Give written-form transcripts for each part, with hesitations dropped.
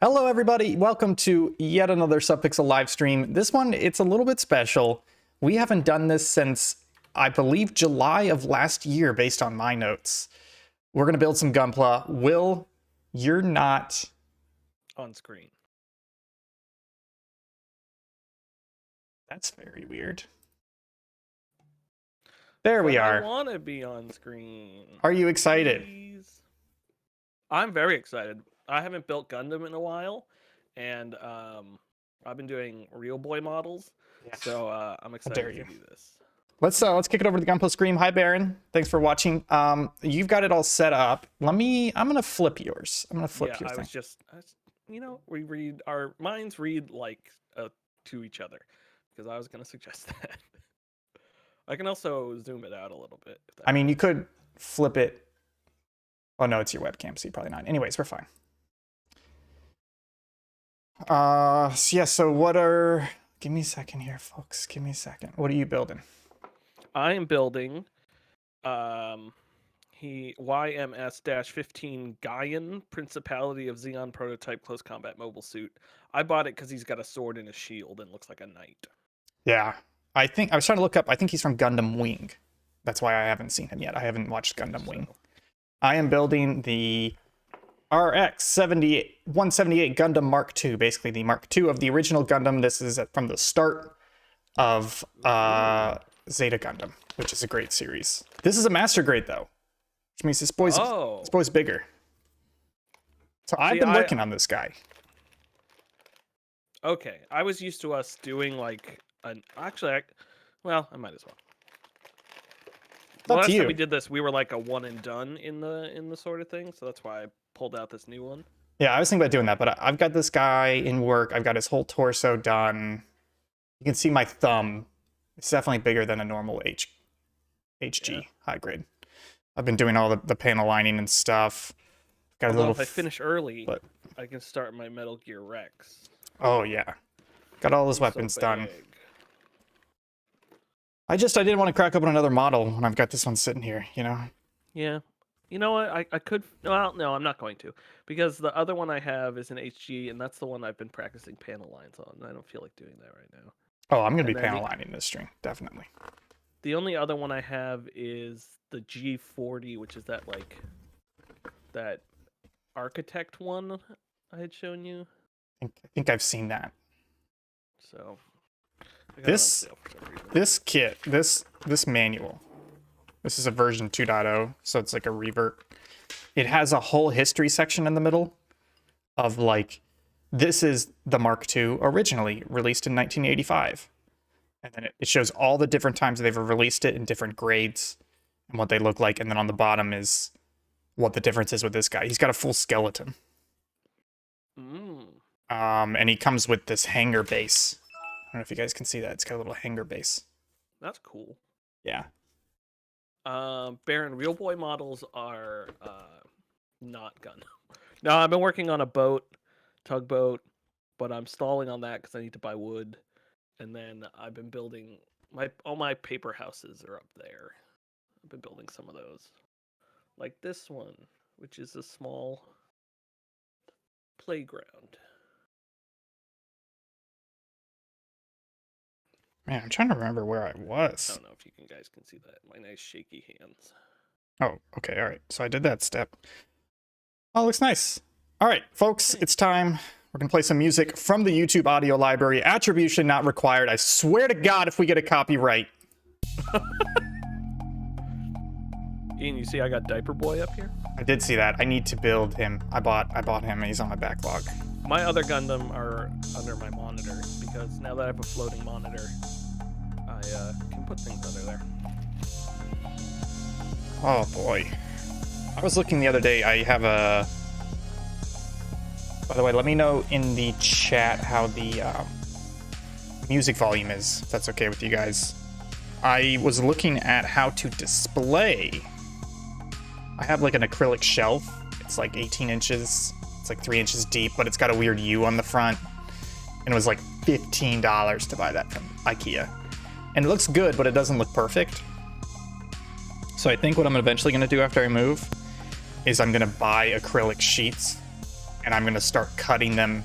Hello everybody, welcome to yet another Subpixel live stream. This one, it's a little bit special. We haven't done this since, I believe, July of last year based on my notes. We're gonna build some Gunpla. Will, you're not on screen. That's very weird. There we are. I want to be on screen. Are you excited? Please. I'm very excited. I haven't built Gundam in a while, and I've been doing real boy models, so I'm excited to do this. Let's kick it over to the Gunpla screen. Hi Baron, thanks for watching. You've got it all set up. I'm gonna flip yours. I'm gonna flip your thing. You know, we read our minds read like to each other, because I was gonna suggest that. I can also zoom it out a little bit. I mean, you could flip it. Oh no, it's your webcam, so you probably not. Anyways, we're fine. So what are... Give me a second here, folks. Give me a second. What are you building? I am building YMS-15 Gaian Principality of Xeon prototype close combat mobile suit. I bought it because he's got a sword and a shield and looks like a knight. Yeah. I was trying to look up, I think he's from Gundam Wing. That's why I haven't seen him yet. I haven't watched Gundam Wing. I am building the RX-178 Gundam Mark II, basically the Mark II of the original Gundam. This is from the start of Zeta Gundam, which is a great series. This is a master grade though, which means this boy's bigger. So I've been working on this guy. Okay, I was used to us doing like an I might as well. The last time we did this, we were like a one and done in the sort of thing, so that's why I pulled out this new one. Yeah, I was thinking about doing that, but I've got this guy in work. I've got his whole torso done. You can see my thumb. It's definitely bigger than a normal HG high grade. I've been doing all the panel lining and stuff. Got a little. If I finish early, I can start my Metal Gear Rex. Oh yeah, got all those weapons done. I didn't want to crack open another model when I've got this one sitting here, you know? Yeah. You know what? I could... Well, no, I'm not going to. Because the other one I have is an HG, and that's the one I've been practicing panel lines on. And I don't feel like doing that right now. Oh, I'm going to be panel lining this string, definitely. The only other one I have is the G40, which is that, like... That architect one I had shown you. I think I've seen that. So... This kit, this manual, this is a version 2.0, so it's like a revert. It has a whole history section in the middle of like, this is the Mark II originally released in 1985. And then it shows all the different times they've released it in different grades and what they look like. And then on the bottom is what the difference is with this guy. He's got a full skeleton. And he comes with this hanger base. I don't know if you guys can see that. It's got a little hanger base. That's cool. Yeah. Baron, real boy models are not Gundam. No, I've been working on a tugboat, but I'm stalling on that because I need to buy wood. And then I've been building all my paper houses are up there. I've been building some of those. Like this one, which is a small playground. Man, I'm trying to remember where I was. I don't know if you guys can see that. My nice shaky hands. Oh, okay, all right. So I did that step. Oh, looks nice. All right, folks, it's time. We're going to play some music from the YouTube audio library. Attribution not required. I swear to God if we get a copyright. Ian, you see I got Diaper Boy up here? I did see that. I need to build him. I bought him, and he's on my backlog. My other Gundam are under my monitor, because now that I have a floating monitor, I can put things under there. Oh boy. I was looking the other day, I have a... By the way, let me know in the chat how the music volume is, if that's okay with you guys. I was looking at how to display. I have like an acrylic shelf. It's like 18 inches. It's like 3 inches deep, but it's got a weird U on the front. And it was like $15 to buy that from IKEA. And it looks good, but it doesn't look perfect. So I think what I'm eventually going to do after I move is I'm going to buy acrylic sheets and I'm gonna start cutting them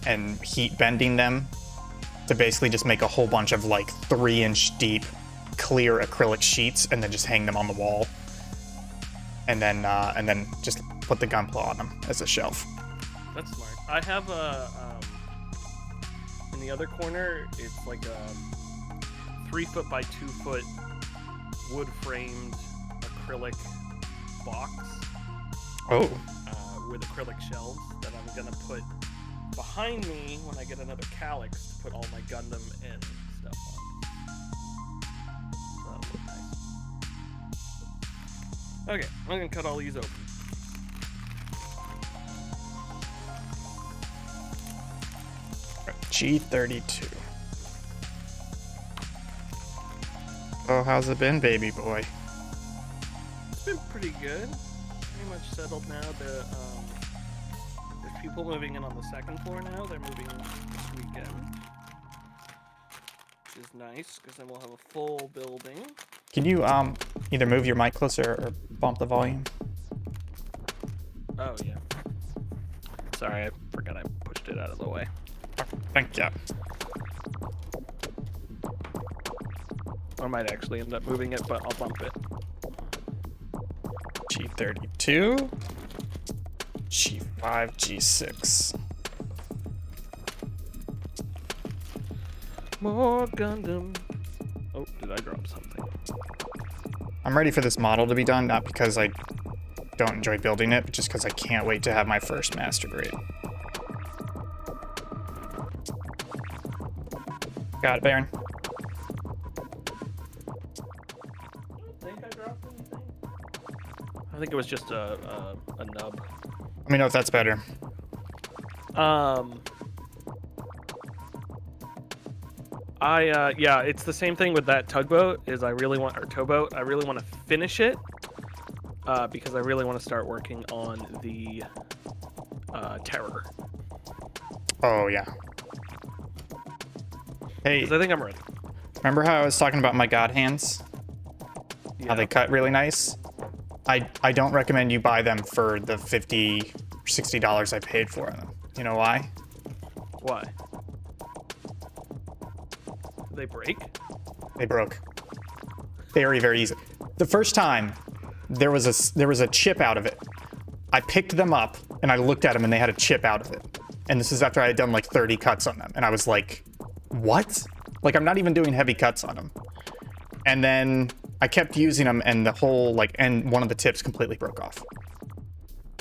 and heat bending them to basically just make a whole bunch of like 3-inch deep clear acrylic sheets, and then just hang them on the wall, and then just put the Gunpla on them as a shelf. That's smart. I have a in the other corner. It's like a 3 foot by 2 foot wood framed acrylic box. Oh. With acrylic shelves that I'm gonna put behind me when I get another calyx to put all my Gundam and stuff on. So that'll look nice. Okay, I'm gonna cut all these open. G32. Oh, how's it been, baby boy? It's been pretty good. Pretty much settled now. There's people moving in on the second floor now. They're moving this weekend, which is nice because then we'll have a full building. Can you either move your mic closer or bump the volume? Oh yeah. Sorry, I forgot I pushed it out of the way. Thank you. I might actually end up moving it, but I'll bump it. G32, G5, G6. More Gundam. Oh, did I drop something? I'm ready for this model to be done, not because I don't enjoy building it, but just because I can't wait to have my first master grade. Got it, Baron. I think it was just a nub. Let me know if that's better. Yeah, it's the same thing with that tugboat. Is I really want, or towboat. I really want to finish it because I really want to start working on the Terror. Oh yeah. Hey, Because I think I'm ready. remember how I was talking about my god hands? Yeah. How they cut really nice? I don't recommend you buy them for the $50 or $60 I paid for them. You know why? Why? They break? They broke. Very, very easy. The first time, there was a chip out of it. I picked them up and I looked at them and they had a chip out of it. And this is after I had done like 30 cuts on them. And I was like, what? Like, I'm not even doing heavy cuts on them. And then I kept using them and the whole, like, and one of the tips completely broke off.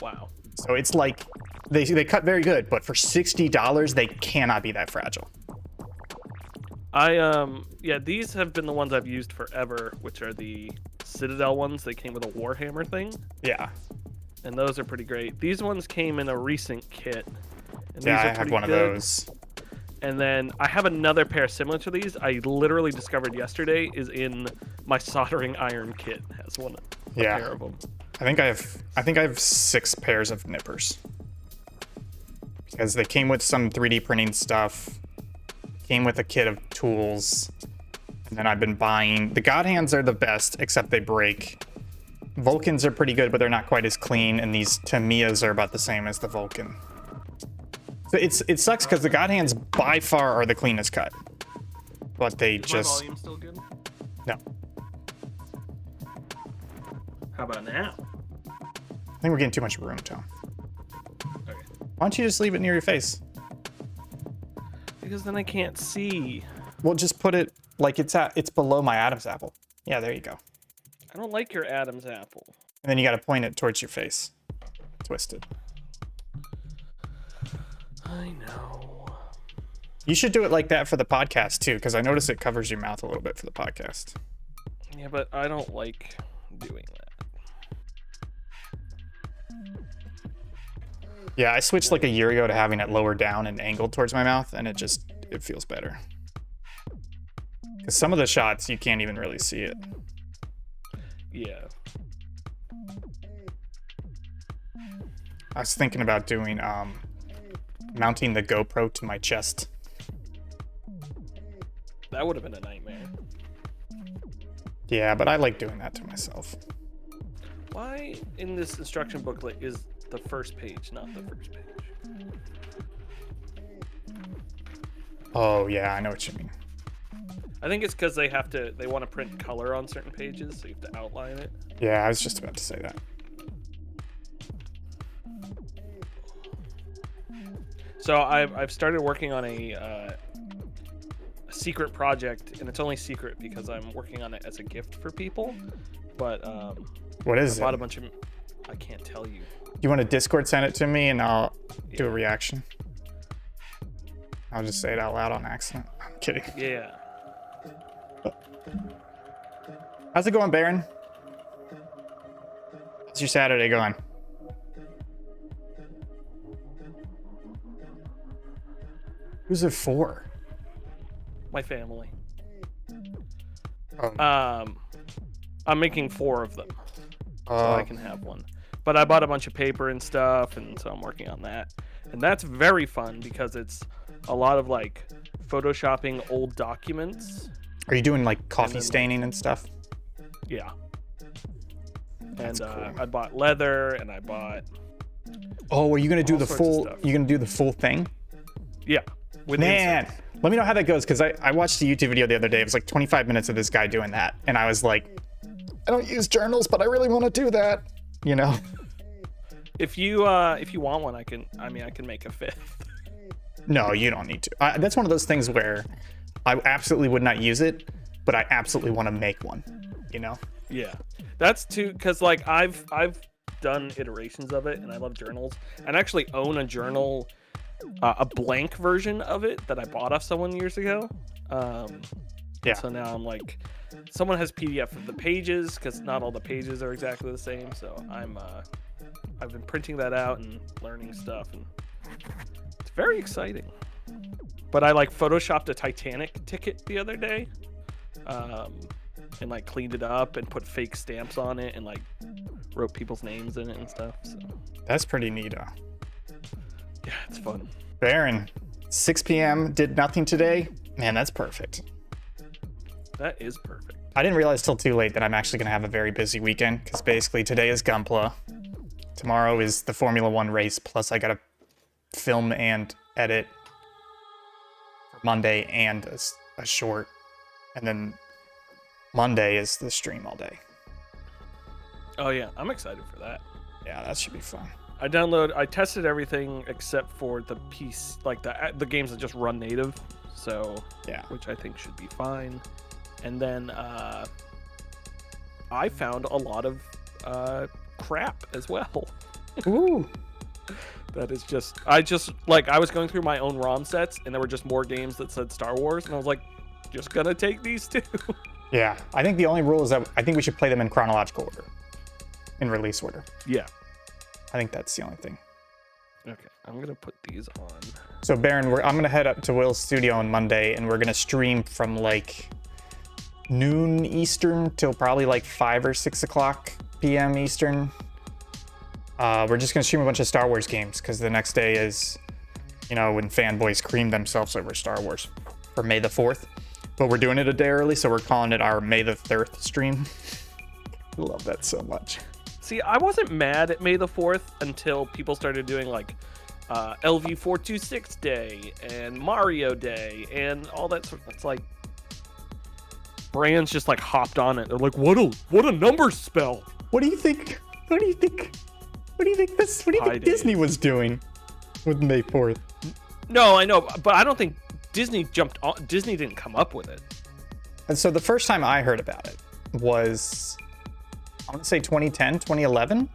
Wow. So it's like, they cut very good, but for $60, they cannot be that fragile. Yeah, these have been the ones I've used forever, which are the Citadel ones. They came with a Warhammer thing. Yeah. And those are pretty great. These ones came in a recent kit. And Yeah, these are I have pretty one good. of those. And then I have another pair similar to these. I literally discovered yesterday is in my soldering iron kit. Has one, a pair of them. I think I have 6 pairs of nippers. Because they came with some 3D printing stuff, came with a kit of tools, and then I've been buying. The God Hands are the best, except they break. Vulcans are pretty good, but they're not quite as clean, and these Tamiyas are about the same as the Vulcan. So it sucks because the God Hands by far are the cleanest cut. But they Is just... my volume still good? No. How about now? I think we're getting too much room, Tom. Okay. Why don't you just leave it near your face? Because then I can't see. Well, just put it like it's below my Adam's apple. Yeah, there you go. I don't like your Adam's apple. And then you got to point it towards your face. Twisted. I know. You should do it like that for the podcast too, because I notice it covers your mouth a little bit for the podcast. Yeah, but I don't like doing that. Yeah, I switched like a year ago to having it lower down and angled towards my mouth, and it feels better. Because some of the shots, you can't even really see it. Yeah. I was thinking about doing, mounting the GoPro to my chest. That would have been a nightmare. Yeah, but I like doing that to myself. Why in this instruction booklet is the first page, not the first page. Oh yeah, I know what you mean. I think it's because they want to print color on certain pages, so you have to outline it. Yeah, I was just about to say that. So I've started working on a secret project, and it's only secret because I'm working on it as a gift for people. But What is I bought it? a bunch of. I can't tell you. You want to Discord send it to me and I'll do a Yeah. reaction? I'll just say it out loud on accident. I'm kidding. Yeah. How's it going, Baron? How's your Saturday going? Who's it for? My family. Oh, I'm making 4 of them, so oh. I can have one. But I bought a bunch of paper and stuff, and so I'm working on that. And that's very fun because it's a lot of like photoshopping old documents. Are you doing like coffee then, staining and stuff? Yeah. That's And cool. I bought leather, and I bought Oh, are you gonna do all the sorts of full? stuff. You gonna do the full thing? yeah. With Man, inserts. let me know how that goes because I watched a YouTube video the other day. It was like 25 minutes of this guy doing that, and I was like, I don't use journals, but I really want to do that. You know? If you want one, I can make a 5th. No, you don't need to. That's one of those things where I absolutely would not use it, but I absolutely want to make one. You know? Yeah, that's too because like I've done iterations of it, and I love journals, and I actually own a journal, a blank version of it that I bought off someone years ago. Yeah. So now I'm like, someone has PDF of the pages because not all the pages are exactly the same. So I've been printing that out and learning stuff, and it's very exciting. But I like photoshopped a Titanic ticket the other day. And like cleaned it up and put fake stamps on it and like wrote people's names in it and stuff. So That's pretty neat. yeah, it's fun. Baron, 6 p.m. did nothing today. Man, that's perfect. That is perfect. I didn't realize till too late that I'm actually gonna have a very busy weekend because basically today is Gunpla, tomorrow is the Formula One race, plus I gotta film and edit for Monday and a short, and then Monday is the stream all day. Oh yeah, I'm excited for that. Yeah, that should be fun. I tested everything except for the piece, like the games that just run native. So Yeah. which I think should be fine. And then I found a lot of crap as well. Ooh. That is just I was going through my own ROM sets, and there were just more games that said Star Wars, and I was like, just gonna take these two. Yeah, I think the only rule is that I think we should play them in chronological order, in release order. Yeah. I think that's the only thing. Okay, I'm gonna put these on. So Baron, I'm gonna head up to Will's studio on Monday, and we're gonna stream from like noon Eastern till probably like 5 or 6 o'clock p.m. Eastern. We're just gonna stream a bunch of Star Wars games because the next day is, you know, when fanboys cream themselves over Star Wars for May the 4th. But we're doing it a day early, so we're calling it our May the 3rd stream. I love that so much. See, I wasn't mad at May the 4th until people started doing like LV426 Day and Mario Day and all that sort of. It's like brands just like hopped on it. They're like, what a number spell. What do you think? What do you think? What do you think Disney was doing with May 4th? No, I know, but I don't think Disney jumped on. Disney didn't come up with it. And so the first time I heard about it was, I want to say 2010, 2011.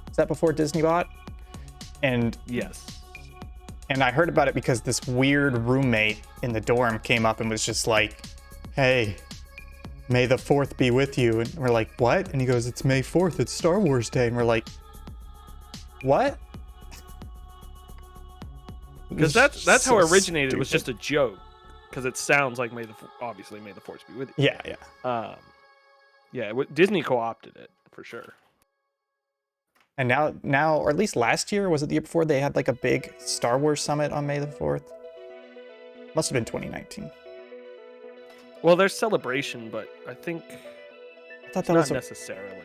Is that before Disney bought? And Yes. And I heard about it because this weird roommate in the dorm came up and was just like, hey, May the 4th be with you. And we're like, what? And he goes, it's May 4th. It's Star Wars Day. And we're like, what? Because that's how so it originated. It was stupid. just a joke. Because it sounds like obviously May the Force be with you. Yeah. Yeah. Disney co-opted it for sure. And now, or at least last year, was it the year before, they had like a big Star Wars summit on May the 4th? Must have been 2019. Well, there's Celebration, but I think I thought that not was necessarily.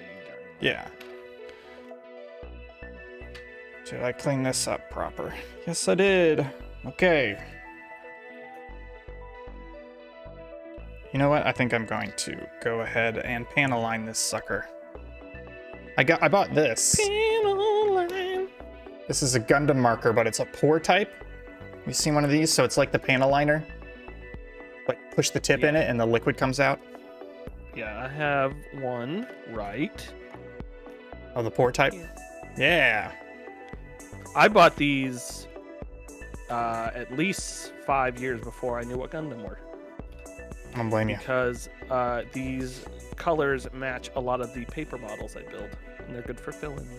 yeah. Did I clean this up proper? Yes, I did. Okay. You know what? I think I'm going to go ahead and panel line this sucker. I bought this. Panel line. This is a Gundam marker, but it's a pour type. You seen one of these? So it's like the panel liner. Like push the tip in it and the liquid comes out. Yeah, I have one right. Oh, the pour type? Yeah. I bought these at least 5 years before I knew what Gundam were. I don't blame you. Because these colors match a lot of the paper models I build, and they're good for fill-ins.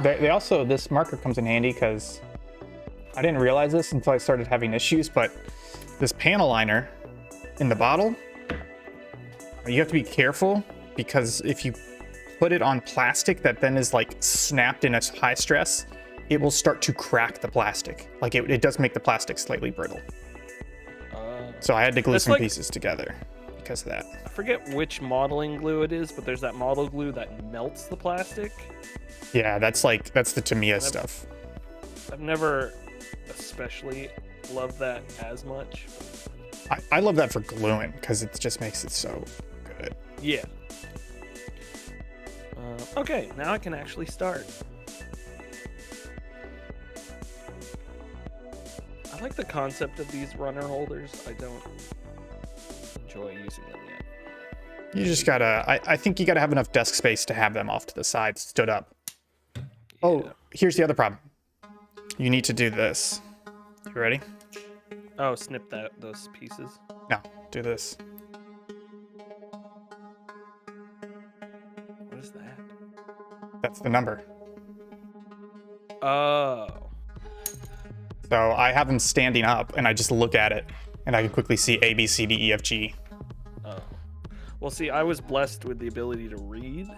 They also, this marker comes in handy because I didn't realize this until I started having issues, but this panel liner in the bottle, you have to be careful because if you put it on plastic that then is like snapped in a high stress, it will start to crack the plastic. Like it does make the plastic slightly brittle. So I had to glue some pieces together because of that. I forget which modeling glue it is, but there's that model glue that melts the plastic. Yeah, that's the Tamiya stuff. I've never especially loved that as much. I love that for gluing because it just makes it so good. Yeah. Okay, now I can actually start. I like the concept of these runner holders. I don't enjoy using them yet. You just gotta, I think you gotta have enough desk space to have them off to the side, stood up. Yeah. Oh, here's the other problem. You need to do this. You ready? Oh, snip those pieces. No, do this. What is that? That's the number. Oh. So I have them standing up and I just look at it and I can quickly see A, B, C, D, E, F, G. Oh. Well, see, I was blessed with the ability to read.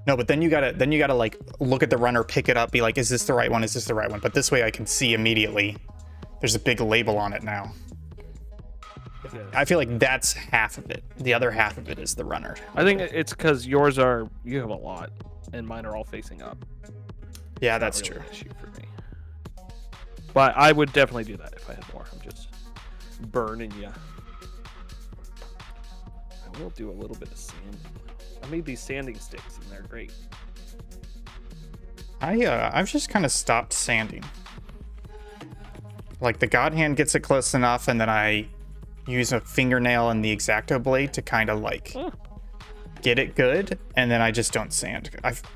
No, but then you gotta like look at the runner, pick it up, be like, is this the right one? Is this the right one? But this way I can see immediately. There's a big label on it now. Yes. I feel like that's half of it. The other half of it is the runner. I think it's because you have a lot, and mine are all facing up. Yeah, that's Not really true. an issue for me. But I would definitely do that if I had more. I'm just burning you. I will do a little bit of sanding. I made these sanding sticks, and they're great. I've just kind of stopped sanding. Like the God Hand gets it close enough, and then I use a fingernail and the X-Acto blade to kind of like get it good, and then I just don't sand.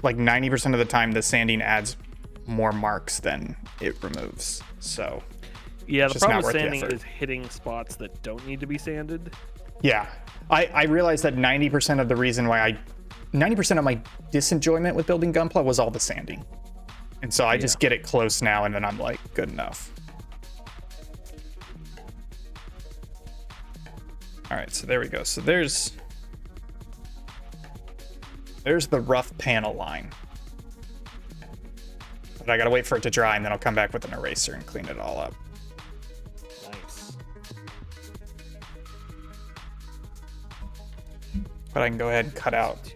Like 90% of the time, the sanding adds more marks than it removes. So yeah, the just problem not with worth the sanding effort. is hitting spots that don't need to be sanded. Yeah, I realized that 90% of the reason why 90% of my disenjoyment with building Gunpla was all the sanding, and so I just get it close now, and then I'm like, good enough. All right, so there we go. So there's the rough panel line. But I gotta wait for it to dry, and then I'll come back with an eraser and clean it all up. Nice. But I can go ahead and cut out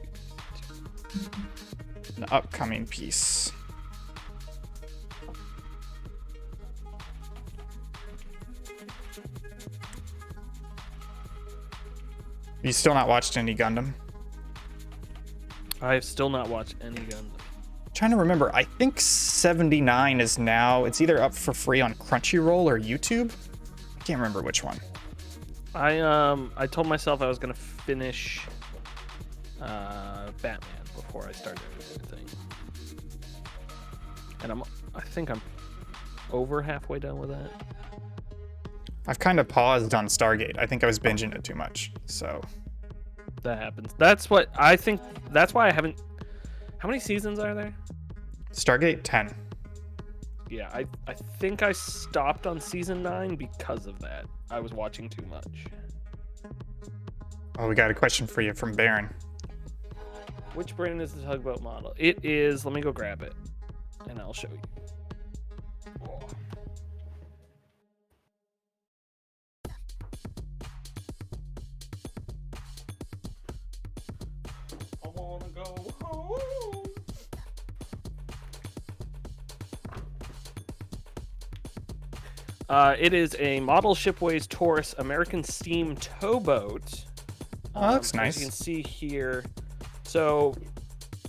an upcoming piece. You still not watched any Gundam? I have still not watched any Gundam. Trying to remember, I think 79 is now, it's either up for free on Crunchyroll or YouTube. I can't remember which one. I told myself I was gonna finish Batman before I started everything, and I think I'm over halfway done with that. I've kind of paused on Stargate. I think I was binging it too much, so. That happens. That's what I think. That's why I haven't. How many seasons are there? Stargate 10. Yeah, I think I stopped on season 9 because of that. I was watching too much. Oh, we got a question for you from Baron. Which brand is the tugboat model? It is. Let me go grab it, and I'll show you. go home. It is a model Shipways Taurus American Steam towboat. Oh, that's nice. As you can see here, so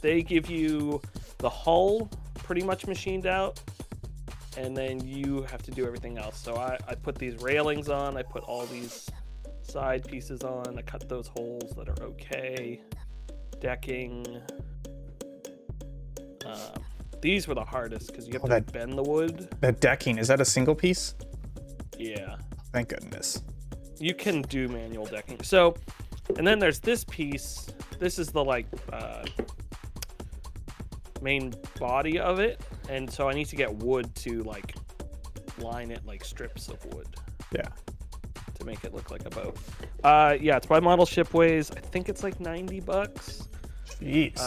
they give you the hull pretty much machined out, and then you have to do everything else. So I put these railings on, I put all these side pieces on, I cut those holes that are okay, decking. These were the hardest because you have to bend the wood. That decking, is that a single piece? Yeah. Thank goodness. You can do manual decking. So, and then there's this piece. This is the main body of it, and so I need to get wood to line it like strips of wood. Yeah. To make it look like a boat. Yeah, it's by Model Shipways. I think it's like $90. Jeez.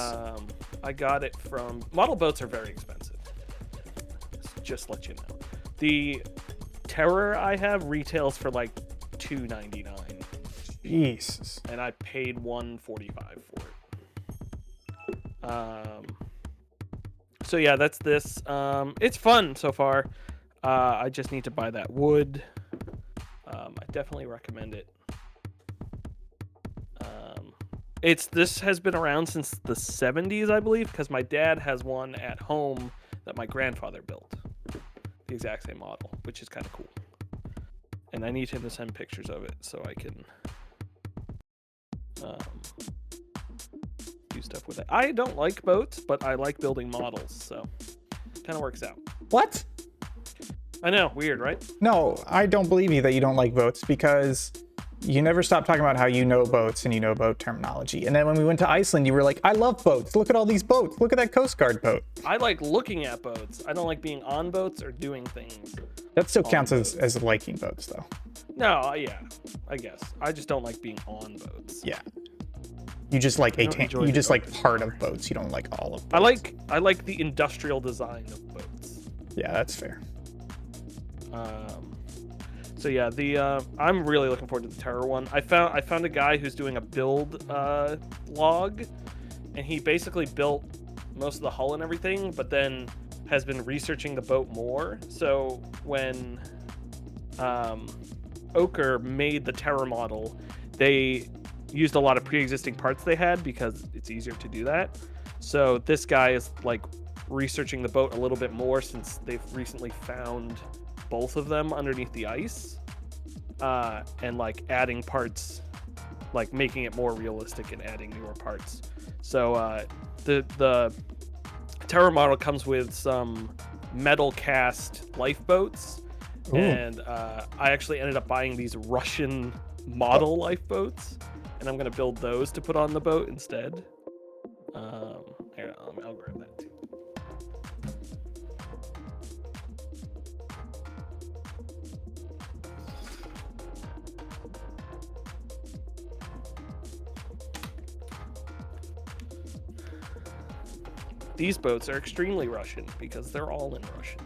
I got it from model boats are very expensive. Just let you know. The Terror I have retails for like $2.99. Jesus. And I paid $145 for it. So yeah, that's this. It's fun so far. I just need to buy that wood. I definitely recommend it. This has been around since the 70s, I believe, because my dad has one at home that my grandfather built. The exact same model, which is kind of cool. And I need him to send pictures of it so I can do stuff with it. I don't like boats, but I like building models, so it kind of works out. What? I know, weird, right? No, I don't believe you that you don't like boats, because you never stop talking about how you know boats and you know boat terminology. And then when we went to Iceland, you were like, I love boats. Look at all these boats. Look at that Coast Guard boat. I like looking at boats. I don't like being on boats or doing things. That still counts as liking boats, though. No, yeah, I guess. I just don't like being on boats. Yeah. You just like you just like part of boats. You don't like all of boats. I like the industrial design of boats. Yeah, that's fair. So yeah, I'm really looking forward to the Terror one. I found a guy who's doing a build log, and he basically built most of the hull and everything, but then has been researching the boat more. So when Ochre made the Terror model, they used a lot of pre-existing parts they had because it's easier to do that. So this guy is like researching the boat a little bit more since they've recently found both of them underneath the ice, and like adding parts, like making it more realistic and adding newer parts. So the Terror model comes with some metal cast lifeboats. Ooh. And I actually ended up buying these Russian model lifeboats, and I'm gonna build those to put on the boat instead. Here, I'll grab that too. These boats are extremely Russian because they're all in Russian.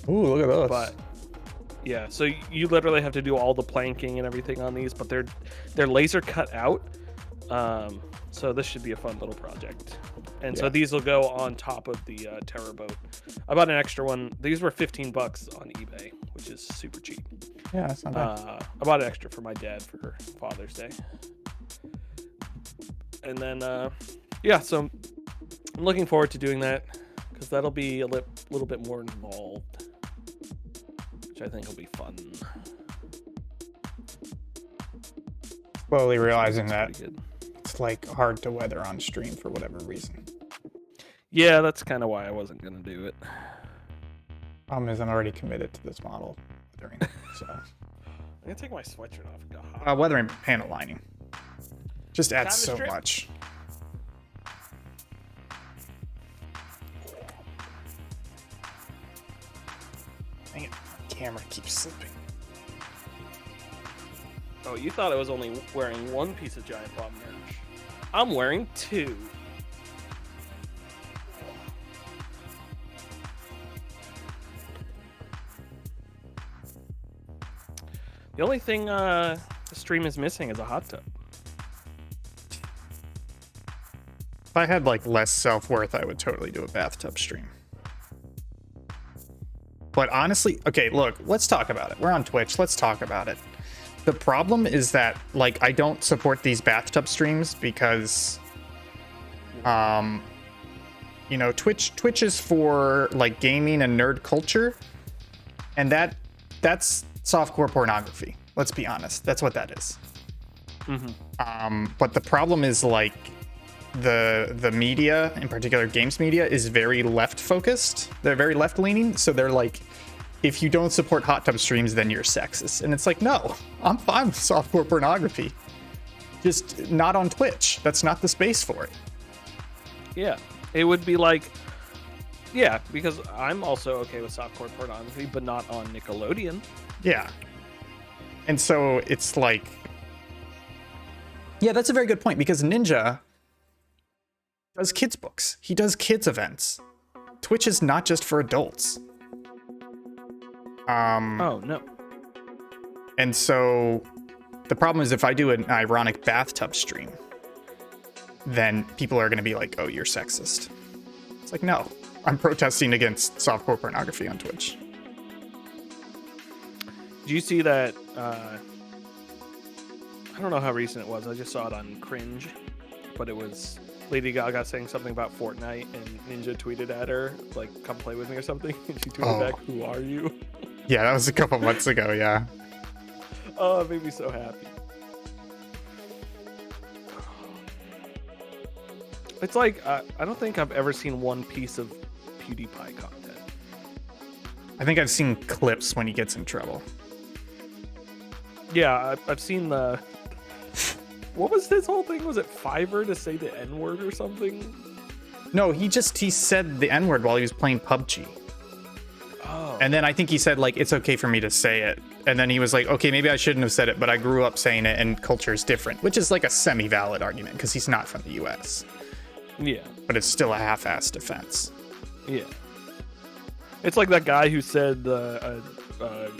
Ooh, look at those. But yeah, so you literally have to do all the planking and everything on these, but they're laser cut out. So this should be a fun little project. And so these will go on top of the Terror boat. I bought an extra one. These were $15 on eBay, which is super cheap. Yeah, that's not bad. I bought an extra for my dad for Father's Day. And then, so I'm looking forward to doing that because that'll be a little bit more involved, which I think will be fun. Slowly realizing that it's like hard to weather on stream for whatever reason. Yeah, that's kind of why I wasn't going to do it. Problem is I'm already committed to this model weathering, so. I'm going to take my sweatshirt off and go hot. Weathering panel lining. Just adds so much. Dang it, my camera keeps slipping. Oh, you thought I was only wearing one piece of Giant Bomb merch. I'm wearing two. The only thing the stream is missing is a hot tub. I had like less self-worth, I would totally do a bathtub stream. But honestly, okay, look, let's talk about it. We're on Twitch. Let's talk about it. The problem is that like I don't support these bathtub streams because you know, Twitch is for like gaming and nerd culture, and that's softcore pornography. Let's be honest. That's what that is. But the problem is like the media, in particular games media, is very left focused. They're very left leaning, so they're like, if you don't support hot tub streams, then you're sexist. And it's like, no, I'm fine with softcore pornography, just not on Twitch. That's not the space for it. Yeah, it would be like, yeah, because I'm also okay with softcore pornography, but not on Nickelodeon. Yeah. And so it's like, yeah, that's a very good point, because Ninja does kids books. He does kids events. Twitch is not just for adults. Oh, no. And so the problem is if I do an ironic bathtub stream, then people are going to be like, oh, you're sexist. It's like, no, I'm protesting against softcore pornography on Twitch. Do you see that? I don't know how recent it was. I just saw it on Cringe, but it was Lady Gaga saying something about Fortnite, and Ninja tweeted at her, like, come play with me or something. And she tweeted back, who are you? Yeah, that was a couple months ago, yeah. Oh, it made me so happy. It's like, I don't think I've ever seen one piece of PewDiePie content. I think I've seen clips when he gets in trouble. Yeah, I've seen the... What was his whole thing? Was it Fiverr to say the N-word or something? No, he said the N-word while he was playing PUBG. Oh. And then I think he said, like, it's okay for me to say it. And then he was like, okay, maybe I shouldn't have said it, but I grew up saying it and culture is different, which is like a semi-valid argument because he's not from the US. Yeah. But it's still a half-assed defense. Yeah. It's like that guy who said the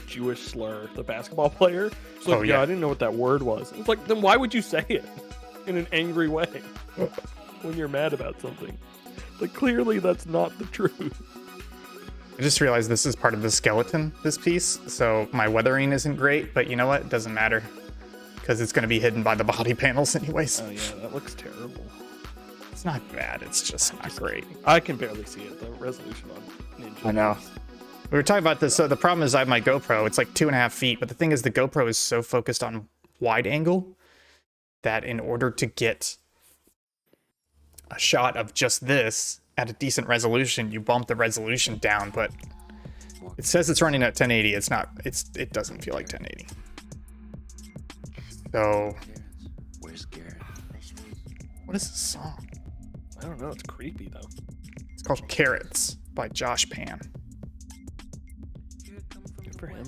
Jewish slur, the basketball player. It's like, yeah, I didn't know what that word was. It's like, then why would you say it in an angry way when you're mad about something? Like, clearly that's not the truth. I just realized this is part of the skeleton, this piece, so my weathering isn't great, but you know what? It doesn't matter, because it's going to be hidden by the body panels anyways. Oh yeah, that looks terrible. It's not bad, it's just not great. I can barely see it, the resolution on Ninja. I know. We were talking about this, so the problem is I have my GoPro, it's like 2.5 feet, but the thing is the GoPro is so focused on wide angle that in order to get a shot of just this at a decent resolution, you bump the resolution down, but it says it's running at 1080. It's not, it doesn't feel like 1080. So, what is this song? I don't know, it's creepy though. It's called Carrots by Josh Pan. Good for him.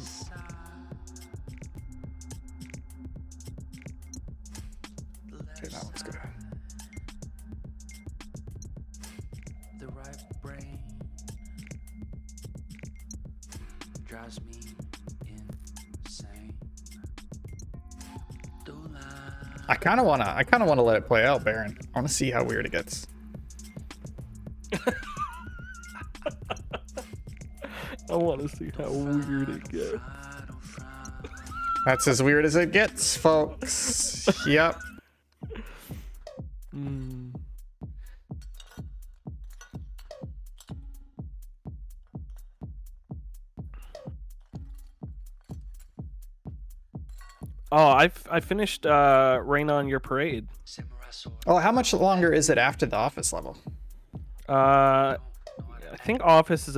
Okay, that looks good. Drives me insane. I kind of wanna let it play out, Baron. I wanna see how weird it gets. I want to see how weird it gets. That's as weird as it gets, folks. Yep. Oh, I finished Rain on Your Parade. Oh, how much longer is it after the office level? I think Office is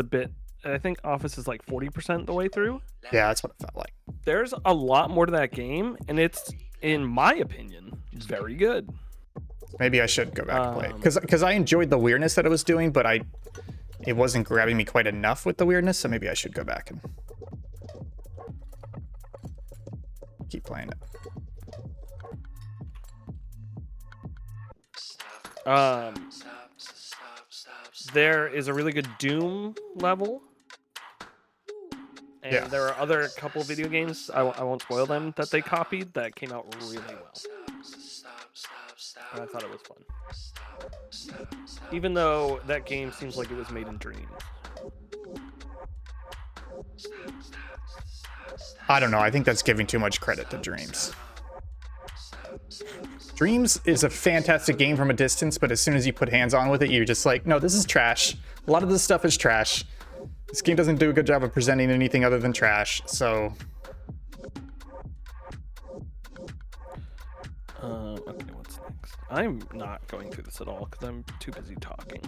like 40% the way through. Yeah, that's what it felt like. There's a lot more to that game, and it's, in my opinion, very good. Maybe I should go back and play it. Because I enjoyed the weirdness that it was doing, but it wasn't grabbing me quite enough with the weirdness, so maybe I should go back and keep playing it. There is a really good Doom level, and there are other couple video games, I won't spoil them, that they copied that came out really well. and I thought it was fun. Even though that game seems like it was made in dreams. I don't know. I think that's giving too much credit to Dreams. Dreams is a fantastic game from a distance, but as soon as you put hands on with it, you're just like, no, this is trash. A lot of this stuff is trash. This game doesn't do a good job of presenting anything other than trash, so... Okay, what's next? I'm not going through this at all because I'm too busy talking.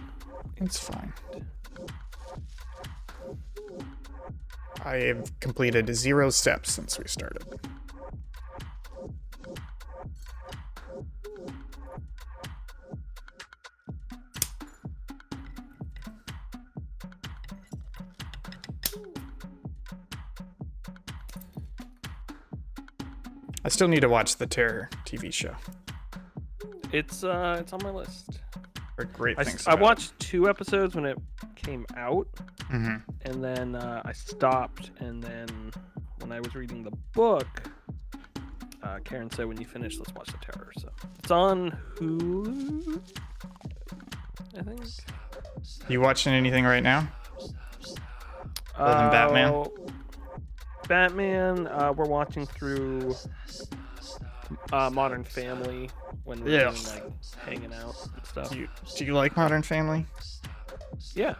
It's fine. I have completed 0 steps since we started. I still need to watch the Terror TV show. It's on my list. Or great things. I about it. watched 2 episodes when it came out, Mm-hmm. and then I stopped. And then when I was reading the book, Karen said, "When you finish, let's watch the Terror." So it's on Hulu, I think. You watching anything right now? Other than Batman? Batman. We're watching through Modern Family when we're Yeah. doing, like, hanging out and stuff. Do you like Modern Family? Yeah.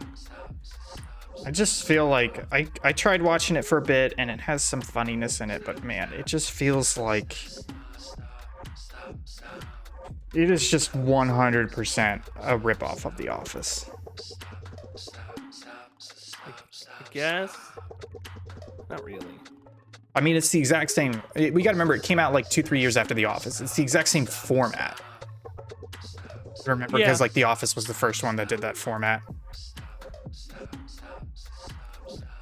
I just feel like I tried watching it for a bit and it has some funniness in it, but man, it just feels like it is just 100% a ripoff of The Office. I guess. Not really. I mean, it's the exact same. We got to remember, it came out like 2-3 years after The Office. It's the exact same format. Remember, because Yeah. like The Office was the first one that did that format.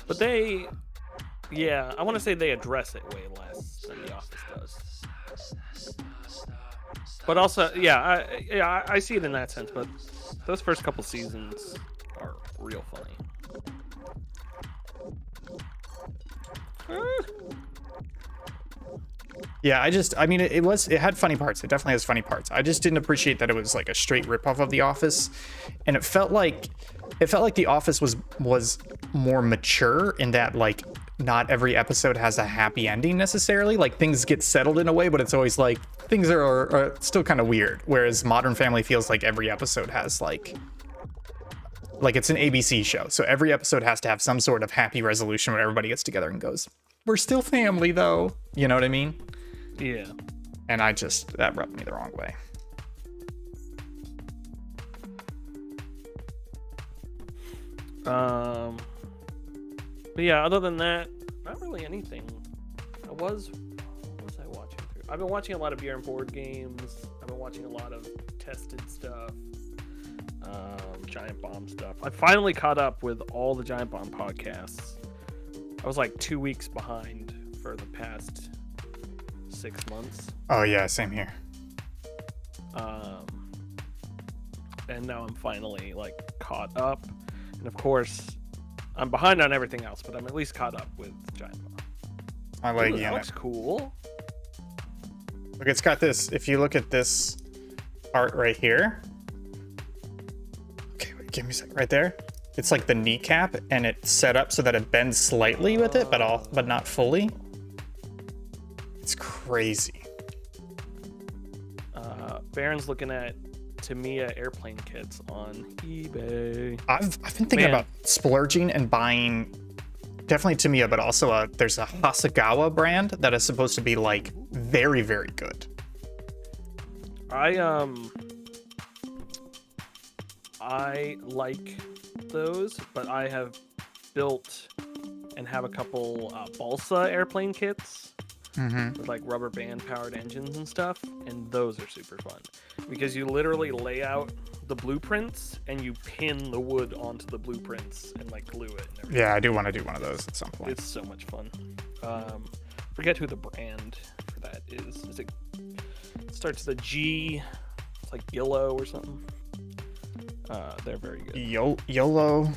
But I want to say they address it way less than The Office does. But also, I see it in that sense. But those first couple seasons are real funny. Yeah, I mean, it had funny parts. It definitely has funny parts. I just didn't appreciate that it was like a straight ripoff of The Office, and it felt like The Office was more mature in that like not every episode has a happy ending necessarily. Like things get settled in a way, but it's always like things are still kind of weird. Whereas Modern Family feels like every episode has like it's an ABC show, so every episode has to have some sort of happy resolution where everybody gets together and goes, "We're still family, though." You know what I mean? Yeah. And that rubbed me the wrong way. But yeah, other than that, not really anything. What was I watching through? I've been watching a lot of beer and board games. I've been watching a lot of tested stuff. Giant Bomb stuff. I finally caught up with all the Giant Bomb podcasts. I was like 2 weeks behind for the past 6 months. Oh yeah, same here. And now I'm finally like caught up. And of course, I'm behind on everything else, but I'm at least caught up with Giant Bomb. I like Ooh, you. that looks cool. Look, it's got this. If you look at this art right here. Okay, wait, give me a second. Right there. It's like the kneecap, and it's set up so that it bends slightly with it, but not fully. It's crazy. Baron's looking at Tamiya airplane kits on eBay. I've been thinking about splurging and buying definitely Tamiya, but also there's a Hasegawa brand that is supposed to be like very, very good. I like those, but I have built and have a couple balsa airplane kits with like rubber band powered engines and stuff, and those are super fun because you literally lay out the blueprints and you pin the wood onto the blueprints and like glue it and everything. Yeah, I do want to do one of those at some point. It's so much fun. Forget who the brand for that is. It starts with a G. It's like Yellow or something. They're very good. YOLO.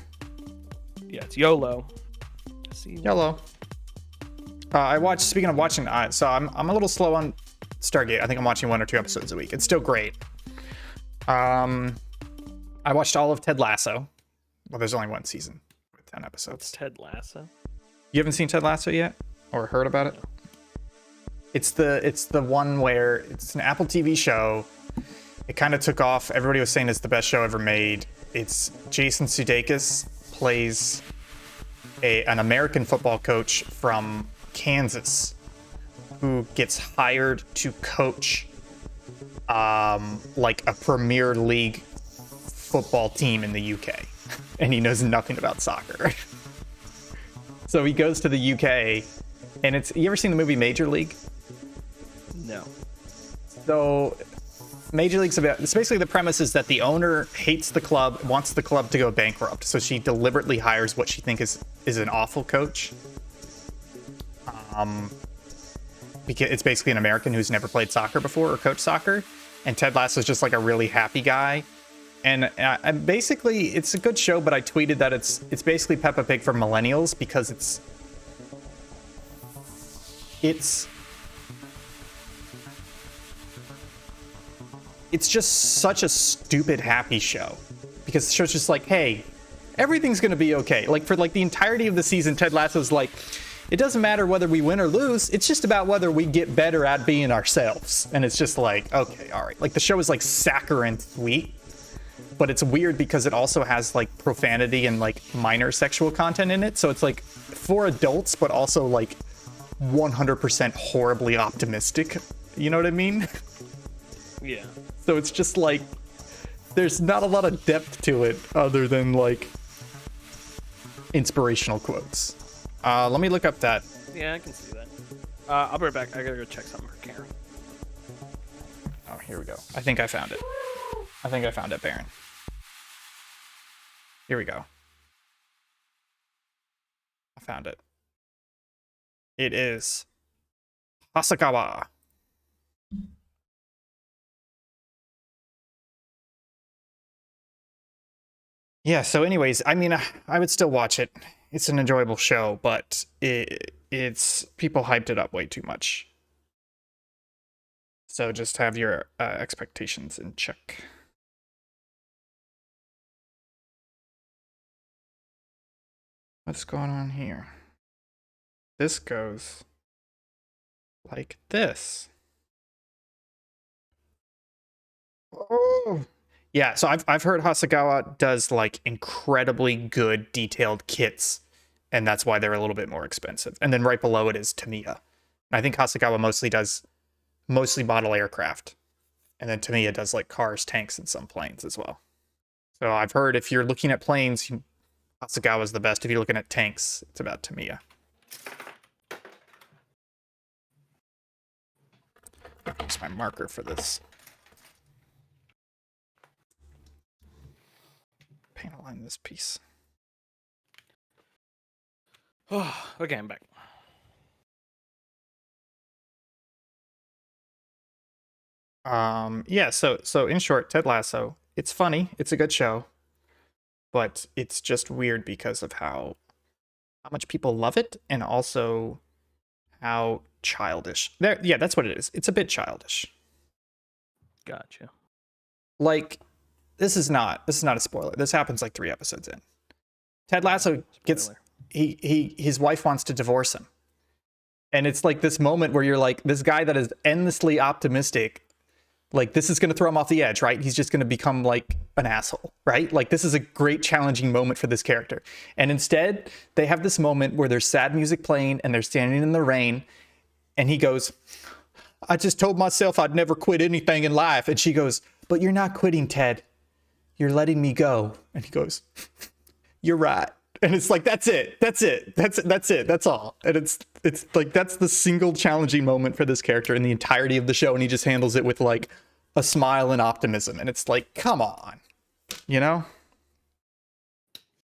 Yeah, it's YOLO. See, Yellow. Speaking of watching, so I'm a little slow on Stargate. I think I'm watching 1 or 2 episodes a week. It's still great, I watched all of Ted Lasso. Well, there's only one season with 10 episodes. Ted Lasso. You haven't seen Ted Lasso yet, or heard about it? No. It's the one where it's an Apple TV show. It kind of took off. Everybody was saying it's the best show ever made. It's Jason Sudeikis plays an American football coach from Kansas who gets hired to coach like a Premier League football team in the UK, and he knows nothing about soccer. So he goes to the UK, and you ever seen the movie Major League? No. So Major League's it's basically the premise is that the owner hates the club, wants the club to go bankrupt, so she deliberately hires what she thinks is an awful coach. Because it's basically an American who's never played soccer before or coached soccer, and Ted Lasso is just like a really happy guy. And basically, it's a good show, but I tweeted that it's basically Peppa Pig for millennials because it's just such a stupid happy show, because the show's just like, hey, everything's gonna be okay. Like for like the entirety of the season, Ted Lasso's like, it doesn't matter whether we win or lose, it's just about whether we get better at being ourselves. And it's just like, okay, all right. Like the show is like saccharine sweet, but it's weird because it also has like profanity and like minor sexual content in it. So it's like for adults, but also like 100% horribly optimistic. You know what I mean? Yeah. So it's just like, there's not a lot of depth to it other than like inspirational quotes. Let me look up that. Yeah, I can see that. I'll be right back. I gotta go check something for Karen. Oh, here we go. I think I found it. Baron. Here we go. I found it. It is Hasagawa. Yeah, so anyways, I mean, I would still watch it. It's an enjoyable show, but it's people hyped it up way too much. So just have your expectations in check. What's going on here? This goes like this. Oh. Yeah, so I've heard Hasagawa does like incredibly good detailed kits, and that's why they're a little bit more expensive. And then right below it is Tamiya. I think Hasagawa mostly model aircraft, and then Tamiya does like cars, tanks, and some planes as well. So I've heard if you're looking at planes, Hasagawa is the best. If you're looking at tanks, it's about Tamiya. Use my marker for this. Paint a line this piece. Oh, okay, I'm back. Yeah, so in short, Ted Lasso, it's funny, it's a good show, but it's just weird because of how much people love it, and also how childish. Yeah, that's what it is. It's a bit childish. Gotcha. Like, this is not a spoiler. This happens like 3 episodes in. Ted Lasso gets Spoiler. his wife wants to divorce him. And it's like this moment where you're like, this guy that is endlessly optimistic, like this is going to throw him off the edge, right? He's just going to become like an asshole, right? Like this is a great challenging moment for this character. And instead, they have this moment where there's sad music playing and they're standing in the rain, and he goes, I just told myself I'd never quit anything in life. And she goes, but you're not quitting, Ted. You're letting me go. And he goes, you're right. And it's like, that's it. That's all. And it's like, that's the single challenging moment for this character in the entirety of the show. And he just handles it with like a smile and optimism. And it's like, come on, you know?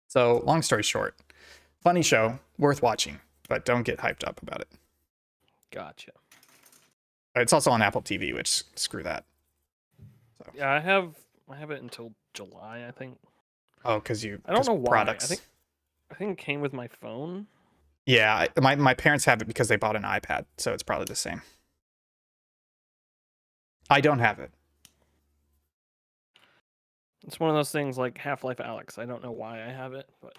So long story short, funny show, worth watching, but don't get hyped up about it. Gotcha. It's also on Apple TV, which screw that. So. Yeah, I have it until July, I think. Oh, I don't know why. Products. I think it came with my phone. Yeah, my parents have it because they bought an iPad, so it's probably the same. I don't have it. It's one of those things like Half-Life Alex. I don't know why I have it, but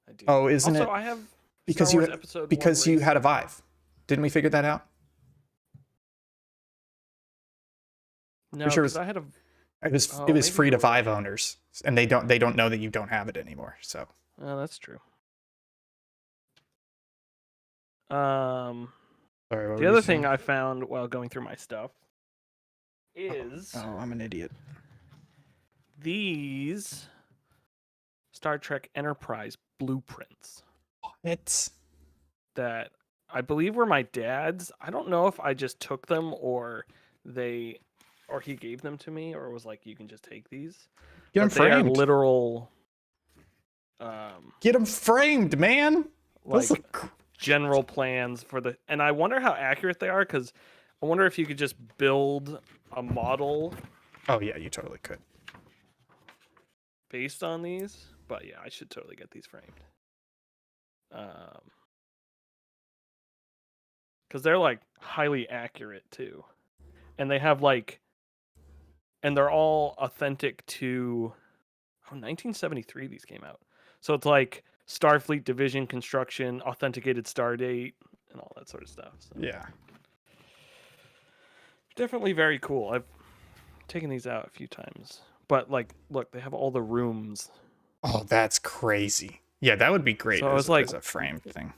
I do. Oh, isn't also, it I have because Star you Wars Episode 1 because you had a Racer. Vive? Didn't we figure that out? No, Pretty sure because I had a. it was Oh, it was maybe free to you're right. Vive owners, and they don't know that you don't have it anymore. So Oh, that's true. Um, sorry, what the were you other saying? thing I found while going through my stuff is Oh, I'm an idiot. these Star Trek Enterprise blueprints It's that I believe were my dad's. I don't know if I just took them or he gave them to me or was like, you can just take these. get them But they are framed. literal Get them framed, man. like Those look general plans for the, and I wonder how accurate they are, because I wonder if you could just build a model Oh yeah, you totally could. based on these. But yeah, I should totally get these framed. Because they're like highly accurate too, and they have like, and they're all authentic to 1973 these came out, so it's like Starfleet division construction, authenticated star date, and all that sort of stuff. So Yeah. definitely very cool. I've taken these out a few times, but like, look, they have all the rooms. Oh, that's crazy. Yeah, that would be great So I was like, as a frame thing.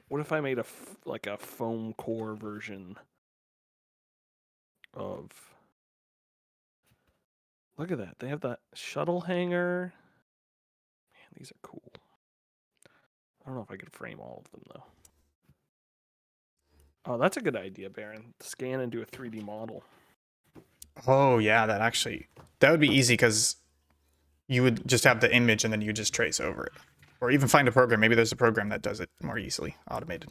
what if I made like a foam core version of? Look at that. They have that shuttle hangar. Man, these are cool. I don't know if I could frame all of them though. Oh, that's a good idea, Baron. Scan and do a 3D model. Oh yeah, that would be easy because you would just have the image and then you just trace over it, or even find a program. Maybe there's a program that does it more easily, automated.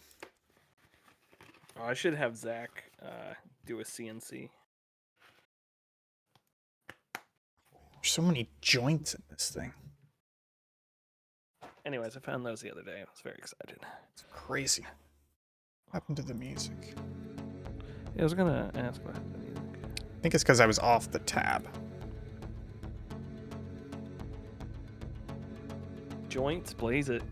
Oh, I should have Zach do a CNC. There's so many joints in this thing. Anyways, I found those the other day. I was very excited. It's crazy. What happened to the music? Yeah, I was gonna ask what happened to music. I think it's because I was off the tab. Joints, blaze it.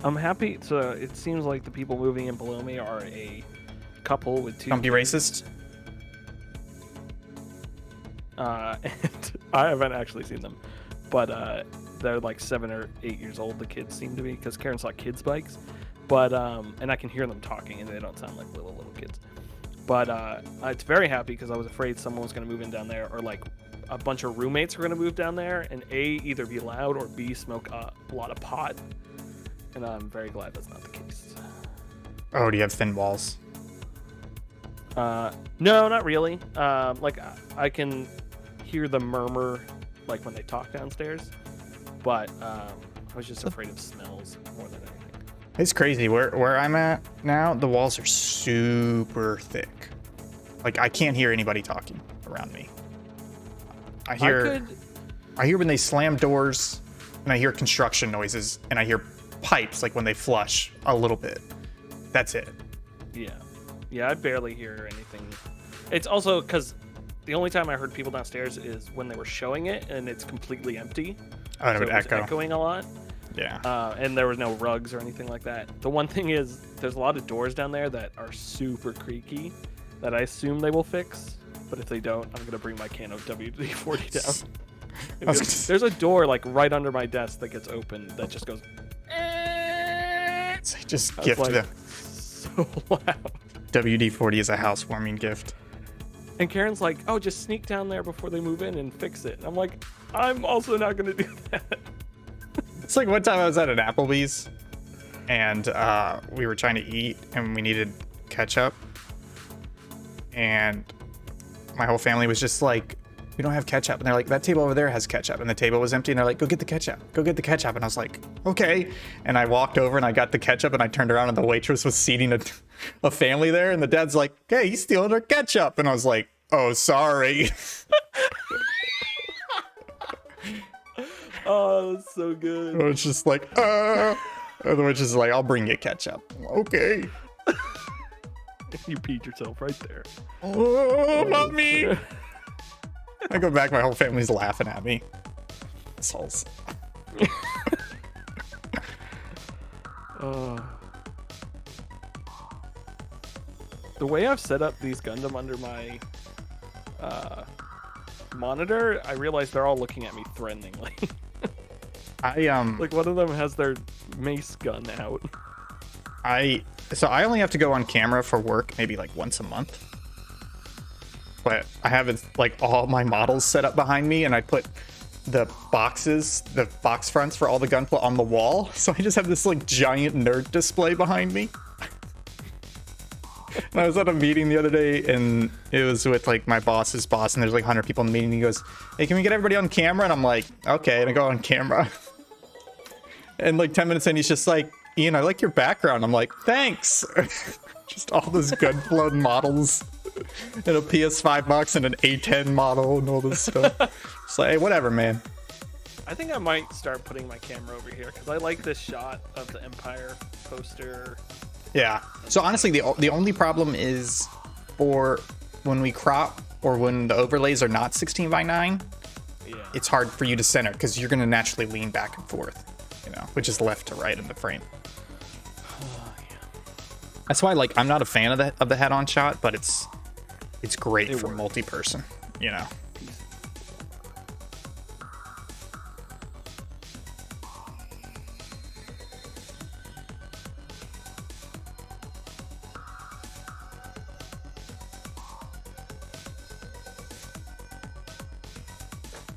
I'm happy. So it seems like the people moving in below me are a couple with two. Don't be racist. And I haven't actually seen them, but they're like 7 or 8 years old. The kids seem to be, because Karen saw kids' bikes, but and I can hear them talking, and they don't sound like little kids. But it's very happy because I was afraid someone was going to move in down there, or like a bunch of roommates were going to move down there, and A, either be loud, or B, smoke a lot of pot. And I'm very glad that's not the case. Oh, do you have thin walls? No, not really. Like I can hear the murmur, like when they talk downstairs, but I was just afraid of smells more than anything. It's crazy. Where I'm at now, the walls are super thick. Like I can't hear anybody talking around me. I hear when they slam doors, and I hear construction noises, and I hear pipes, like when they flush a little bit. That's it. Yeah, I barely hear anything. It's also because the only time I heard people downstairs is when they were showing it, and it's completely empty. Oh, and it So would it was echo. echoing a lot. Yeah. And there was no rugs or anything like that. The one thing is, there's a lot of doors down there that are super creaky that I assume they will fix. But if they don't, I'm gonna bring my can of WD-40 down. There's a door like right under my desk that gets open that just goes. Just That's gift like them. so loud. WD-40 is a housewarming gift. And Karen's like, "Oh, just sneak down there before they move in and fix it." And I'm like, "I'm also not gonna do that." It's like one time I was at an Applebee's, and we were trying to eat, and we needed ketchup, and my whole family was just like, "We don't have ketchup," and they're like, "That table over there has ketchup," and the table was empty, and they're like, "Go get the ketchup, go get the ketchup," and I was like, "Okay," and I walked over and I got the ketchup, and I turned around and the waitress was seating a family there, and the dad's like, "Hey, he's stealing our ketchup," and I was like, "Oh, sorry." Oh, that's so good. It's just like, and the waitress is like, "I'll bring you ketchup." Okay. You peed yourself right there. Oh, not me. I go back, my whole family's laughing at me. Assholes. The way I've set up these Gundam under my monitor, I realize they're all looking at me threateningly. Like one of them has their mace gun out. So I only have to go on camera for work maybe like once a month. But I have it like all my models set up behind me, and I put the box fronts for all the Gunpla on the wall. So I just have this like giant nerd display behind me. And I was at a meeting the other day, and it was with like my boss's boss, and there's like 100 people in the meeting. And he goes, "Hey, can we get everybody on camera?" And I'm like, "Okay." And I go on camera. And like 10 minutes in, he's just like, "Ian, I like your background." I'm like, "Thanks." Just all those Gunpla models and a PS5 box and an A10 model and all this stuff. It's like, hey, whatever, man. I think I might start putting my camera over here because I like this shot of the Empire poster. Yeah. So honestly, the only problem is for when we crop or when the overlays are not 16 by 9, Yeah. it's hard for you to center because you're going to naturally lean back and forth, which is left to right in the frame. That's why, like, I'm not a fan of the head-on shot, but it's great for works. multi-person,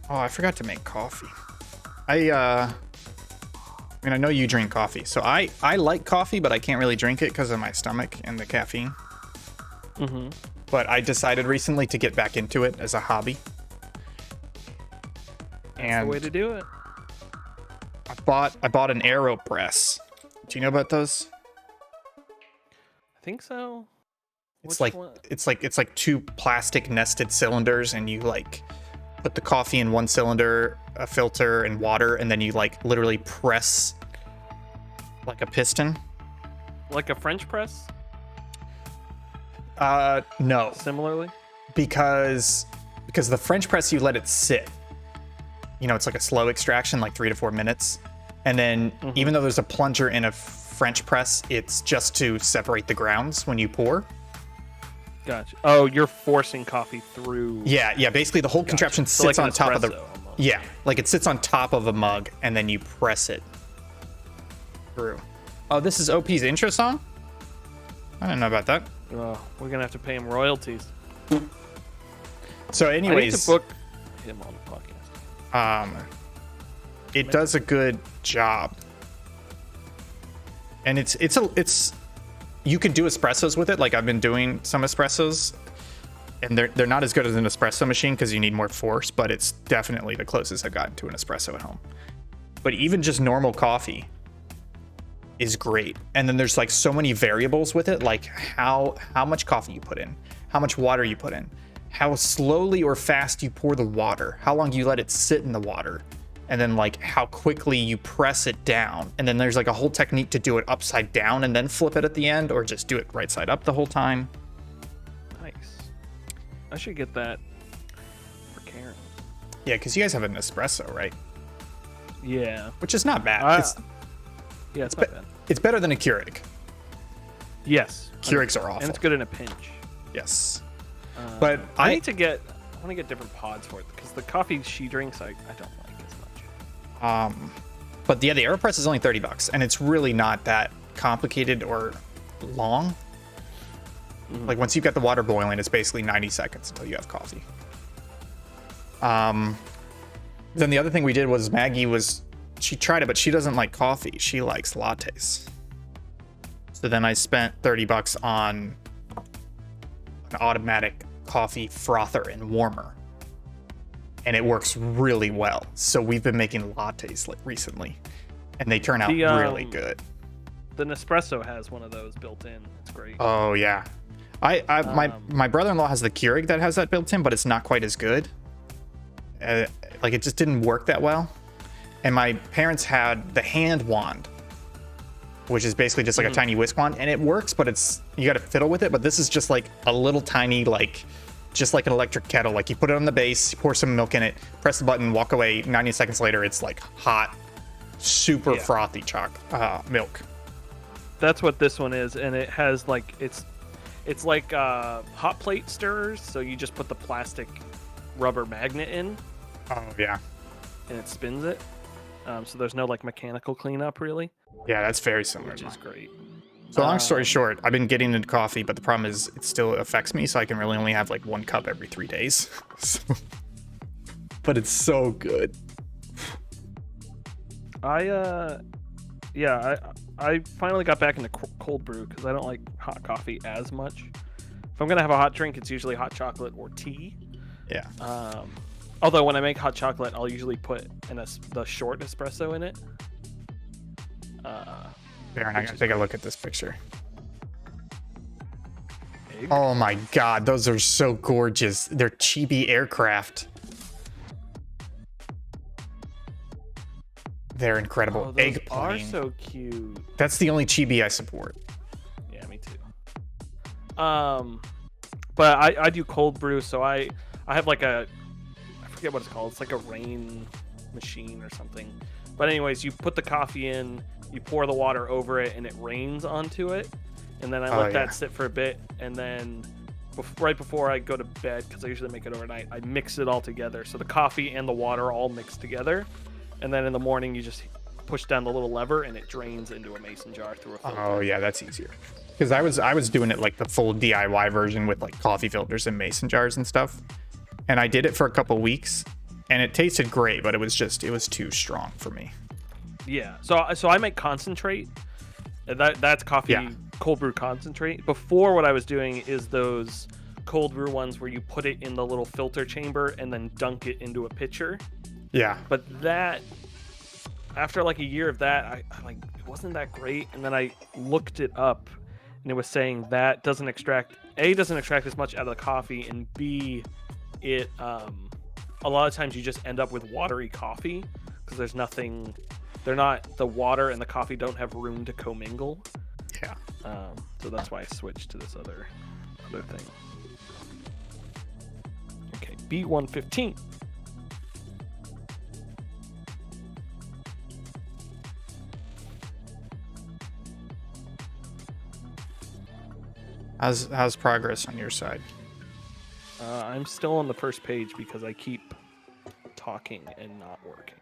Oh, I forgot to make coffee. I mean, I know you drink coffee, so I like coffee, but I can't really drink it because of my stomach and the caffeine. Mm-hmm. But I decided recently to get back into it as a hobby. That's the way to do it. I bought an AeroPress. Do you know about those? I think so. It's Which like one? it's like two plastic nested cylinders, and you like put the coffee in one cylinder, a filter, and water, and then you like literally press like a piston. Like a French press? No, Similarly? because the French press, you let it sit. It's like a slow extraction, like 3 to 4 minutes, and then even though there's a plunger in a French press, it's just to separate the grounds when you pour. Gotcha. Oh, you're forcing coffee through. Yeah. Basically, the whole contraption So sits like on an top of the. espresso almost. Yeah, like it sits on top of a mug, and then you press it through. Oh, this is OP's intro song? I didn't know about that. Oh, we're gonna have to pay him royalties. So, I need anyways, to book him on the podcast. it does a good job, and it's you can do espressos with it. Like I've been doing some espressos, and they're not as good as an espresso machine because you need more force, but it's definitely the closest I've gotten to an espresso at home. But even just normal coffee is great. And then there's like so many variables with it, like how much coffee you put in, how much water you put in, how slowly or fast you pour the water, how long you let it sit in the water, and then like how quickly you press it down. And then there's like a whole technique to do it upside down and then flip it at the end, or just do it right side up the whole time. Nice. I should get that for Karen. Yeah, because you guys have an espresso, right? Yeah. Which is not bad. Yeah, it's not bad. It's better than a Keurig. Yes. Keurigs are awful. And it's good in a pinch. Yes. But I want to get different pods for it because the coffee she drinks I don't like as much. But yeah, the AeroPress is only $30, and it's really not that complicated or long. Like once you've got the water boiling, it's basically 90 seconds until you have coffee. Then the other thing we did was she tried it, but she doesn't like coffee. She likes lattes. So then I spent $30 on an automatic coffee frother and warmer, and it works really well. So we've been making lattes like recently, and they turn out really good. The Nespresso has one of those built in. It's great. Oh yeah, my brother-in-law has the Keurig that has that built in, but it's not quite as good. Like it just didn't work that well. And my parents had the hand wand, which is basically just like a tiny whisk wand, and it works, but you got to fiddle with it. But this is just like a little tiny, like just like an electric kettle. Like you put it on the base, you pour some milk in it, press the button, walk away. 90 seconds later, it's like hot, super frothy milk. That's what this one is, and it has like it's like hot plate stirrers. So you just put the plastic rubber magnet in. Oh yeah. And it spins it. So there's no like mechanical cleanup really. Yeah, that's very similar. Which is great. So long story short, I've been getting into coffee, but the problem is it still affects me, so I can really only have like 1 cup every 3 days. But it's so good. I finally got back into cold brew because I don't like hot coffee as much. If I'm gonna have a hot drink, it's usually hot chocolate or tea. Yeah. Although when I make hot chocolate, I'll usually put the short espresso in it. Baron, I gotta take a look at this picture. Egg? Oh my god, those are so gorgeous. They're chibi aircraft. They're incredible. Oh, those Eggplant. are so cute. That's the only chibi I support. Yeah, me too. But I do cold brew, so I have like I forget what it's called. It's like a rain machine or something. But anyways, you put the coffee in, you pour the water over it, and it rains onto it. And then I let that sit for a bit, and then right before I go to bed, because I usually make it overnight, I mix it all together. So the coffee and the water all mix together. And then in the morning, you just push down the little lever, and it drains into a mason jar through a filter. Oh yeah, that's easier. Because I was doing it like the full DIY version with like coffee filters and mason jars and stuff. And I did it for a couple weeks, and it tasted great, but it was too strong for me. Yeah. So I make concentrate. That's coffee cold brew concentrate. Before, what I was doing is those cold brew ones where you put it in the little filter chamber and then dunk it into a pitcher. Yeah. But that, after like a year of that, I like it wasn't that great. And then I looked it up, and it was saying that doesn't extract as much out of the coffee, and B, it a lot of times you just end up with watery coffee because there's nothing. The water and the coffee don't have room to commingle. Yeah. So that's why I switched to this other thing. Okay, B115. How's progress on your side? I'm still on the first page because I keep talking and not working.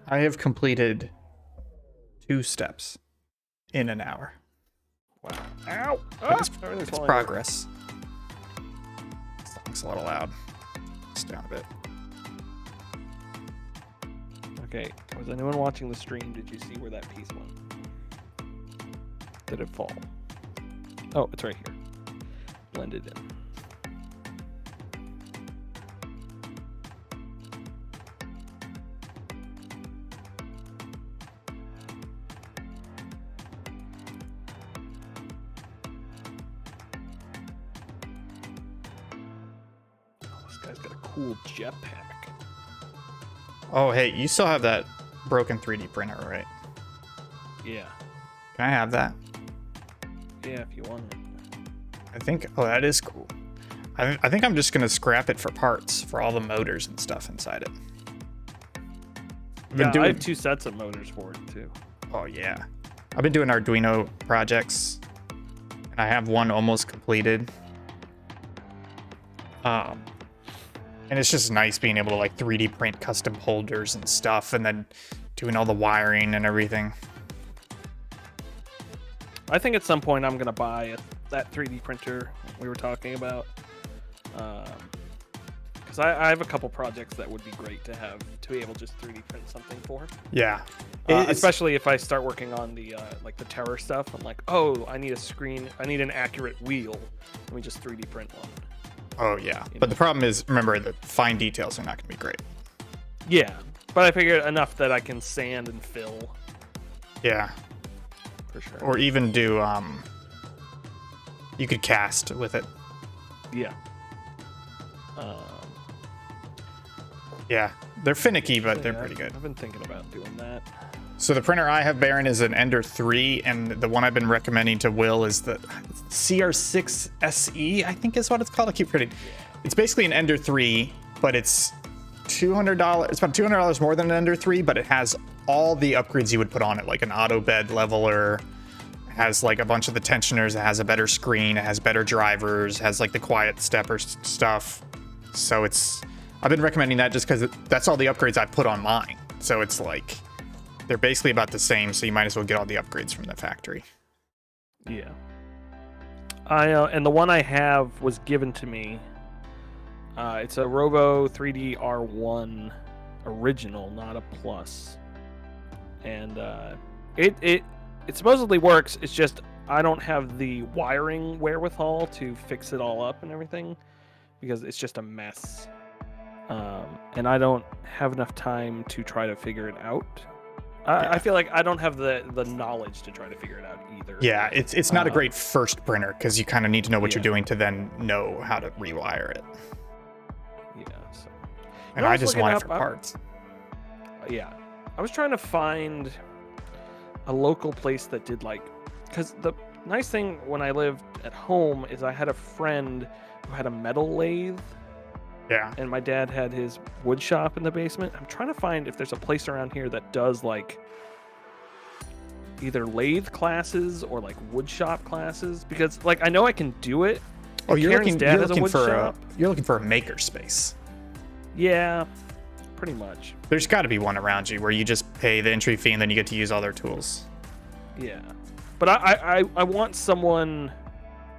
I have completed 2 steps in an hour. Wow. Ow! It's Everything's falling progress. It's a little loud. It's down a bit. Okay, was anyone watching the stream? Did you see where that piece went? Did it fall? Oh, it's right here. Blended in. Guy's got a cool jetpack. Oh, hey, you still have that broken 3D printer, right? Yeah. Can I have that? Yeah, if you want it. I think, oh, that is cool. I think I'm just going to scrap it for parts for all the motors and stuff inside it. I have 2 sets of motors for it, too. Oh, yeah. I've been doing Arduino projects, and I have one almost completed. And it's just nice being able to like 3D print custom holders and stuff, and then doing all the wiring and everything. I think at some point I'm gonna buy that 3D printer we were talking about, because I have a couple projects that would be great to be able to just 3D print something for. Yeah, especially if I start working on the like the terror stuff. I'm like, oh, I need a screen. I need an accurate wheel. Let me just 3D print one. Oh yeah, but the problem is, remember, the fine details are not going to be great. Yeah, but I figured enough that I can sand and fill. Yeah, for sure. Or even do you could cast with it. Yeah. Yeah, they're finicky, but they're pretty good. I've been thinking about doing that. So the printer I have, Baron, is an Ender 3, and the one I've been recommending to Will is the CR6 SE, I think is what it's called. I keep forgetting. It's basically an Ender 3, but it's $200. It's about $200 more than an Ender 3, but it has all the upgrades you would put on it, like an auto bed leveler, has like a bunch of the tensioners, it has a better screen, it has better drivers, has like the quiet stepper stuff. So I've been recommending that just because that's all the upgrades I put on mine. So it's like, they're basically about the same, so you might as well get all the upgrades from the factory. Yeah. And the one I have was given to me. It's a Robo 3D R1 original, not a plus. And it supposedly works. It's just I don't have the wiring wherewithal to fix it all up and everything because it's just a mess. And I don't have enough time to try to figure it out. I feel like I don't have the knowledge to try to figure it out either. Yeah, it's not a great first printer because you kind of need to know what you're doing to then know how to rewire it. Yeah. So. And I just want it for parts. Yeah. I was trying to find a local place that did because the nice thing when I lived at home is I had a friend who had a metal lathe. Yeah. And my dad had his wood shop in the basement. I'm trying to find if there's a place around here that does either lathe classes or wood shop classes because I know I can do it. Oh, you're Karen's dad has a wood for shop. You're looking for a maker space. Yeah, pretty much. There's got to be one around you where you just pay the entry fee and then you get to use all their tools. Yeah, but I want someone.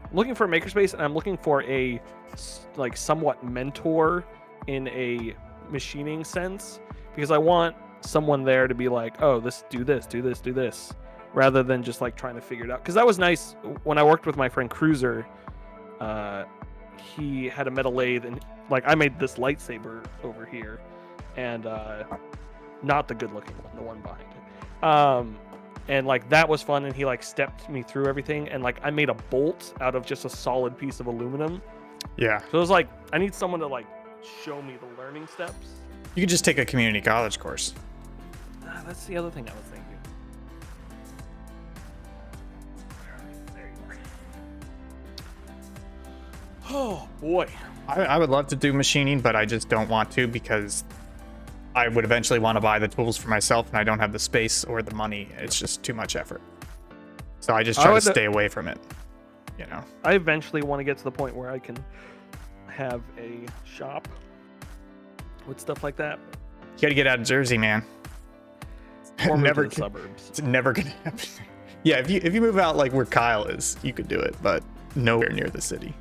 I'm looking for a makerspace, and I'm looking for a somewhat mentor in a machining sense because I want someone there to be like, oh, do this, rather than just trying to figure it out. Because that was nice when I worked with my friend Cruiser. He had a metal lathe, and I made this lightsaber over here, and not the good-looking one, the one behind it. And that was fun, and he stepped me through everything, and I made a bolt out of just a solid piece of aluminum. Yeah. So it was I need someone to show me the learning steps. You could just take a community college course. That's the other thing I was thinking. There you are. Oh boy. I would love to do machining, but I just don't want to because I would eventually want to buy the tools for myself, and I don't have the space or the money. It's just too much effort. So I just try to stay away from it. You know. I eventually want to get to the point where I can have a shop with stuff like that. You got to get out of Jersey, man. Or move never to the suburbs. It's never gonna happen. Yeah, if you move out where Kyle is, you could do it, but nowhere near the city.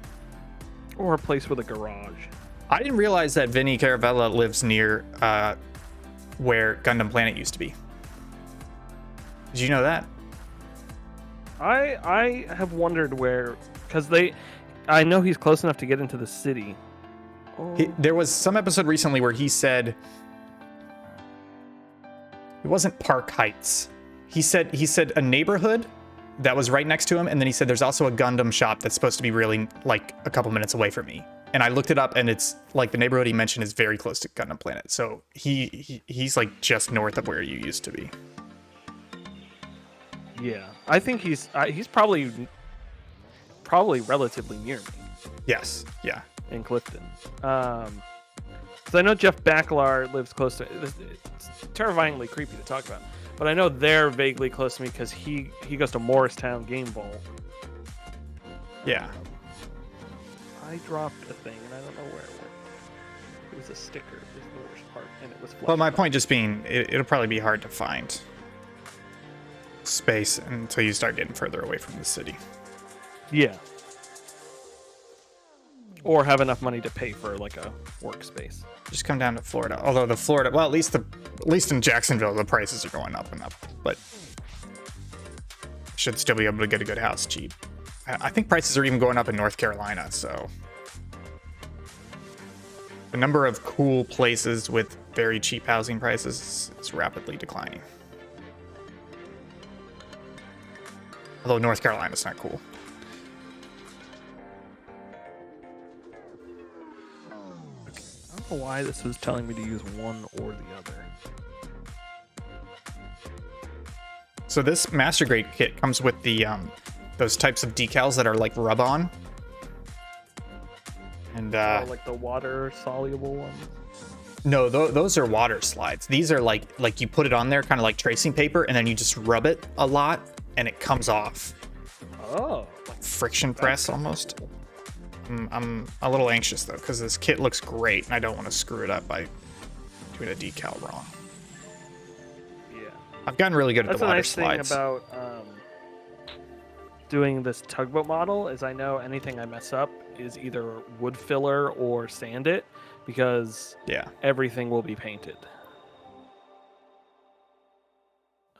Or a place with a garage. I didn't realize that Vinny Caravella lives near where Gundam Planet used to be. Did you know that? I have wondered where, because I know he's close enough to get into the city. There was some episode recently where he said it wasn't Park Heights. He said a neighborhood that was right next to him, and then he said there's also a Gundam shop that's supposed to be really a couple minutes away from me. And I looked it up, and it's the neighborhood he mentioned is very close to Gundam Planet. So he's just north of where you used to be. Yeah, I think he's probably relatively near me. Yes. Yeah. In Clifton. Because I know Jeff Baclar lives close to. It's terrifyingly creepy to talk about, but I know they're vaguely close to me because he goes to Morristown Game Ball. Yeah. I dropped a thing and I don't know where it went. It was a sticker. Is the worst part, and it was. Well, my point just being, it'll probably be hard to find space until you start getting further away from the city. Yeah. Or have enough money to pay for a workspace. Just come down to Florida. Although at least in Jacksonville, the prices are going up and up, but should still be able to get a good house cheap. I think prices are even going up in North Carolina, so the number of cool places with very cheap housing prices is rapidly declining. Although North Carolina's not cool. I don't know why this was telling me to use one or the other. So this Master Grade kit comes with the those types of decals that are like rub on. And like the water soluble ones. no, those are water slides. These are like you put it on there, kind of like tracing paper, and then you just rub it a lot, and it comes off. Oh, Friction press almost. I'm a little anxious though, because this kit looks great, and I don't want to screw it up by doing a decal wrong. yeah. I've gotten really good at That's the a water nice slides. thing about doing this tugboat model is I know anything I mess up is either wood filler or sand it, because Yeah. everything will be painted.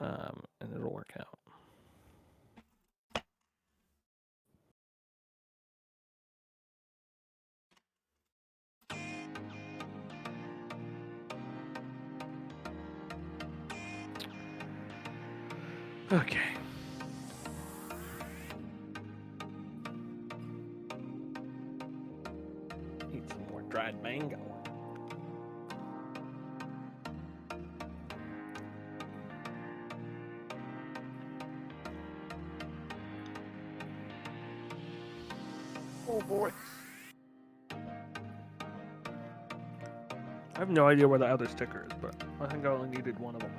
And it'll work out. Okay. Eat some more dried mango. Oh boy. I have no idea where the other sticker is, but I think I only needed one of them.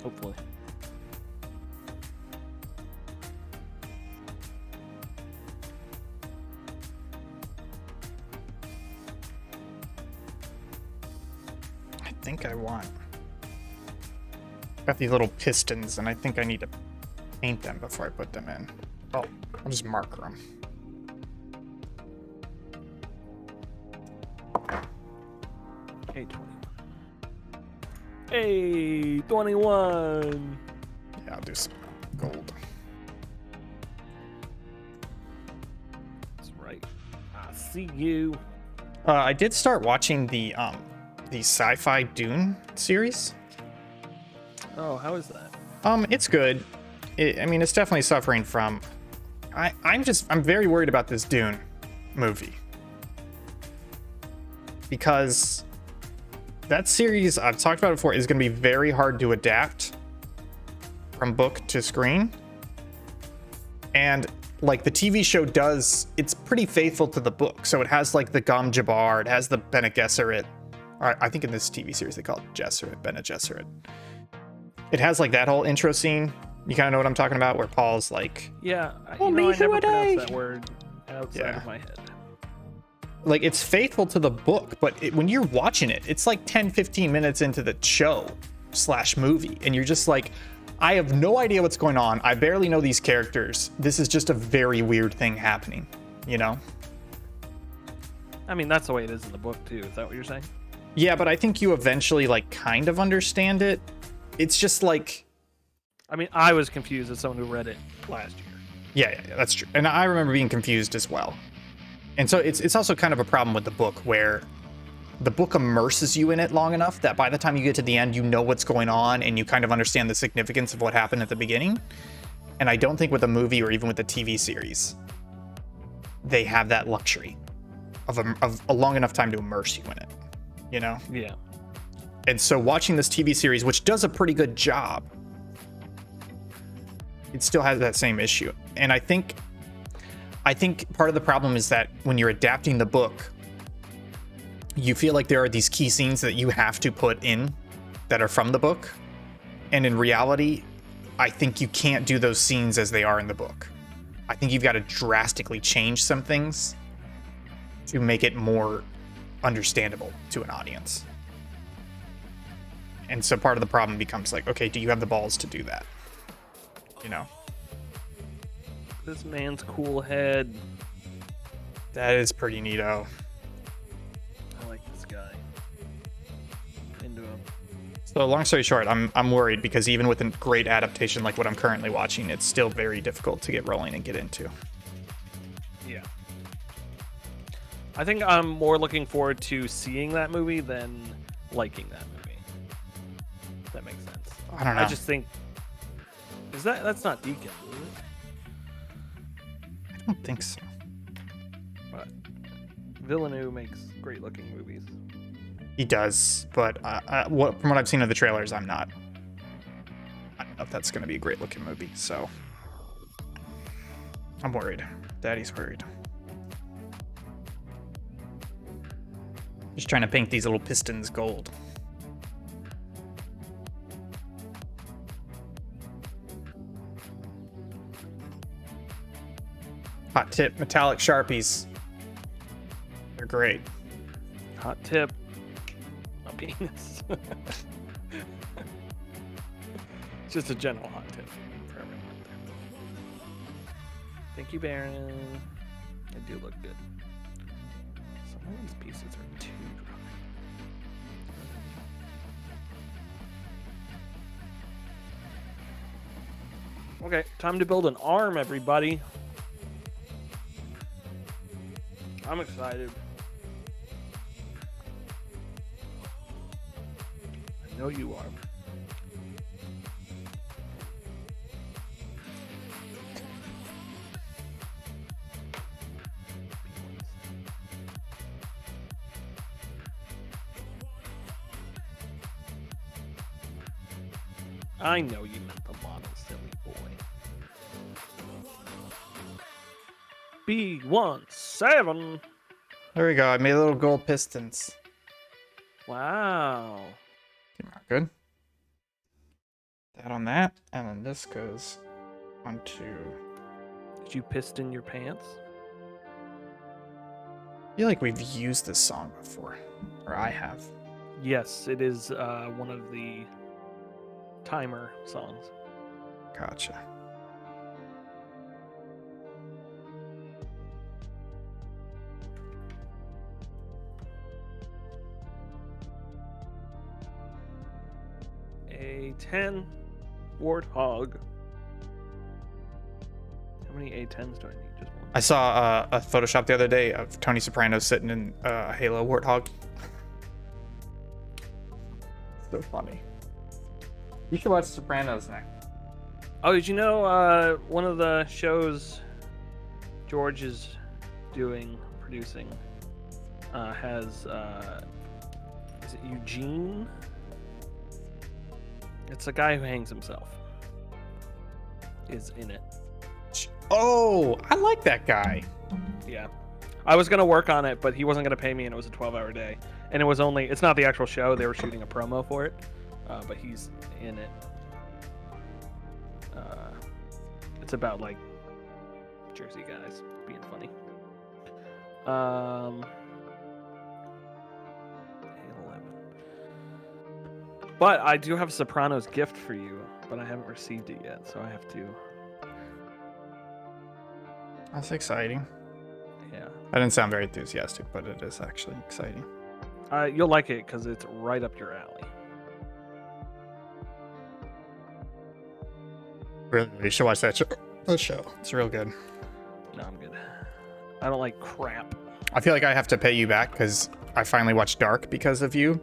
Hopefully. I think I want. Got these little pistons, and I think I need to paint them before I put them in. Oh, I'll just marker them. Hey, 21. Hey, 21. Yeah, I'll do some gold. That's right. I see you. I did start watching the sci-fi Dune series. Oh, how is that? It's good. I mean, it's definitely suffering from. I'm very worried about this Dune movie because that series I've talked about before is going to be very hard to adapt from book to screen, and like the TV show does, it's pretty faithful to the book. So it has like the Gom Jabbar, it has the Bene Gesserit. I think in this TV series they call it Gesserit, Bene Gesserit. It has like that whole intro scene. You kind of know what I'm talking about, where Paul's like, Yeah, Oh, I me, never who would I? pronounce that word outside Yeah. of my head. like it's faithful to the book, but when you're watching it, it's like 10-15 minutes into the show / movie, and you're just like, I have no idea what's going on. I barely know these characters. This is just a very weird thing happening, you know? I mean, that's the way it is in the book too. Is that what you're saying? Yeah, but I think you eventually like kind of understand it. It's just like, I mean, I was confused as someone who read it last year. yeah, that's true. And I remember being confused as well. And so it's also kind of a problem with the book, where the book immerses you in it long enough that by the time you get to the end, you know what's going on and you kind of understand the significance of what happened at the beginning. And I don't think with a movie or even with a TV series, they have that luxury of a long enough time to immerse you in it, you know? Yeah. And so watching this TV series, which does a pretty good job, it still has that same issue. And I think part of the problem is that when you're adapting the book, you feel like there are these key scenes that you have to put in that are from the book. And in reality, I think you can't do those scenes as they are in the book. I think you've got to drastically change some things to make it more understandable to an audience. And so part of the problem becomes like, okay, do you have the balls to do that? You know? This man's cool head. That is pretty neato. I like this guy. Into him. So long story short, I'm worried because even with a great adaptation like what I'm currently watching, it's still very difficult to get rolling and get into. Yeah. I think I'm more looking forward to seeing that movie than liking that movie. If that makes sense. I don't know. I just think that's not Deacon, is it? I don't think so. But Villeneuve makes great looking movies. He does, but from what I've seen of the trailers, I'm not. I don't know if that's going to be a great looking movie, so I'm worried. Daddy's worried. Just trying to paint these little pistons gold. Hot tip, metallic Sharpies. They're great. Hot tip. A penis. Just a general hot tip for everyone out there. Thank you, Baron. They do look good. Some of these pieces are too dry. Okay, time to build an arm, everybody. I'm excited. I know you are. I know you meant the model, silly boy. B17. There we go. I made little gold pistons. Wow. Good. That on that, and then this goes onto. Did you piston your pants? I feel like we've used this song before, or I have. Yes, it is one of the timer songs. Gotcha. A10 Warthog. How many A10s do I need? Just one. I saw a Photoshop the other day of Tony Soprano sitting in a Halo Warthog. So funny. You should watch Sopranos next. Oh, did you know one of the shows George is producing, has, is it Eugene? It's a guy who hangs himself. Is in it. Oh, I like that guy. Yeah. I was going to work on it, but he wasn't going to pay me, and it was a 12-hour day. And it's not the actual show. They were shooting a promo for it, but he's in it. It's about, like, Jersey guys being funny. A11. But I do have a Sopranos gift for you, but I haven't received it yet, so I have to. That's exciting. Yeah. I didn't sound very enthusiastic, but it is actually exciting. You'll like it because it's right up your alley. Really, you should watch that show. It's real good. No, I'm good. I don't like crap. I feel like I have to pay you back because I finally watched Dark because of you.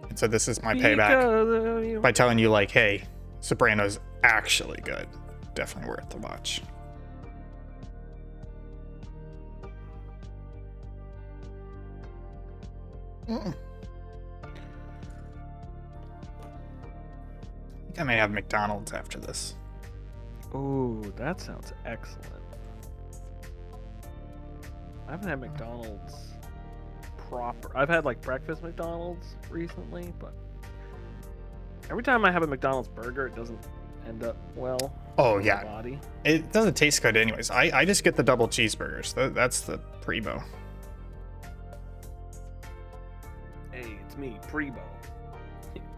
And so this is my payback by telling you, like, hey, Sopranos actually good. Definitely worth the watch. I think I may have McDonald's after this. Ooh, that sounds excellent. I haven't had McDonald's proper. I've had like breakfast McDonald's recently, but every time I have a McDonald's burger, it doesn't end up well. Oh in yeah, my body. It doesn't taste good anyways. I just get the double cheeseburgers. That's the primo. Hey, it's me, Prebo.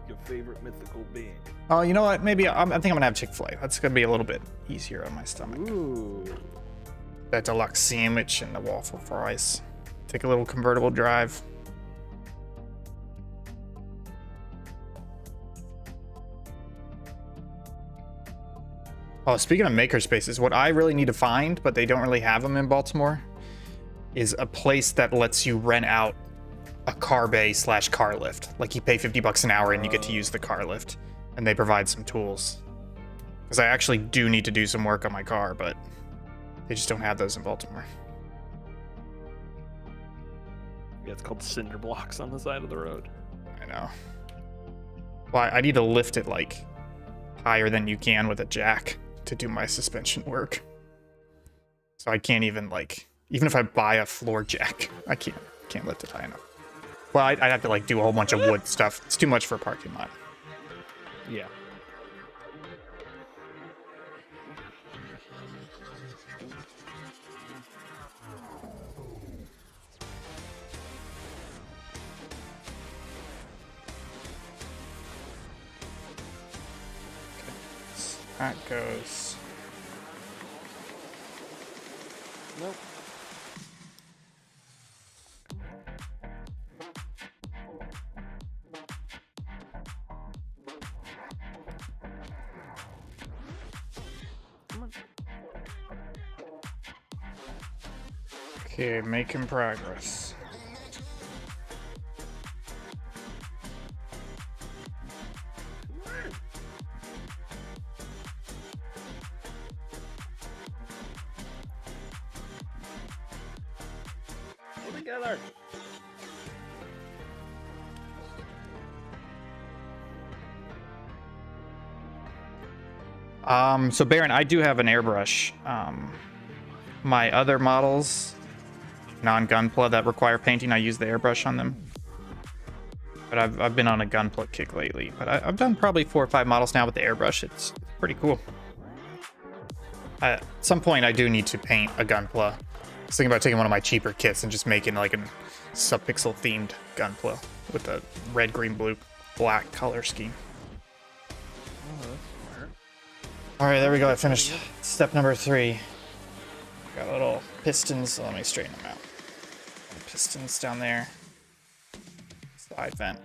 Your favorite mythical being. Oh, you know what? Maybe I think I'm gonna have Chick-fil-A. That's gonna be a little bit easier on my stomach. Ooh. That deluxe sandwich and the waffle fries. Take a little convertible drive. Oh, speaking of makerspaces, what I really need to find, but they don't really have them in Baltimore, is a place that lets you rent out a car bay / car lift. Like you pay $50 an hour and you get to use the car lift, and they provide some tools. Because I actually do need to do some work on my car, but they just don't have those in Baltimore. Yeah, it's called cinder blocks on the side of the road. I know. Well, I need to lift it like higher than you can with a jack to do my suspension work. So I can't even like, even if I buy a floor jack, I can't lift it high enough. Well, I'd have to like do a whole bunch of wood stuff. It's too much for a parking lot. Yeah. That goes. Nope. Come on. Okay, making progress. Pull together. So Baron, I do have an airbrush. My other models, non-Gunpla that require painting, I use the airbrush on them. But I've been on a Gunpla kick lately. But I've done probably 4 or 5 models now with the airbrush. It's pretty cool. At some point, I do need to paint a Gunpla. I was thinking about taking one of my cheaper kits and just making like a Subpixel themed Gunpla with a red, green, blue, black color scheme. Oh, that's smart. All right, there we go. I finished step number 3. Got little pistons, so let me straighten them out. Pistons down there. Side vent.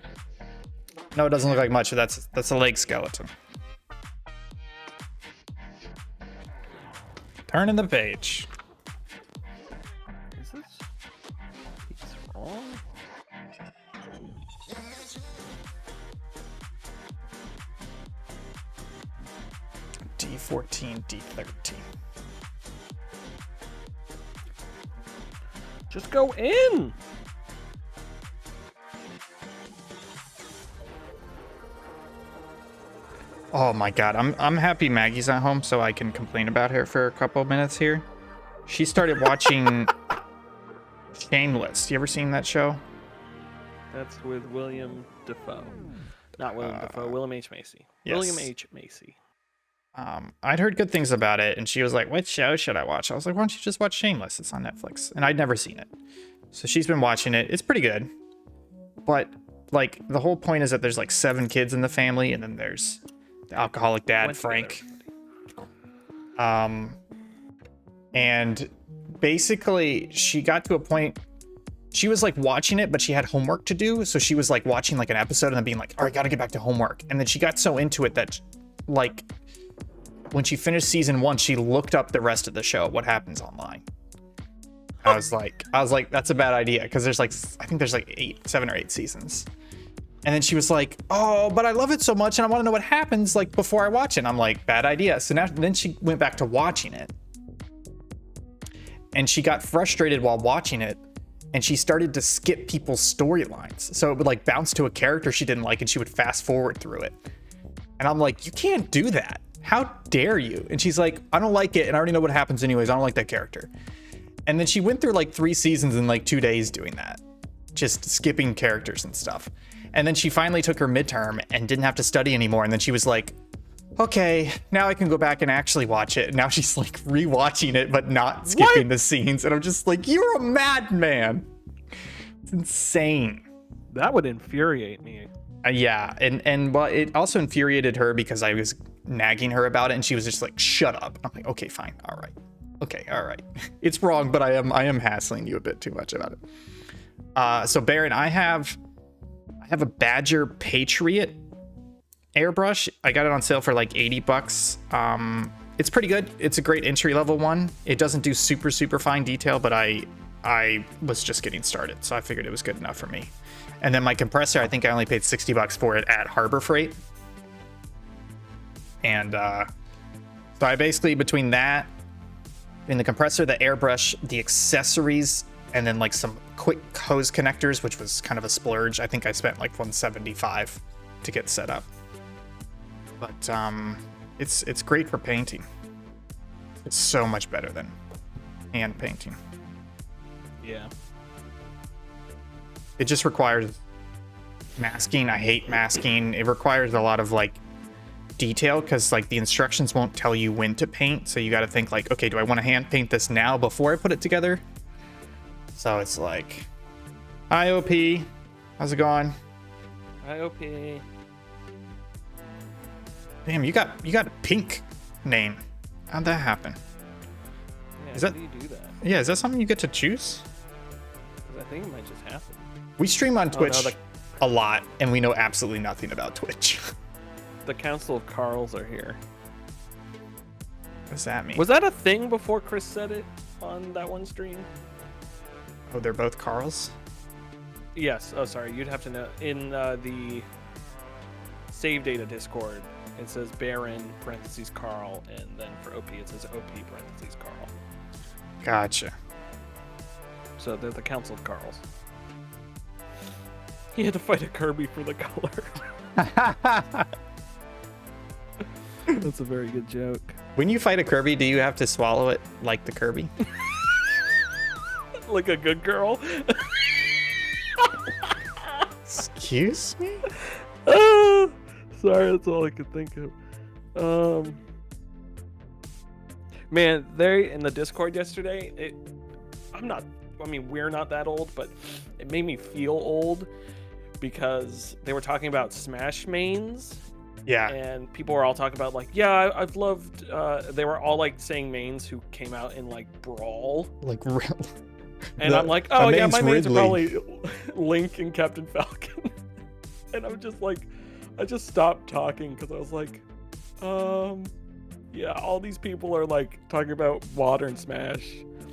No, it doesn't look like much. That's a leg skeleton. Turning the page. Is this piece wrong? D14, D13. Just go in. Oh my god, I'm happy Maggie's at home so I can complain about her for a couple minutes here. She started watching Shameless. You ever seen that show? That's with William Dafoe. Not William Dafoe, William H. Macy. yes. William H. Macy. I'd heard good things about it, and she was like, what show should I watch? I was like, why don't you just watch Shameless? It's on Netflix. And I'd never seen it. So she's been watching it. It's pretty good. But, like, the whole point is that there's, like, 7 kids in the family, and then there's the alcoholic dad, Went Frank. together. And basically, she got to a point... She was, like, watching it, but she had homework to do. So she was, like, watching, like, an episode and then being like, all right, gotta get back to homework. And then she got so into it that, like... when she finished season 1, she looked up the rest of the show, what happens online. I was like, that's a bad idea, because there's like, I think there's like 7 or 8 seasons. And then she was like, oh, but I love it so much, and I want to know what happens like before I watch it. And I'm like, bad idea. So then she went back to watching it, and she got frustrated while watching it, and she started to skip people's storylines. So it would like bounce to a character she didn't like, and she would fast forward through it. And I'm like, you can't do that. How dare you? And she's like, I don't like it, and I already know what happens anyways. I don't like that character. And then she went through like 3 seasons in like 2 days doing that, just skipping characters and stuff. And then she finally took her midterm and didn't have to study anymore. And then she was like, okay, now I can go back and actually watch it. And now she's like rewatching it, but not skipping the scenes. And I'm just like, you're a madman. It's insane. That would infuriate me. Yeah, and but it also infuriated her because I was nagging her about it, and she was just like, shut up. I'm like, okay, fine, all right. Okay, all right. It's wrong, but I am hassling you a bit too much about it. So Baron, I have a Badger Patriot airbrush. I got it on sale for like $80. It's pretty good. It's a great entry level one. It doesn't do super fine detail, but I was just getting started, so I figured it was good enough for me. And then my compressor, I think I only paid $60 for it at Harbor Freight. And so I basically, between that, in the compressor, the airbrush, the accessories, and then like some quick hose connectors, which was kind of a splurge. I think I spent like 175 to get set up. But it's great for painting. It's so much better than hand painting. Yeah. It just requires masking. I hate masking. It requires a lot of like detail because like the instructions won't tell you when to paint. So you got to think like, okay, do I want to hand paint this now before I put it together? So it's like, hi OP, how's it going? IOP. Damn, you got a pink name. How'd that happen? Yeah, Is how that- do you do that? Yeah, is that something you get to choose? 'Cause I think it might just happen. We stream on Twitch the- a lot, and we know absolutely nothing about Twitch. The Council of Carls are here. What does that mean? Was that a thing before Chris said it on that one stream? Oh, they're both Carls? Yes. Oh, sorry. You'd have to know. In the save data Discord, it says Baron parentheses Carl, and then for OP it says OP parentheses Carl. Gotcha. So they're the Council of Carls. He had to fight a Kirby for the color. That's a very good joke. When you fight a Kirby, do you have to swallow it like the Kirby? Like a good girl. Excuse me? Ah, sorry, that's all I could think of. Man, they in the Discord yesterday. We're not that old, but it made me feel old because they were talking about Smash mains, Yeah. and people were all talking about like, yeah, I've loved. They were all like saying mains who came out in like Brawl, Like, and I'm like, oh yeah, my mains are probably Link and Captain Falcon, and I'm just like, I just stopped talking because I was like, yeah, all these people are like talking about modern Smash.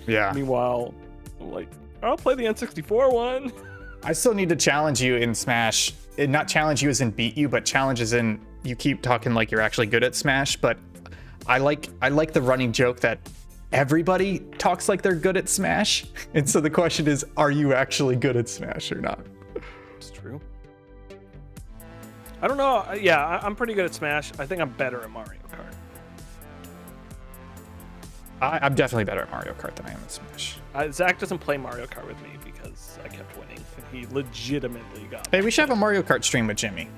Yeah. Meanwhile, I'm like, I'll play the N64 one. I still need to challenge you in Smash. Not challenge you as in beat you, but challenge as in you keep talking like you're actually good at Smash. But I like the running joke that everybody talks like they're good at Smash. And so the question is, are you actually good at Smash or not? It's true. I don't know. Yeah, I'm pretty good at Smash. I think I'm better at Mario Kart. I'm definitely better at Mario Kart than I am at Smash. Zach doesn't play Mario Kart with me because I kept winning, and he legitimately got. Hey, we should have a Mario Kart stream with Jimmy.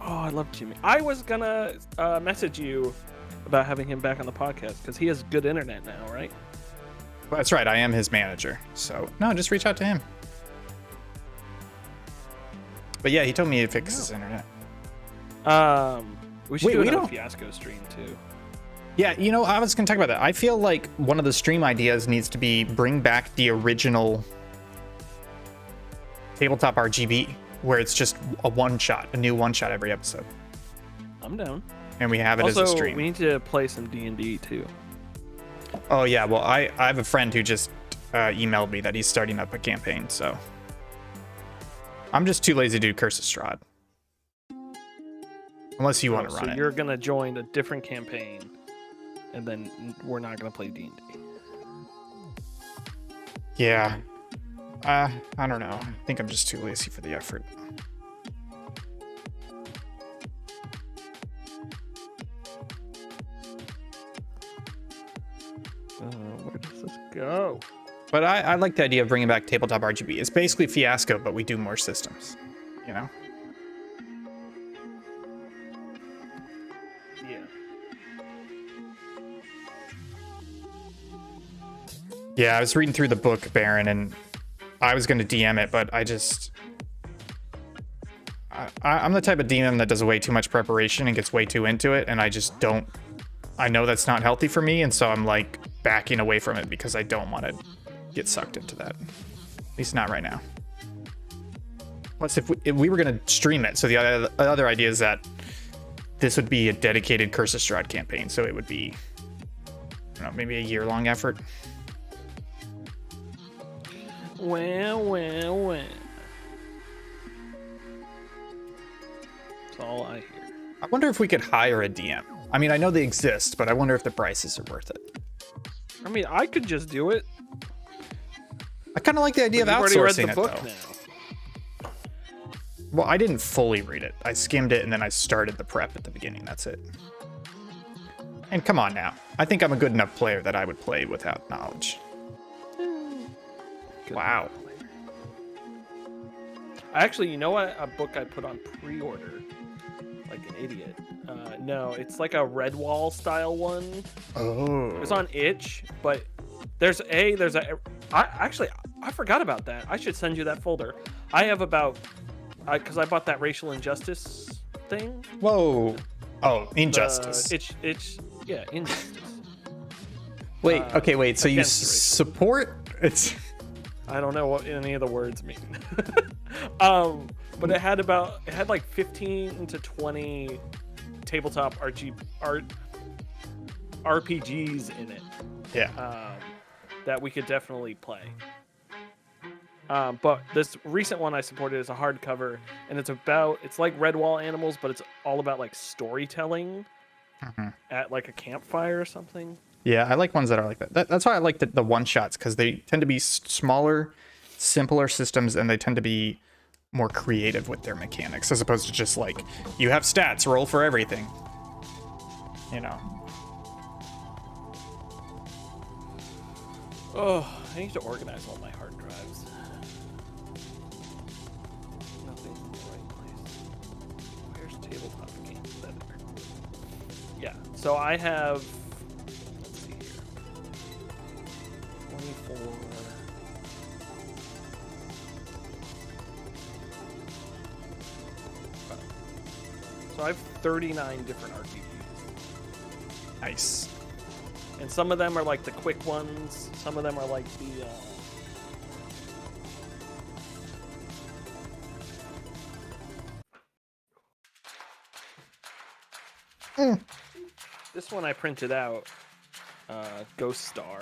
Oh, I love Jimmy. I was gonna message you about having him back on the podcast because he has good internet now, right? Well, that's right. I am his manager. So no, just reach out to him. But yeah, he told me he'd fix his internet. We should Wait, do we another don't- Fiasco stream too. Yeah, you know, I was going to talk about that. I feel like one of the stream ideas needs to be bring back the original tabletop RGB, where it's just a new one shot every episode, I'm down. and we have it as a Also, stream. we need to play some D&D too. Oh yeah, well I have a friend who just emailed me that he's starting up a campaign, so I'm just too lazy to do Curse of Strahd. Unless you want to run so it. you're gonna join a different campaign, and then we're not gonna play D&D. Yeah. I don't know. I think I'm just too lazy for the effort. Where does this go? But I like the idea of bringing back tabletop RGB. It's basically Fiasco, but we do more systems, you know? Yeah. Yeah, I was reading through the book, Baron, and I was going to DM it, but I'm the type of DM that does way too much preparation and gets way too into it, and I just don't. I know that's not healthy for me, and so I'm like backing away from it because I don't want to get sucked into that. At least not right now. Plus, if we were going to stream it, so the other idea is that this would be a dedicated Curse of Strahd campaign, so it would be, I don't know, maybe a year-long effort. Well. That's all I hear. I wonder if we could hire a DM. I mean, I know they exist, but I wonder if the prices are worth it. I mean, I could just do it. I kind of like the idea of You've already read outsourcing the it, book though. now. Well, I didn't fully read it. I skimmed it and then I started the prep at the beginning. That's it. And come on now. I think I'm a good enough player that I would play without knowledge. Good Wow. player. Actually, you know what? A book I put on pre-order, like an idiot. No, it's like a Redwall style one. Oh. It was on itch, but there's a I forgot about that. I should send you that folder. I have about because I bought that racial injustice thing. Whoa. Oh, Injustice. Injustice. Wait, okay, wait. So you against racism. support? It's. I don't know what any of the words mean. But it had like 15 to 20 tabletop RPGs in it. Yeah. That we could definitely play. But this recent one I supported is a hardcover, and it's like Redwall Animals, but it's all about like storytelling at like a campfire or something. Yeah, I like ones that are like that. That's why I like the one shots, because they tend to be smaller, simpler systems, and they tend to be more creative with their mechanics, as opposed to just like, you have stats, roll for everything. You know. Oh, I need to organize all my hard drives. Nothing's in the right place. Where's tabletop games editor? Yeah, so I have, let's see here, 24. So I have 39 different RPGs. Nice. And some of them are like the quick ones. Some of them are like the... This one I printed out. Ghost Star.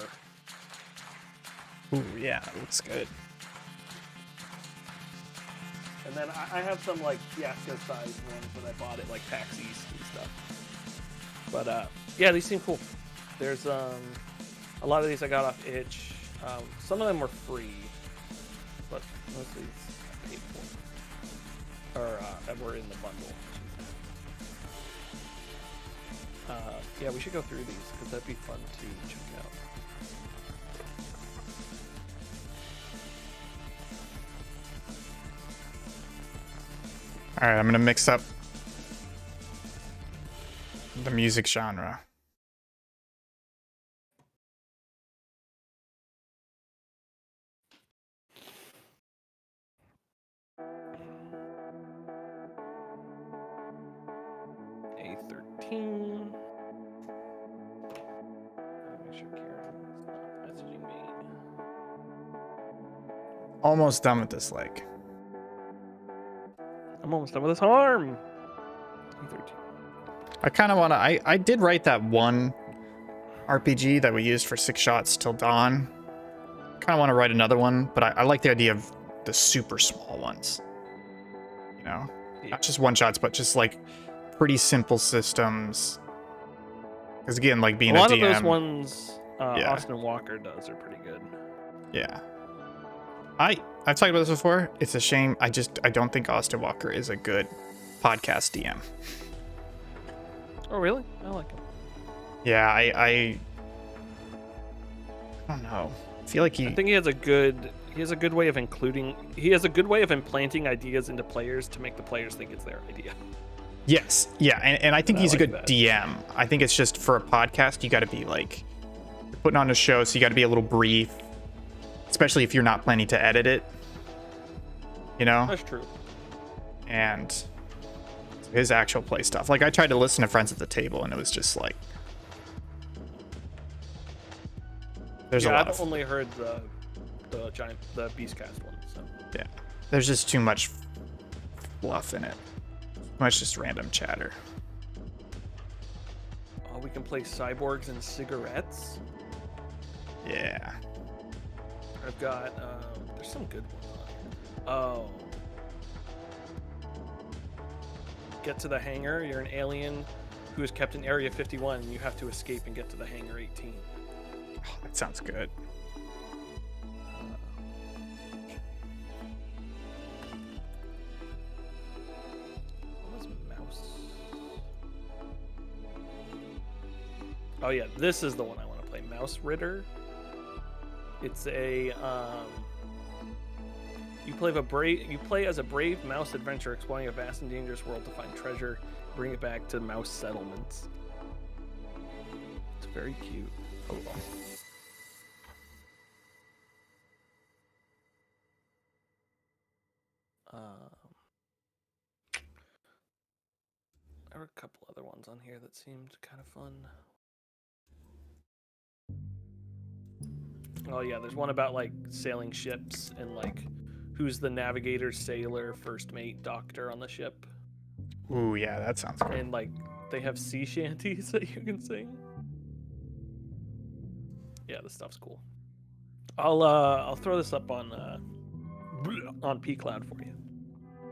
Ooh, yeah, that looks good. And then I have some like fiasco-sized ones that I bought at like PAX East and stuff. But yeah, these seem cool. There's a lot of these I got off itch. Some of them were free, but most of these I paid for, or that were in the bundle. Yeah, we should go through these because that'd be fun to check out. All right, I'm gonna mix up the music genre. A13. Make sure Karen's not messaging me. Almost done with this leg. I'm almost done with this arm. A13. I kind of want to. I did write that one RPG that we used for 6 Shots Till Dawn. Kind of want to write another one, but I like the idea of the super small ones. You know, not just one shots, but just like pretty simple systems. Because again, like being a lot DM, of those ones yeah. Austin Walker does are pretty good. Yeah. I've talked about this before. It's a shame. I don't think Austin Walker is a good podcast DM. Oh really? I like him. Yeah, I don't know. I feel like I think he has a good way of implanting ideas into players to make the players think it's their idea. Yes, yeah, and I think he's a good that. DM. I think it's just for a podcast, you got to be like, you're putting on a show, so you got to be a little brief, especially if you're not planning to edit it. You know? That's true. And his actual play stuff. Like, I tried to listen to Friends at the Table, and it was just like, there's a lot I've of, only heard the Beastcast one. So yeah, there's just too much fluff in it. Much just random chatter. oh, we can play cyborgs and cigarettes. Yeah. I've got there's some good ones on here. Oh. Get to the hangar. You're an alien who is kept in Area 51, and you have to escape and get to the hangar 18. Oh, that sounds good. Oh yeah, this is the one I want to play. Mouse Ritter. It's a you play as a brave mouse adventurer exploring a vast and dangerous world to find treasure, bring it back to mouse settlements. It's very cute. Oh, there were a couple other ones on here that seemed kind of fun. Oh yeah, there's one about like sailing ships and like who's the navigator, sailor, first mate, doctor on the ship. Ooh, yeah, that sounds good. And like they have sea shanties that you can sing. Yeah, this stuff's cool. I'll throw this up on P-Cloud for you.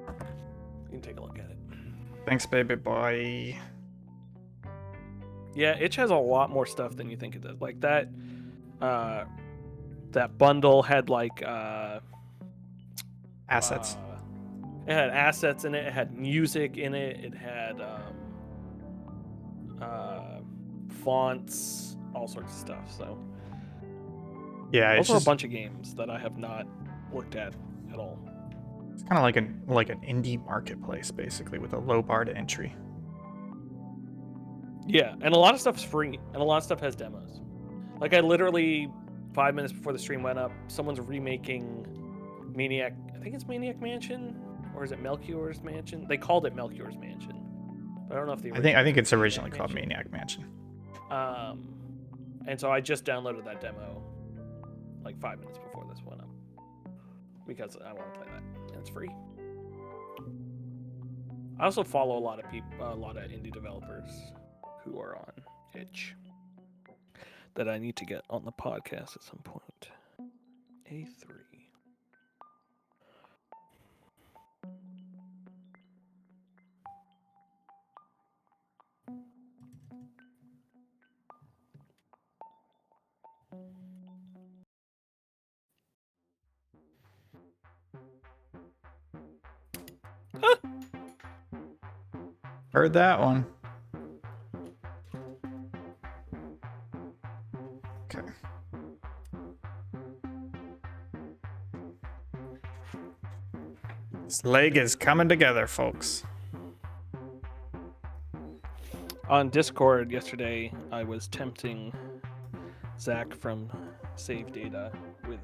You can take a look at it. Thanks, baby boy. Yeah, Itch has a lot more stuff than you think it does. Like that that bundle had like Assets. It had assets in it. It had music in it. It had fonts, all sorts of stuff. So Yeah, it's also just, a bunch of games that I have not looked at all. it's kind of like an indie marketplace, basically, with a low bar to entry. Yeah, and a lot of stuff's free, and a lot of stuff has demos. Like I literally 5 minutes before the stream went up, someone's remaking Maniac. I think it's Maniac Mansion, or is it Melchior's Mansion? They called it Melchior's Mansion, but I don't know if the I think it's originally Maniac called Mansion. Maniac Mansion. And so I just downloaded that demo like 5 minutes before this went up because I want to play that, and it's free. I also follow a lot of indie developers who are on Itch that I need to get on the podcast at some point. A3. Heard that one. Okay. This leg is coming together, folks. On Discord yesterday, I was tempting Zach from Save Data with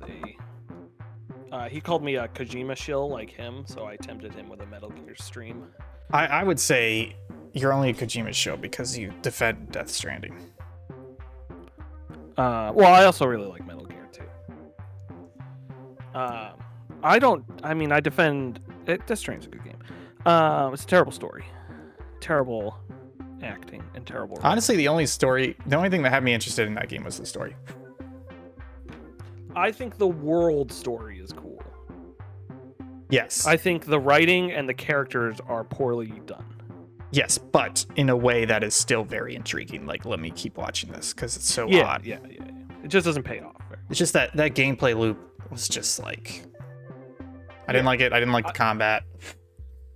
he called me a Kojima shill like him, so I tempted him with a Metal Gear stream. I would say you're only a Kojima show because you defend Death Stranding. Well, I also really like Metal Gear too. I defend it. Death Stranding's a good game. It's a terrible story, terrible acting, and terrible writing. Honestly, the only thing that had me interested in that game was the story. I think the world story is cool. Yes. I think the writing and the characters are poorly done. Yes, but in a way that is still very intriguing. Like, let me keep watching this because it's so Yeah, odd. yeah. It just doesn't pay off. It's just that gameplay loop was just like, I didn't like it. I didn't like the combat.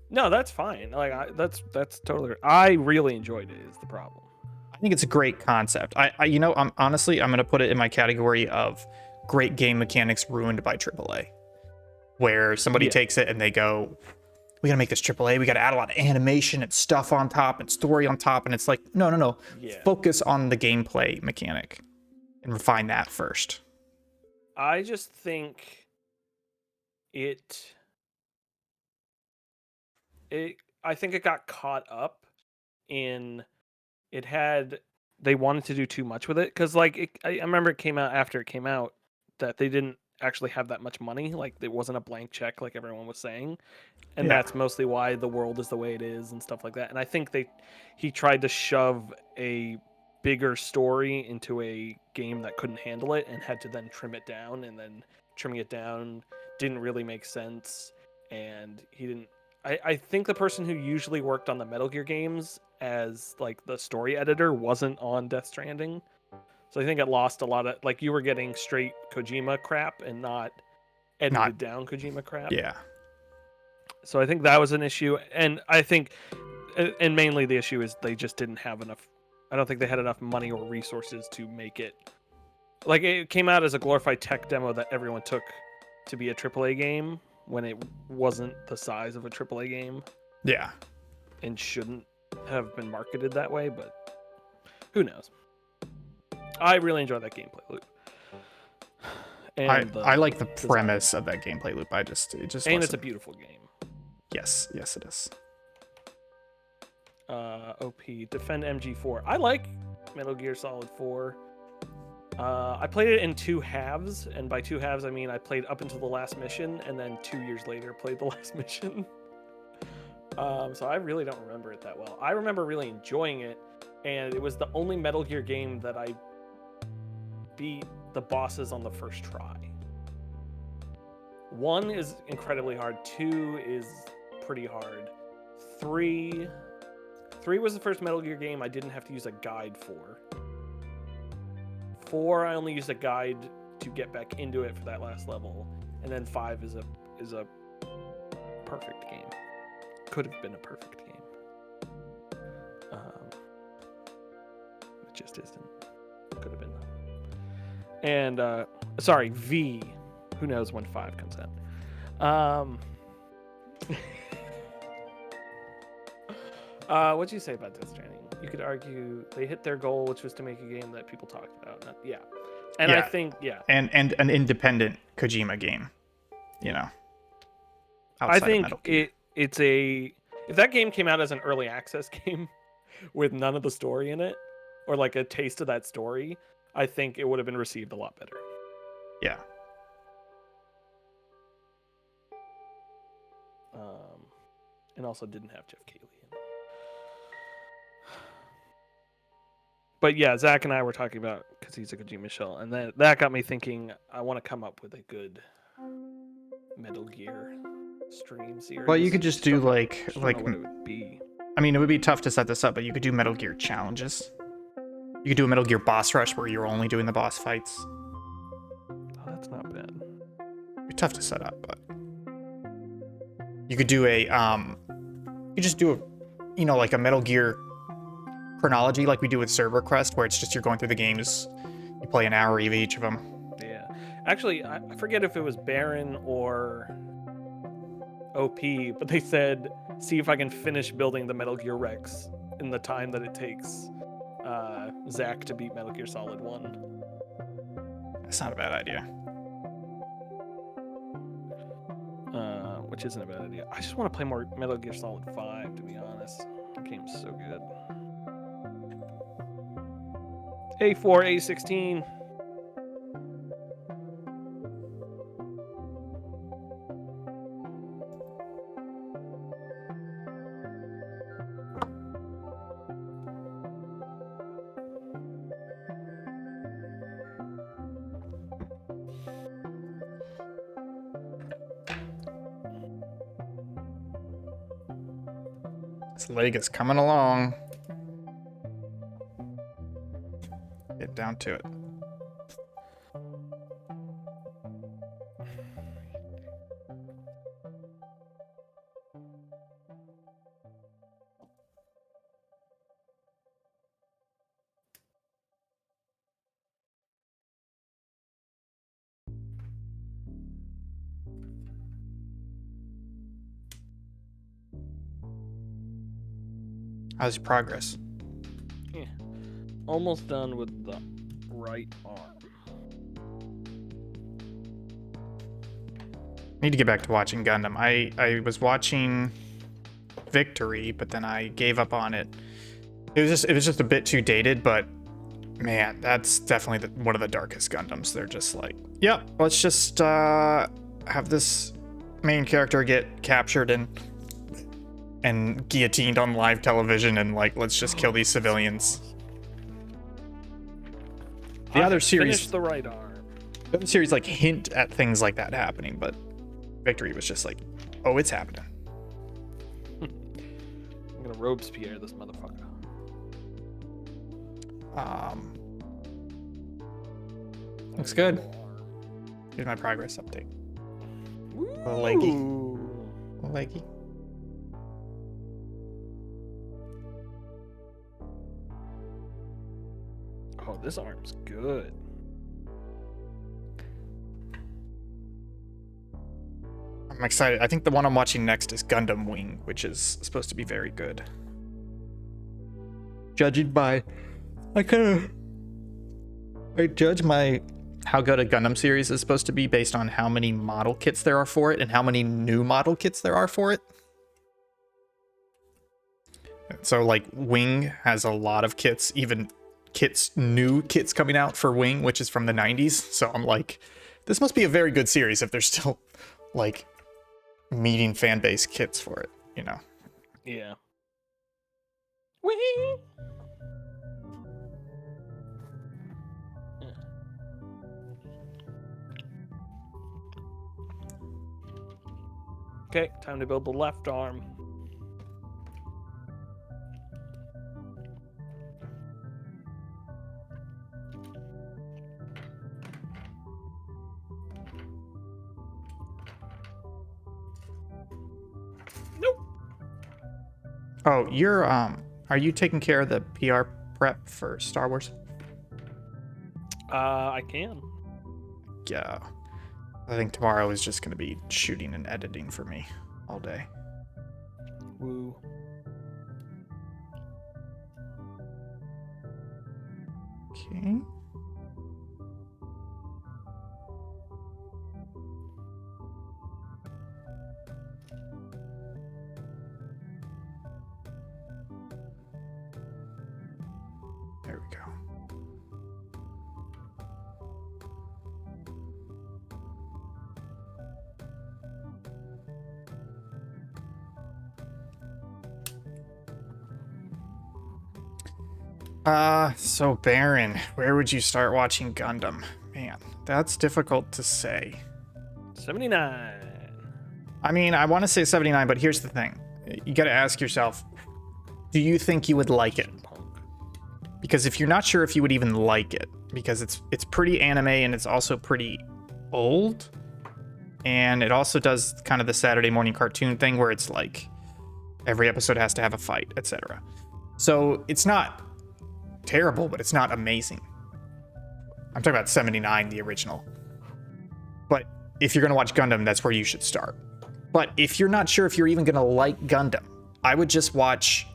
No, that's fine. Like that's totally. I really enjoyed it. Is the problem? I think it's a great concept. I'm gonna put it in my category of great game mechanics ruined by AAA, where somebody takes it and they go, we gotta make this AAA. We gotta add a lot of animation and stuff on top and story on top, and it's like, no. Yeah. Focus on the gameplay mechanic and refine that first. I just think I think it got caught up in they wanted to do too much with it because I remember it came out after it came out that they didn't actually have that much money. Like it wasn't a blank check like everyone was saying, and that's mostly why the world is the way it is and stuff like that. And I think he tried to shove a bigger story into a game that couldn't handle it and had to then trim it down, and then trimming it down didn't really make sense. And he didn't. I think the person who usually worked on the Metal Gear games as like the story editor wasn't on Death Stranding. So I think it lost a lot of, like, you were getting straight Kojima crap and not edited down Kojima crap. Yeah. So I think that was an issue. And I think, and mainly the issue is they just didn't have enough I don't think they had enough money or resources to make it. Like, it came out as a glorified tech demo that everyone took to be a AAA game when it wasn't the size of a AAA game Yeah. and shouldn't have been marketed that way, but who knows. I really enjoy that gameplay loop. And I like the design. premise of that gameplay loop. It just And wasn't. it's a beautiful game. Yes, it is. OP Defend MG4. I like Metal Gear Solid 4. I played it in 2 halves, and by 2 halves I mean I played up until the last mission, and then 2 years later played the last mission. So I really don't remember it that well. I remember really enjoying it, and it was the only Metal Gear game that I beat the bosses on the first try. 1 is incredibly hard. 2 is pretty hard. 3 was the first Metal Gear game I didn't have to use a guide for. 4 I only used a guide to get back into it for that last level, and then 5 is a perfect game. Could have been a perfect game. It just isn't. Could have been. And sorry, V. Who knows when 5 comes out? What'd you say about Death Stranding? You could argue they hit their goal, which was to make a game that people talked about. Yeah, and I Yeah. think And an independent Kojima game, you know. I outside of think Metal Gear. it's a if that game came out as an early access game with none of the story in it, or like a taste of that story, I think it would have been received a lot better. Yeah. And also didn't have Jeff Keighley in it. But yeah, Zach and I were talking about because he's a Kojima shell, and that got me thinking. I want to come up with a good Metal Gear stream series. Well, you could just do Don't know like what it would be. I mean, it would be tough to set this up, but you could do Metal Gear challenges. You could do a Metal Gear boss rush where you're only doing the boss fights. Oh, that's not bad. It'd be tough to set up, but you could do a you just do a like a Metal Gear chronology like we do with Server Quest, where it's just you're going through the games, you play an hour of each of them. Yeah, actually, I forget if it was Baron or OP, but they said, see if I can finish building the Metal Gear Rex in the time that it takes Zach to beat Metal Gear Solid 1. That's not a bad idea. Which isn't a bad idea. I just want to play more Metal Gear Solid 5, to be honest. The game's so good. A4, A16. This leg is coming along. Get down to it. How's your progress? Yeah. Almost done with the right arm. Need to get back to watching Gundam. I was watching Victory, but then I gave up on it. It was just a bit too dated, but man, that's definitely one of the darkest Gundams. They're just like, yep, let's just have this main character get captured and guillotined on live television, and like, let's just kill these civilians. The other series, Finish the right arm. the other series like hint at things like that happening, but Victory was just like, oh, it's happening. I'm gonna Robespierre this motherfucker. Looks good. Here's my progress update. A leggy. A leggy. this arm's good. I'm excited. I think the one I'm watching next is Gundam Wing, which is supposed to be very good. Judging by, I judge my how good a Gundam series is supposed to be based on how many model kits there are for it and how many new model kits there are for it. So like Wing has a lot of kits, even new kits coming out for Wing, which is from the 90s. So I'm like, this must be a very good series if there's still like meeting fan base kits for it, you know? Yeah. Whee! Okay, time to build the left arm. Nope. Oh, you're are you taking care of the PR prep for Star Wars? I can. Yeah. I think tomorrow is just going to be shooting and editing for me all day. Woo. Okay. There we go. So Baron, where would you start watching Gundam? Man, that's difficult to say. 79. I mean, I want to say 79, but here's the thing. You got to ask yourself, do you think you would like it? Because if you're not sure if you would even like it, because it's pretty anime and it's also pretty old, and it also does kind of the Saturday morning cartoon thing where it's like every episode has to have a fight, etc. So it's not terrible, but it's not amazing. I'm talking about 79, the original. But if you're going to watch Gundam, that's where you should start. But if you're not sure if you're even going to like Gundam, I would just watch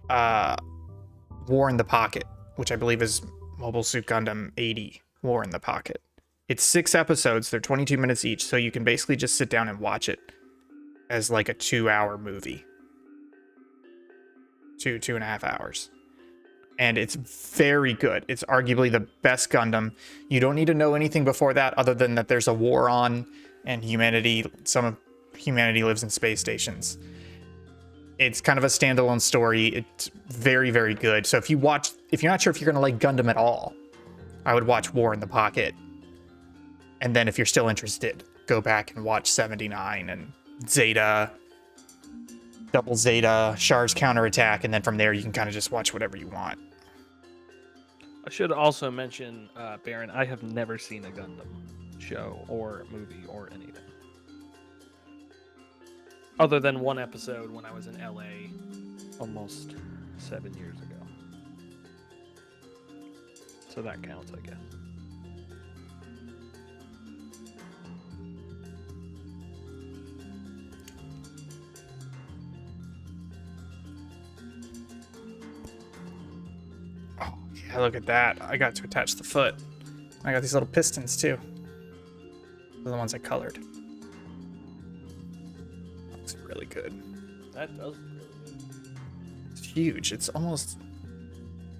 War in the Pocket, which I believe is Mobile Suit Gundam 80 War in the Pocket. It's 6 episodes. They're 22 minutes each, so you can basically just sit down and watch it as like a 2-hour movie. 2.5 hours. And it's very good. It's arguably the best Gundam. You don't need to know anything before that other than that there's a war on and some of humanity lives in space stations. It's kind of a standalone story. It's very, very good. So if you're not sure if you're going to like Gundam at all, I would watch War in the Pocket. And then if you're still interested, go back and watch 79 and Zeta, Double Zeta, Char's Counterattack, and then from there you can kind of just watch whatever you want. I should also mention, Baron, I have never seen a Gundam show or movie or anything. Other than one episode when I was in LA almost 7 years ago. So that counts, I guess. Oh, yeah, look at that. I got to attach the foot. I got these little pistons, too. They're the ones I colored. Looks really good. That does look really good. It's huge. It's almost...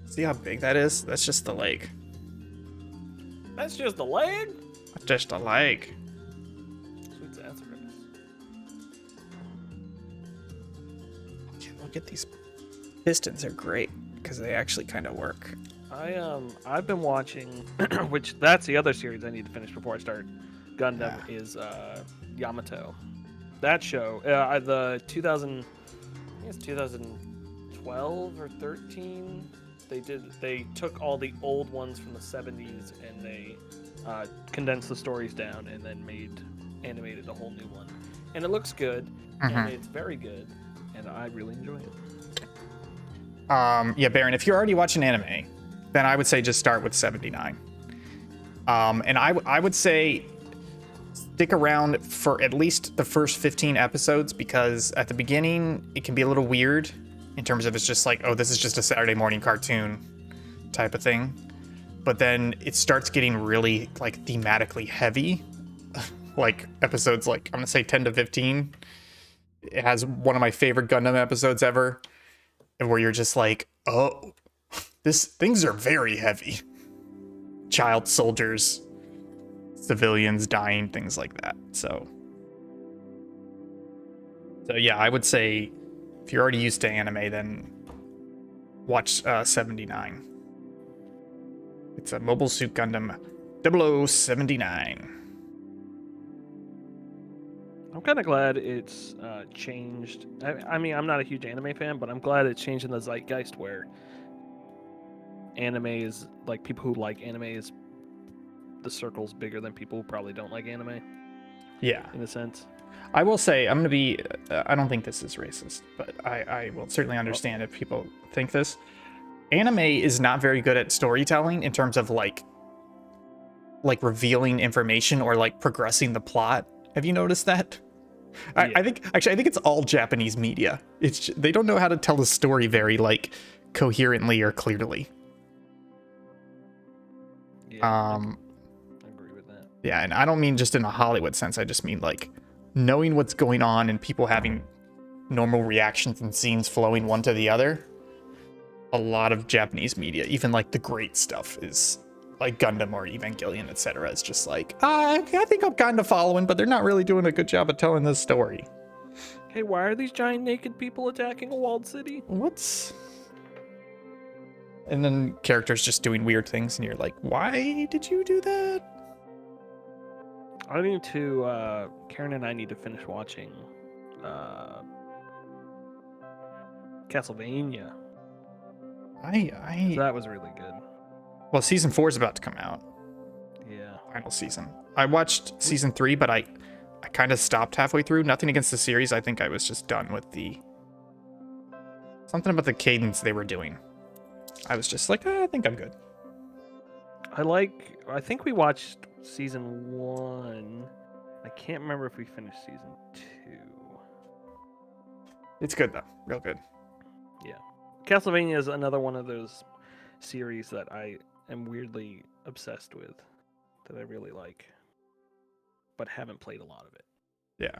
See how big that is? That's just the leg. That's just a leg? Just a leg. Sweet sassafras. Yeah, look at these pistons. They're great because they actually kind of work. I've been watching, which that's the other series I need to finish before I start Gundam, is Yamato. That show, the 2012 or 13, they took all the old ones from the 70s and they condensed the stories down and then animated a whole new one. And it looks good, and it's very good, and I really enjoy it. Yeah, Baron, if you're already watching anime, then I would say just start with 79. And I would say stick around for at least the first 15 episodes, because at the beginning it can be a little weird in terms of it's just like, oh, this is just a Saturday morning cartoon type of thing. But then it starts getting really like thematically heavy, like episodes like I'm gonna say 10 to 15. It has one of my favorite Gundam episodes ever, and where you're just like, oh, things are very heavy. Child soldiers, civilians dying, things like that. So yeah, I would say if you're already used to anime, then watch 79. It's a Mobile Suit Gundam 0079. I'm kind of glad it's changed. I mean, I'm not a huge anime fan, but I'm glad it's changed in the zeitgeist where anime is like people who like anime is the circle's bigger than people who probably don't like anime. Yeah. In a sense. I will say, I'm going to be, I don't think this is racist, but I will certainly understand if people think this. Anime is not very good at storytelling in terms of like revealing information or like progressing the plot. Have you noticed that? Yeah. I think it's all Japanese media. They don't know how to tell the story very like coherently or clearly. Yeah, I agree with that. Yeah, and I don't mean just in a Hollywood sense. I just mean like knowing what's going on and people having normal reactions and scenes flowing one to the other. A lot of Japanese media, even like the great stuff, is like Gundam or Evangelion, etc. It's just like, I think I'm kind of following, but they're not really doing a good job of telling this story. Hey, why are these giant naked people attacking a walled city? What's... And then characters just doing weird things, and you're like, why did you do that? I need to, Karen and I need to finish watching Castlevania. That was really good. Well, season 4 is about to come out. Yeah. Final season. I watched season 3, but I kind of stopped halfway through. Nothing against the series. I think I was just done with something about the cadence they were doing. I was just like, I think I'm good. I think we watched season 1. I can't remember if we finished season 2. It's good though. Real good. Yeah. Castlevania is another one of those series that I am weirdly obsessed with, that I really like, but haven't played a lot of it. Yeah.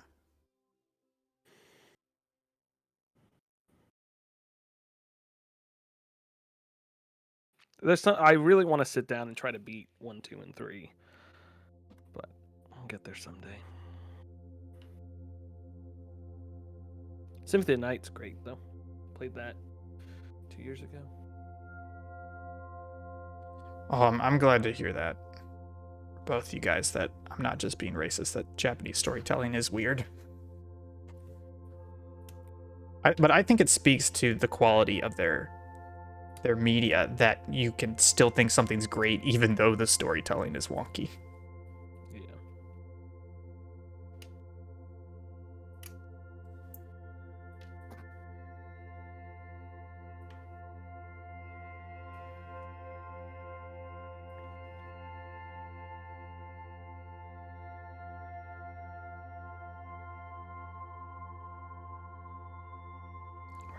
I really want to sit down and try to beat 1, 2, and 3, but I'll get there someday. Symphony of the Night's great though. Played that 2 years ago. Oh, I'm glad to hear that. Both you guys, that I'm not just being racist, that Japanese storytelling is weird. But I think it speaks to the quality of their media that you can still think something's great even though the storytelling is wonky. Yeah.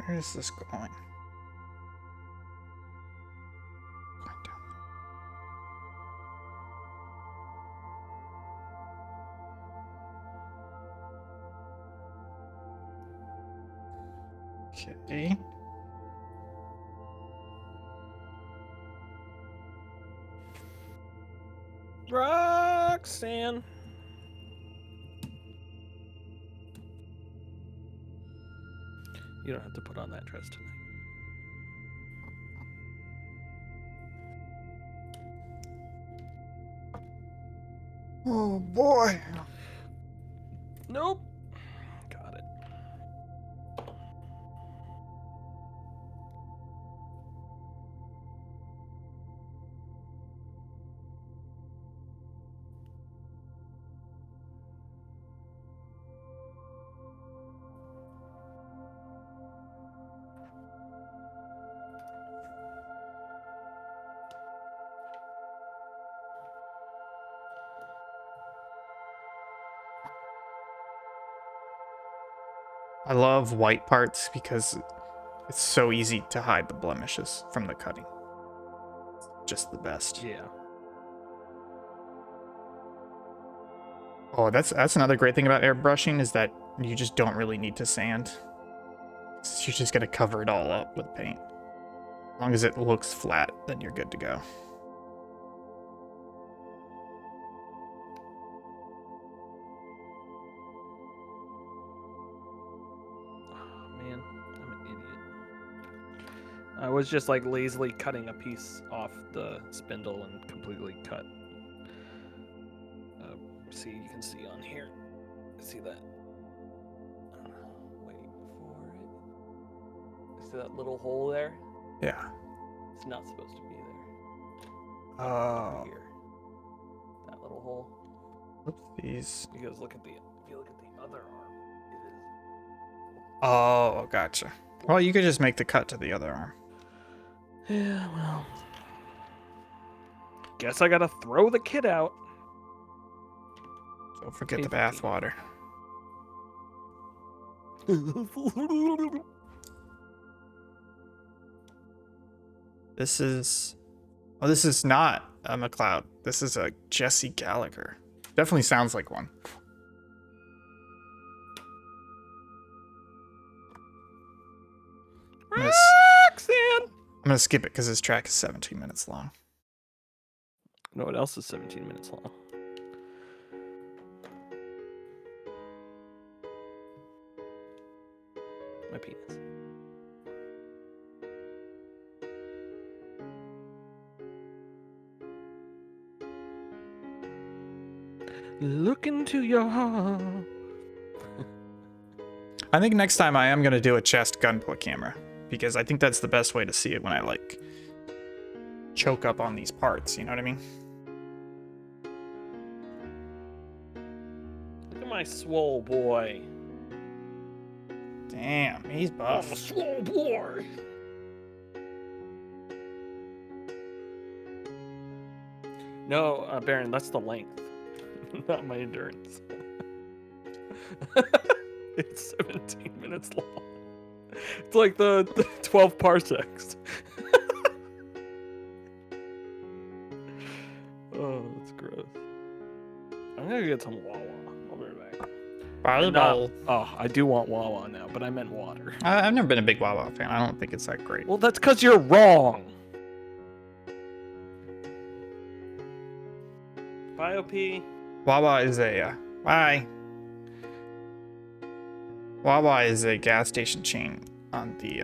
Where is this going? Going down there. Okay. Roxanne. You don't have to put on that dress tonight. Oh boy. Nope. Got it. I love white parts because it's so easy to hide the blemishes from the cutting. Just the best. Yeah. Oh, that's another great thing about airbrushing is that you just don't really need to sand. You're just gonna cover it all up with paint. As long as it looks flat, then you're good to go. Oh, man, I'm an idiot. I was just like lazily cutting a piece off the spindle and completely cut. See, you can see on here. See that? Wait for it. See that little hole there? Yeah. It's not supposed to be there. Oh. Over here. That little hole. Oopsies. Because look at the if you look at the other arm, it is. Oh, gotcha. Well, you could just make the cut to the other arm. Yeah, well. Guess I gotta throw the kid out. Don't forget the Paper bathwater. This is... Oh, this is not a McLeod. This is a Jesse Gallagher. Definitely sounds like one. Roxanne! I'm gonna skip it because this track is 17 minutes long. You know what else is 17 minutes long? My penis. Look into your heart. I think next time I am gonna do a chest Gunpla camera because I think that's the best way to see it when I like choke up on these parts. You know what I mean? Look at my swole boy. Damn, he's buff. Oh, swole boy. No, Baron, that's the length, not my endurance. It's 17 minutes long. It's like the 12 parsecs. Oh, that's gross. I'm gonna get some Wawa. I'll be right back. Volleyball. Oh, I do want Wawa now, but I meant water. I've never been a big Wawa fan. I don't think it's that great. Well, that's because you're wrong. BioP. Wawa is a bye. Wawa is a gas station chain on the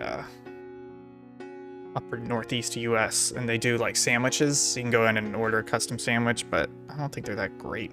upper northeast US, and they do like sandwiches. So you can go in and order a custom sandwich, but I don't think they're that great.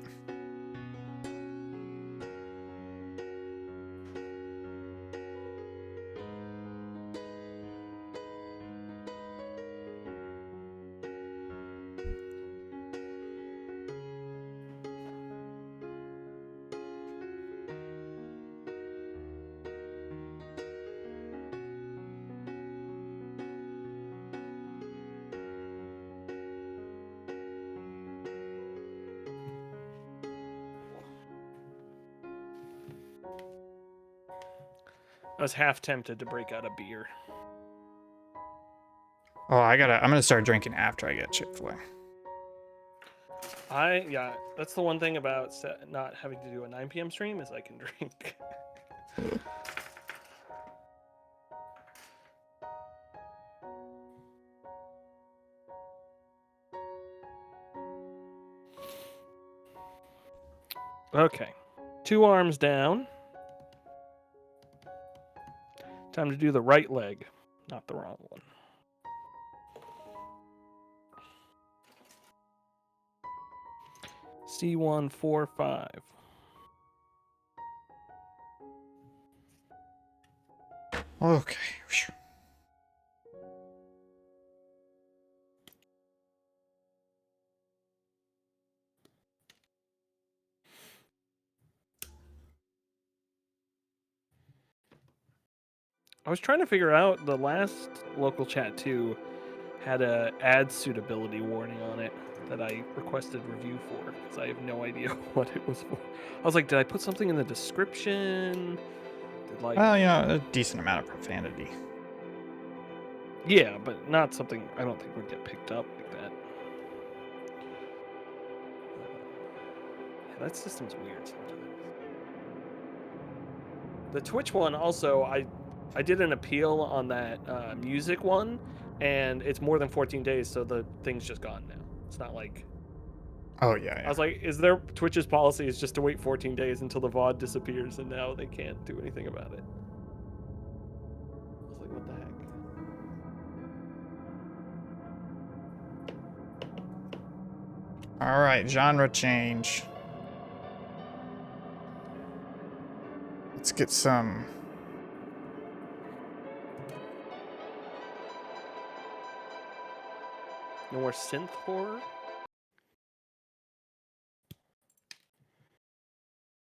I was half tempted to break out a beer. Oh, I'm gonna start drinking after I get Chick-fil-A. Yeah, that's the one thing about not having to do a 9 p.m. stream is I can drink. Okay, 2 arms down. Time to do the right leg, not the wrong one. C145. Okay. Whew. I was trying to figure out the last local chat too had a ad suitability warning on it that I requested review for because I have no idea what it was for. I was like, did I put something in the description? Like, Well, you know, a decent amount of profanity. yeah, but not something I don't think would get picked up like that. Yeah, that system's weird sometimes. The Twitch one also, I did an appeal on that music one, and it's more than 14 days, so the thing's just gone now. It's not like Oh yeah, I was like, is their Twitch's policy is just to wait 14 days until the VOD disappears, and now they can't do anything about it. I was like, what the heck? All right, genre change. Let's get some. No more synth horror?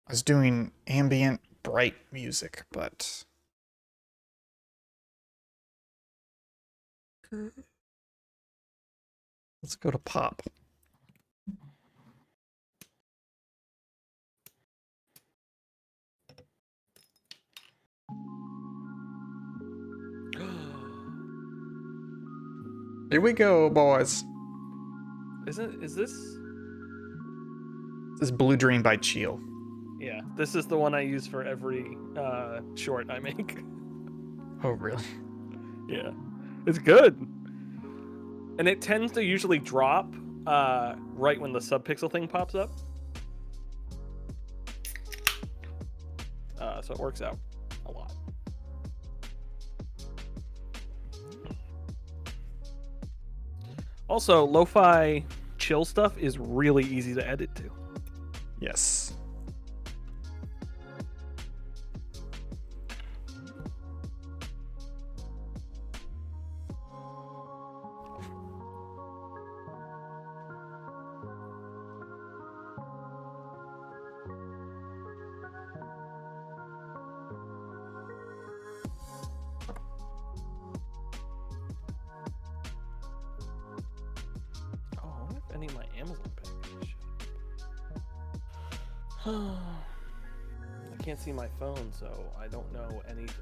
I was doing ambient, bright music, but let's go to pop. Here we go, boys. Is this? This is Blue Dream by Cheel. Yeah, this is the one I use for every short I make. Oh, really? Yeah, it's good, and it tends to usually drop right when the subpixel thing pops up. So it works out a lot. Also, lo-fi chill stuff is really easy to edit to. Yes. Oh, I wonder if any of my Amazon packages show up. I can't see my phone, so I don't know anything.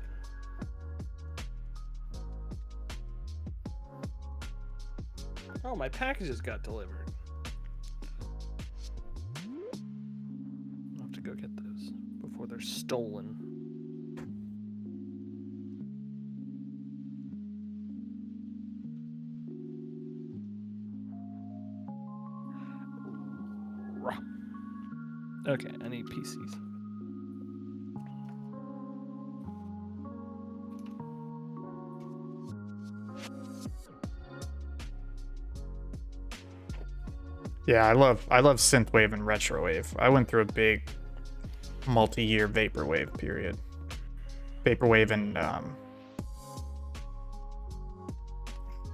Oh, my packages got delivered. I'll have to go get those before they're stolen. Okay, I need PCs. Yeah, I love synthwave and retrowave. I went through a big multi-year vaporwave period. Vaporwave and God,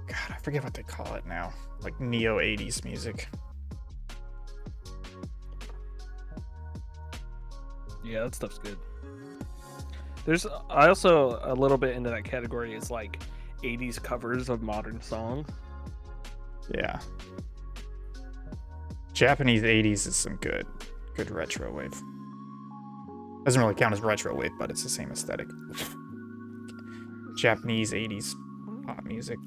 I forget what they call it now. Like neo 80s music. Yeah, that stuff's good. I also a little bit into that category is like 80s covers of modern songs. Yeah. Japanese 80s is some good retrowave. Doesn't really count as retrowave, but it's the same aesthetic. Japanese 80s pop music.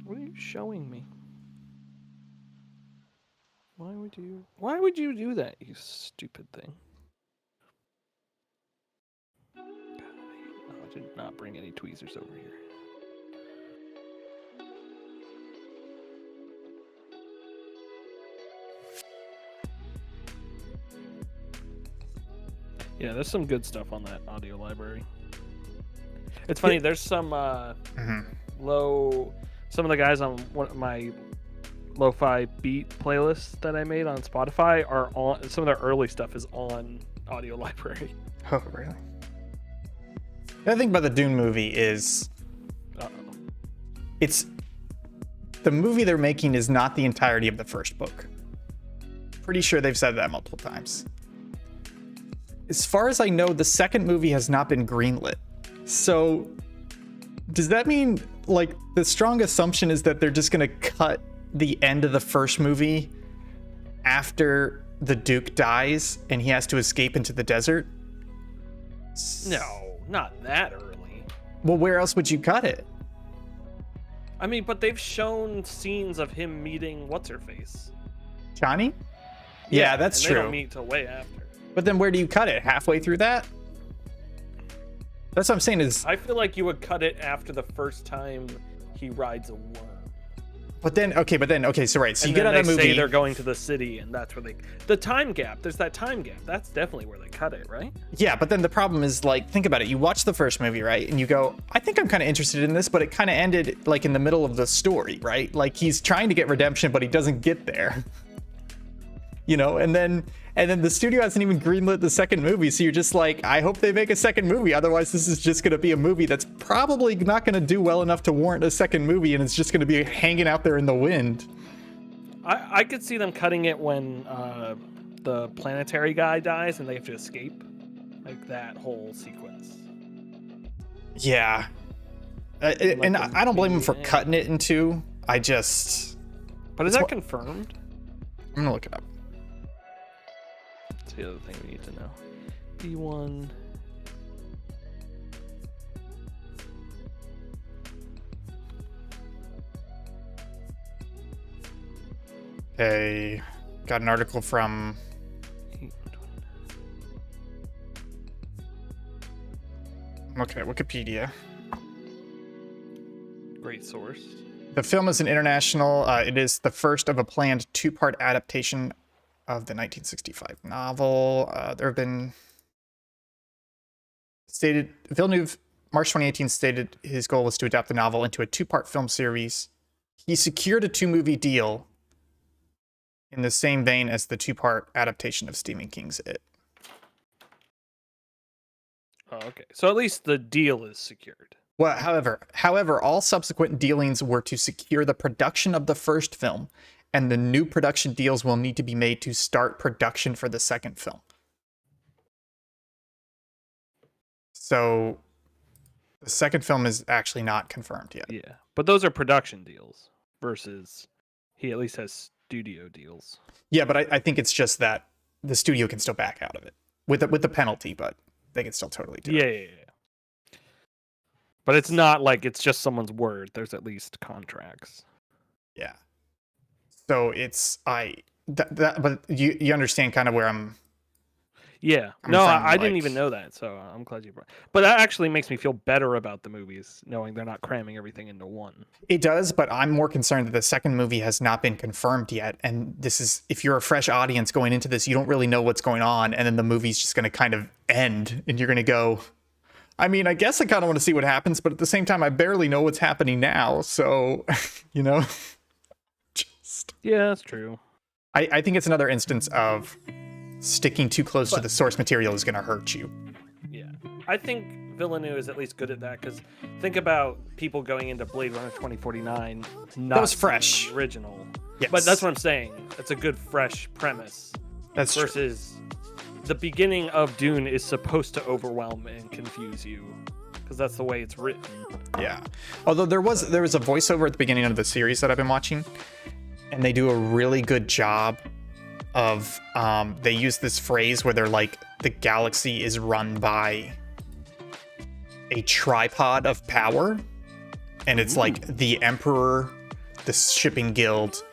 What are you showing me? Why would you do that, you stupid thing? God, I did not bring any tweezers over here. Yeah, there's some good stuff on that audio library. It's funny, there's some some of the guys on one of my lo-fi beat playlists that I made on Spotify are on, some of their early stuff is on audio library. Oh, really? The other thing about the Dune movie is it's the movie they're making is not the entirety of the first book. Pretty sure they've said that multiple times. As far as I know, the second movie has not been greenlit. So does that mean, like, the strong assumption is that they're just gonna cut the end of the first movie after the Duke dies and he has to escape into the desert? No, not that early. Well, where else would you cut it? I mean, but they've shown scenes of him meeting what's-her-face. Johnny? Yeah, that's and true. They don't meet till way after. But then where do you cut it? Halfway through that? That's what I'm saying is... I feel like you would cut it after the first time he rides a worm. But then, okay, so right. So you And get then out of they the say movie... they're going to the city, and that's where they... The time gap. There's that time gap. That's definitely where they cut it, right? Yeah, but then the problem is, like, think about it. You watch the first movie, right? And you go, I think I'm kind of interested in this, but it kind of ended, like, in the middle of the story, right? Like, he's trying to get redemption, but he doesn't get there. You know, and then the studio hasn't even greenlit the second movie, so you're just like, I hope they make a second movie, otherwise this is just going to be a movie that's probably not going to do well enough to warrant a second movie, and it's just going to be hanging out there in the wind. I could see them cutting it when the planetary guy dies and they have to escape. Like that whole sequence. Yeah. And I don't blame him for cutting it in two. I just... But is that confirmed? I'm going to look it up. That's the other thing we need to know. B1. Okay. Got an article from... Okay, Wikipedia. Great source. The film is an international... it is the first of a planned two-part adaptation of the 1965 novel. There have been... Villeneuve, March 2018, stated his goal was to adapt the novel into a two-part film series. He secured a two-movie deal in the same vein as the two-part adaptation of Stephen King's It. Oh, okay. So at least the deal is secured. Well, however, all subsequent dealings were to secure the production of the first film, and the new production deals will need to be made to start production for the second film. So the second film is actually not confirmed yet. Yeah. But those are production deals versus he at least has studio deals. Yeah, but I think it's just that the studio can still back out of it with the penalty, but they can still totally do it. Yeah. But it's not like it's just someone's word. There's at least contracts. Yeah. So it's but you understand kind of where I'm. Yeah. I'm No, from, I didn't like- even know that, so I'm glad you brought. But that actually makes me feel better about the movies, knowing they're not cramming everything into one. It does, but I'm more concerned that the second movie has not been confirmed yet. And this is, if you're a fresh audience going into this, you don't really know what's going on. And then the movie's just going to kind of end and you're going to go, I mean, I guess I kind of want to see what happens, but at the same time, I barely know what's happening now. So, you know, just, Yeah, that's true. I think it's another instance of sticking too close to the source material is going to hurt you. Yeah. I think Villeneuve is at least good at that, because think about people going into Blade Runner 2049 not That was seeing fresh. the original. Yes. But that's what I'm saying. It's a good fresh premise. That's true. Versus the beginning of Dune is supposed to overwhelm and confuse you, because that's the way it's written. Yeah. Although there was a voiceover at the beginning of the series that I've been watching, and they do a really good job of they use this phrase where they're like, the galaxy is run by a tripod of power, and it's like the Emperor, the shipping guild,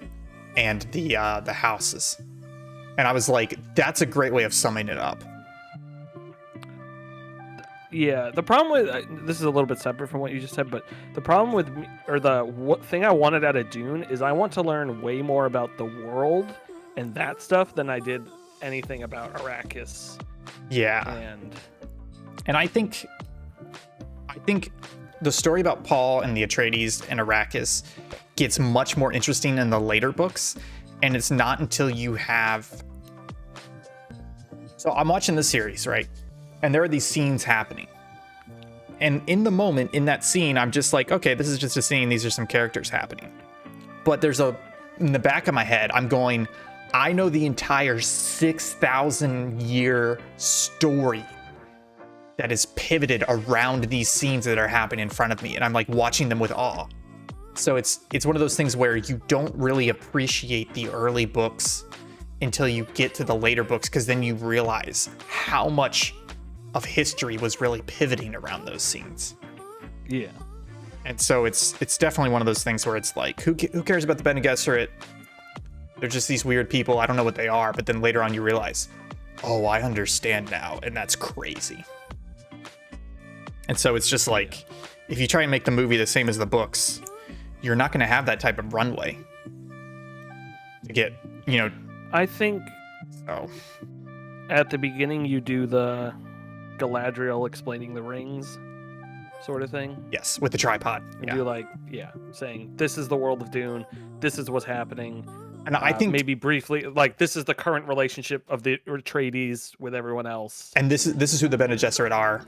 and the houses. And I was like, that's a great way of summing it up. Yeah, the problem with this is a little bit separate from what you just said, but the problem with me, or the thing I wanted out of Dune is I want to learn way more about the world and that stuff than I did anything about Arrakis. Yeah. And I think the story about Paul and the Atreides and Arrakis gets much more interesting in the later books, and it's not until you have... So I'm watching the series, right? And there are these scenes happening. And in the moment, in that scene, I'm just like, okay, this is just a scene. These are some characters happening. But in the back of my head, I'm going, I know the entire 6,000 year story that is pivoted around these scenes that are happening in front of me. And I'm like watching them with awe. So it's one of those things where you don't really appreciate the early books until you get to the later books, because then you realize how much of history was really pivoting around those scenes. Yeah. And so it's definitely one of those things where it's like, who cares about the Bene Gesserit? They're just these weird people. I don't know what they are. But then later on you realize, oh, I understand now. And that's crazy. And so it's just like, if you try and make the movie the same as the books, you're not going to have that type of runway to get, you know. I think Oh, at the beginning you do the Galadriel explaining the rings sort of thing. yes, with the tripod. And Yeah. do like, saying this is the world of Dune, this is what's happening. And I think maybe briefly, like, this is the current relationship of the Atreides with everyone else. and this is who the Bene Gesserit are.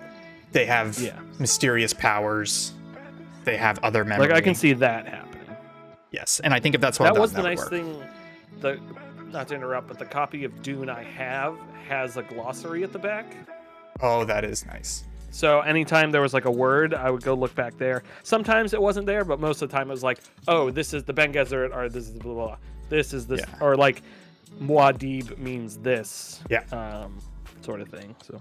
They have Yeah. mysterious powers. They have other memory. Like, I can see that happening. Yes, and I think if that's well That done, was the that would nice work. thing. Not to interrupt, but the copy of Dune I have has a glossary at the back. Oh, that is nice. So anytime there was like a word, I would go look back there. Sometimes it wasn't there, but most of the time it was like, oh, this is the Ben Gesserit, or this is blah, blah, blah. This is this, Yeah. or like Muad'Dib means this. Yeah. Sort of thing. So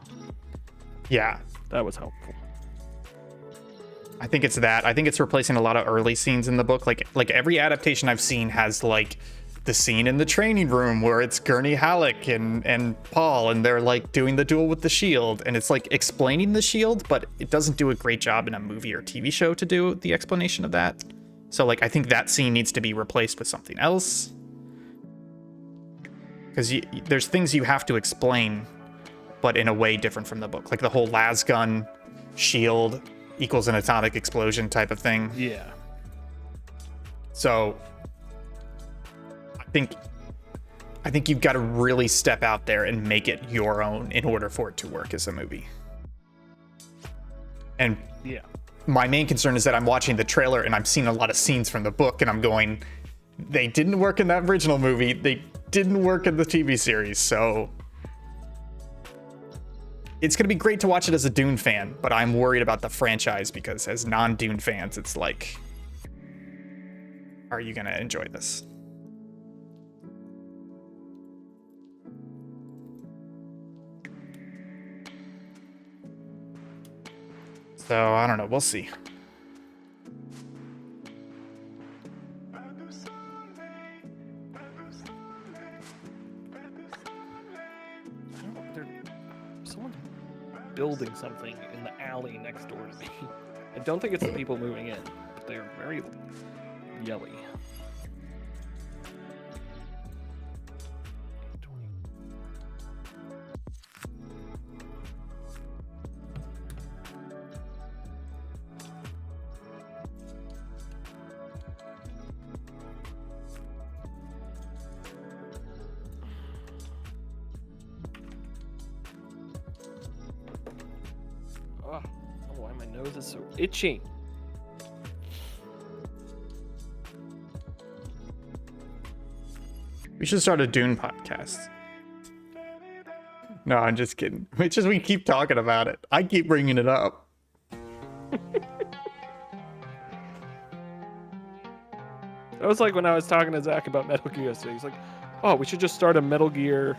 Yeah, that was helpful. I think it's that. I think it's replacing a lot of early scenes in the book. Like every adaptation I've seen has like the scene in the training room where it's Gurney Halleck and Paul, and they're like doing the duel with the shield, and it's like explaining the shield, but it doesn't do a great job in a movie or TV show to do the explanation of that. So like I think that scene needs to be replaced with something else, because there's things you have to explain, but in a way different from the book, like the whole las gun shield equals an atomic explosion type of thing. Yeah. So I think you've got to really step out there and make it your own in order for it to work as a movie. And Yeah. my main concern is that I'm watching the trailer and I'm seeing a lot of scenes from the book and I'm going, they didn't work in that original movie. They didn't work in the TV series. So it's going to be great to watch it as a Dune fan, but I'm worried about the franchise because as non-Dune fans, it's like, are you going to enjoy this? So I don't know. We'll see. Someone's building something in the alley next door to me. I don't think it's the people moving in, but they're very yelly. Oh, I don't know why my nose is so itchy. We should start a Dune podcast. No, I'm just kidding. It's just we keep talking about it. I keep bringing it up. That was like when I was talking to Zach about Metal Gear yesterday. He's like, "Oh, we should just start a Metal Gear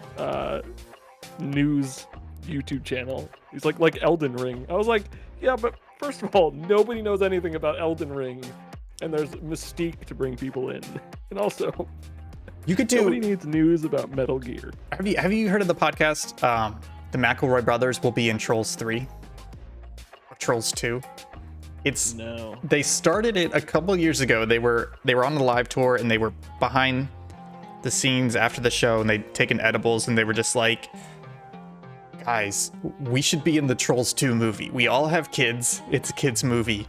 news YouTube channel." He's like Elden Ring. I was like, "Yeah, but first of all, nobody knows anything about Elden Ring, and there's mystique to bring people in, and also You could nobody do. needs news about Metal Gear." Have you heard of the podcast? The McElroy brothers will be in Trolls 3 or Trolls 2. It's No. They started it a couple years ago. They were on the live tour and they were behind the scenes after the show and they'd taken edibles and they were just like, guys, we should be in the Trolls 2 movie. We all have kids. It's a kids movie.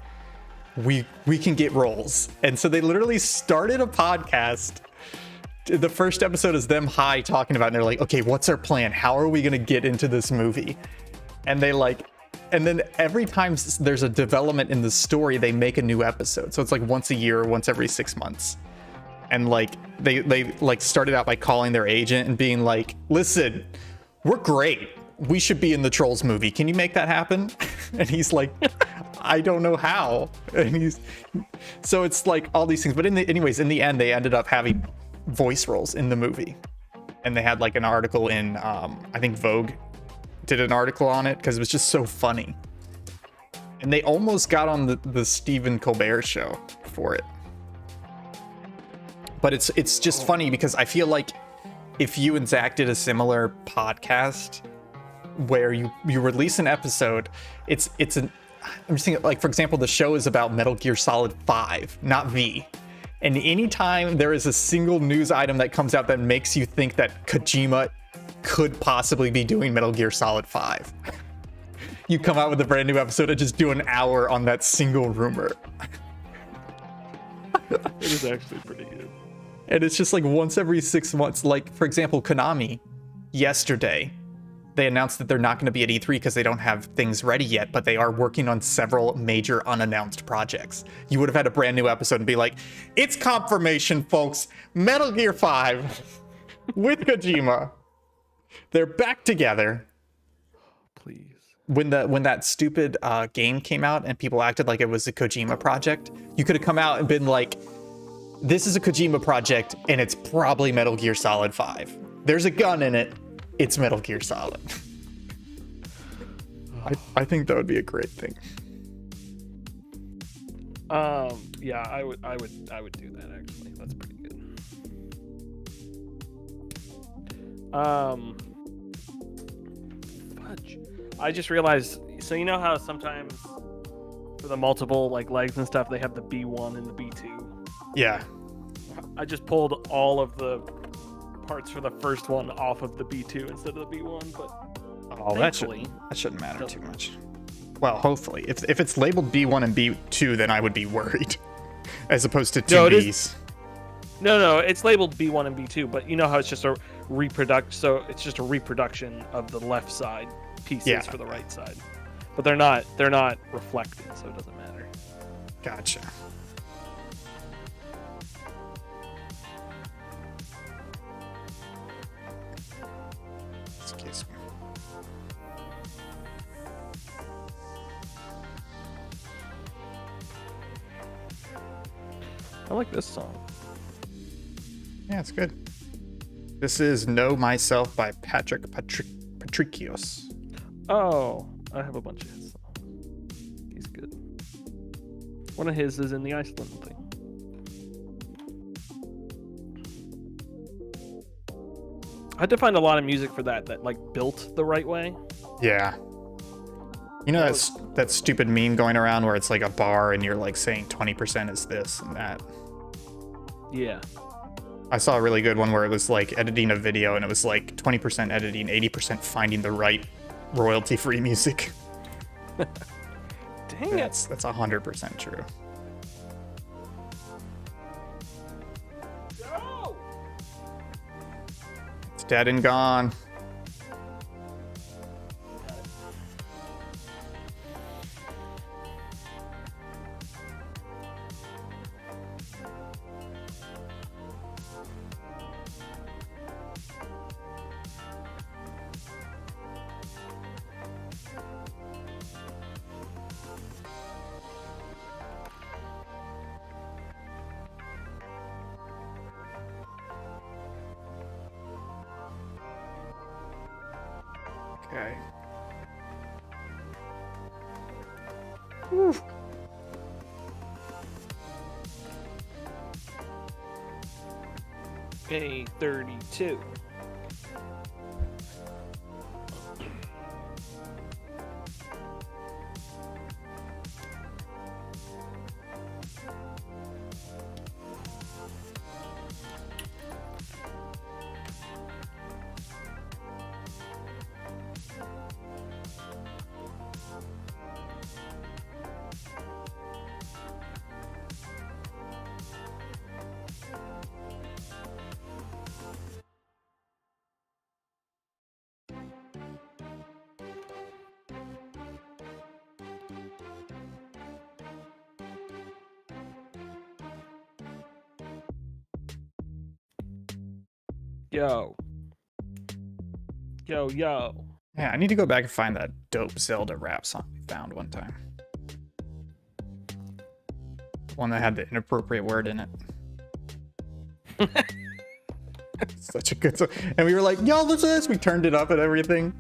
We can get roles. And so they literally started a podcast. The first episode is them high talking about it, and they're like, okay, what's our plan? How are we gonna get into this movie? And then every time there's a development in the story, they make a new episode. So it's like once a year or once every 6 months. And like they like started out by calling their agent and being like, listen, we're great. We should be in the Trolls movie. Can you make that happen? And he's like, I don't know how. And so it's like all these things. But in the end, they ended up having voice roles in the movie. And they had like an article in, I think Vogue did an article on it because it was just so funny. And they almost got on the Stephen Colbert show for it. But it's just funny because I feel like if you and Zach did a similar podcast where you release an episode, I'm just thinking, like, for example, the show is about Metal Gear Solid 5, not V. And anytime there is a single news item that comes out that makes you think that Kojima could possibly be doing Metal Gear Solid 5, you come out with a brand new episode and just do an hour on that single rumor. It is actually pretty good. And it's just like once every 6 months. Like, for example, Konami, yesterday, they announced that they're not going to be at E3 because they don't have things ready yet, but they are working on several major unannounced projects. You would have had a brand new episode and be like, it's confirmation, folks. Metal Gear 5 with Kojima. They're back together. Please. When that stupid game came out and people acted like it was a Kojima project, you could have come out and been like, this is a Kojima project and it's probably Metal Gear Solid 5. There's a gun in it. It's Metal Gear Solid. I think that would be a great thing. Yeah, I would do that actually. That's pretty good. Fudge. I just realized, so you know how sometimes for the multiple like legs and stuff they have the B1 and the B2. Yeah. I just pulled all of the parts for the first one off of the B2 instead of the B1, but that shouldn't matter too much. Well, hopefully. If it's labeled B1 and B2, then I would be worried. As opposed to two Bs. No, it's labeled B1 and B2, but you know how it's just a it's just a reproduction of the left side pieces for the right side. But they're not reflected, so it doesn't matter. Gotcha. Excuse me. I like this song. Yeah, it's good. This is Know Myself by Patricios. Oh, I have a bunch of his songs. He's good. One of his is in the Iceland thing. I had to find a lot of music for that like built the right way. Yeah. You know that stupid meme going around where it's like a bar and you're like saying 20% is this and that. Yeah. I saw a really good one where it was like editing a video and it was like 20% editing, 80% finding the right royalty-free music. Dang it. That's 100% true. No! It's dead and gone. Okay. Whew. A32. Yo. Yo. Yeah, I need to go back and find that dope Zelda rap song we found one time. One that had the inappropriate word in it. Such a good song. And we were like, yo, listen to this. We turned it up and everything.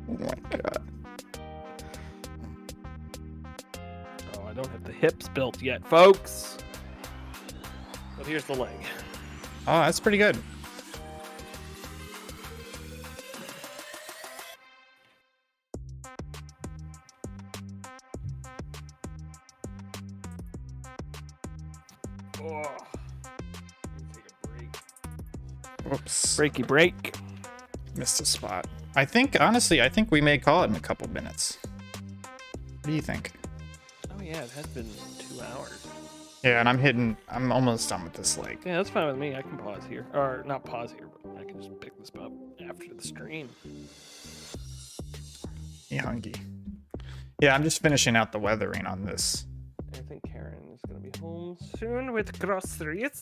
Oh my god. Oh, I don't have the hips built yet, folks. But here's the leg. Oh, that's pretty good. Oh. Take a break. Whoops. Breaky break. Missed a spot. I think, honestly, I think we may call it in a couple minutes. What do you think? Oh yeah, it has been 2 hours. Yeah, and I'm almost done with this leg. Yeah, that's fine with me. I can pause here. Or not pause here, but I can just pick this up after the stream. Yeah, hungry. Yeah, I'm just finishing out the weathering on this. I think Karen is going to be home soon with groceries.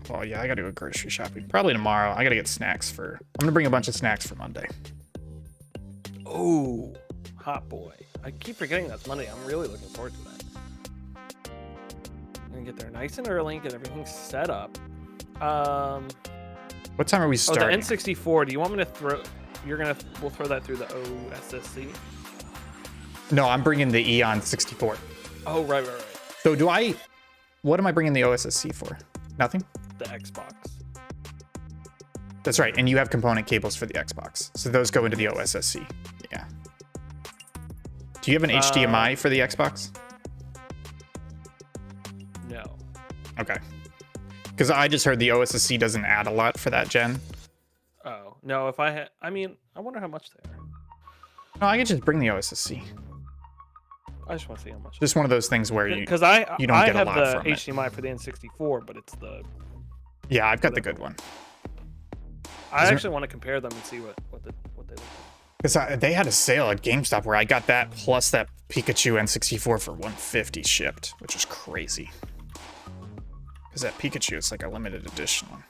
Well, yeah, I gotta go grocery shopping. Probably tomorrow. I gotta get snacks for... I'm gonna bring a bunch of snacks for Monday. Oh, hot boy. I keep forgetting that's Monday. I'm really looking forward to that. I'm going to get there nice and early, get everything set up. What time are we Oh, the starting? N64. Do you want me to throw... We'll throw that through the OSSC? No, I'm bringing the Eon 64. Oh, right. So do I... What am I bringing the OSSC for? Nothing? The Xbox. That's right, and you have component cables for the Xbox. So those go into the OSSC. Yeah. Do you have an HDMI for the Xbox? No. Okay. Because I just heard the OSSC doesn't add a lot for that gen. Oh, no, if I had... I mean, I wonder how much they are. No, I could just bring the OSSC. I just want to see how much. Just one of those things where you... Because I don't get a have lot the from it. HDMI for the N64, but it's the... Yeah, I've got the good one. I there- actually want to compare them and see what they look like. Because they had a sale at GameStop where I got that plus that Pikachu N64 for $150 shipped, which is crazy. Because that Pikachu is like a limited edition one.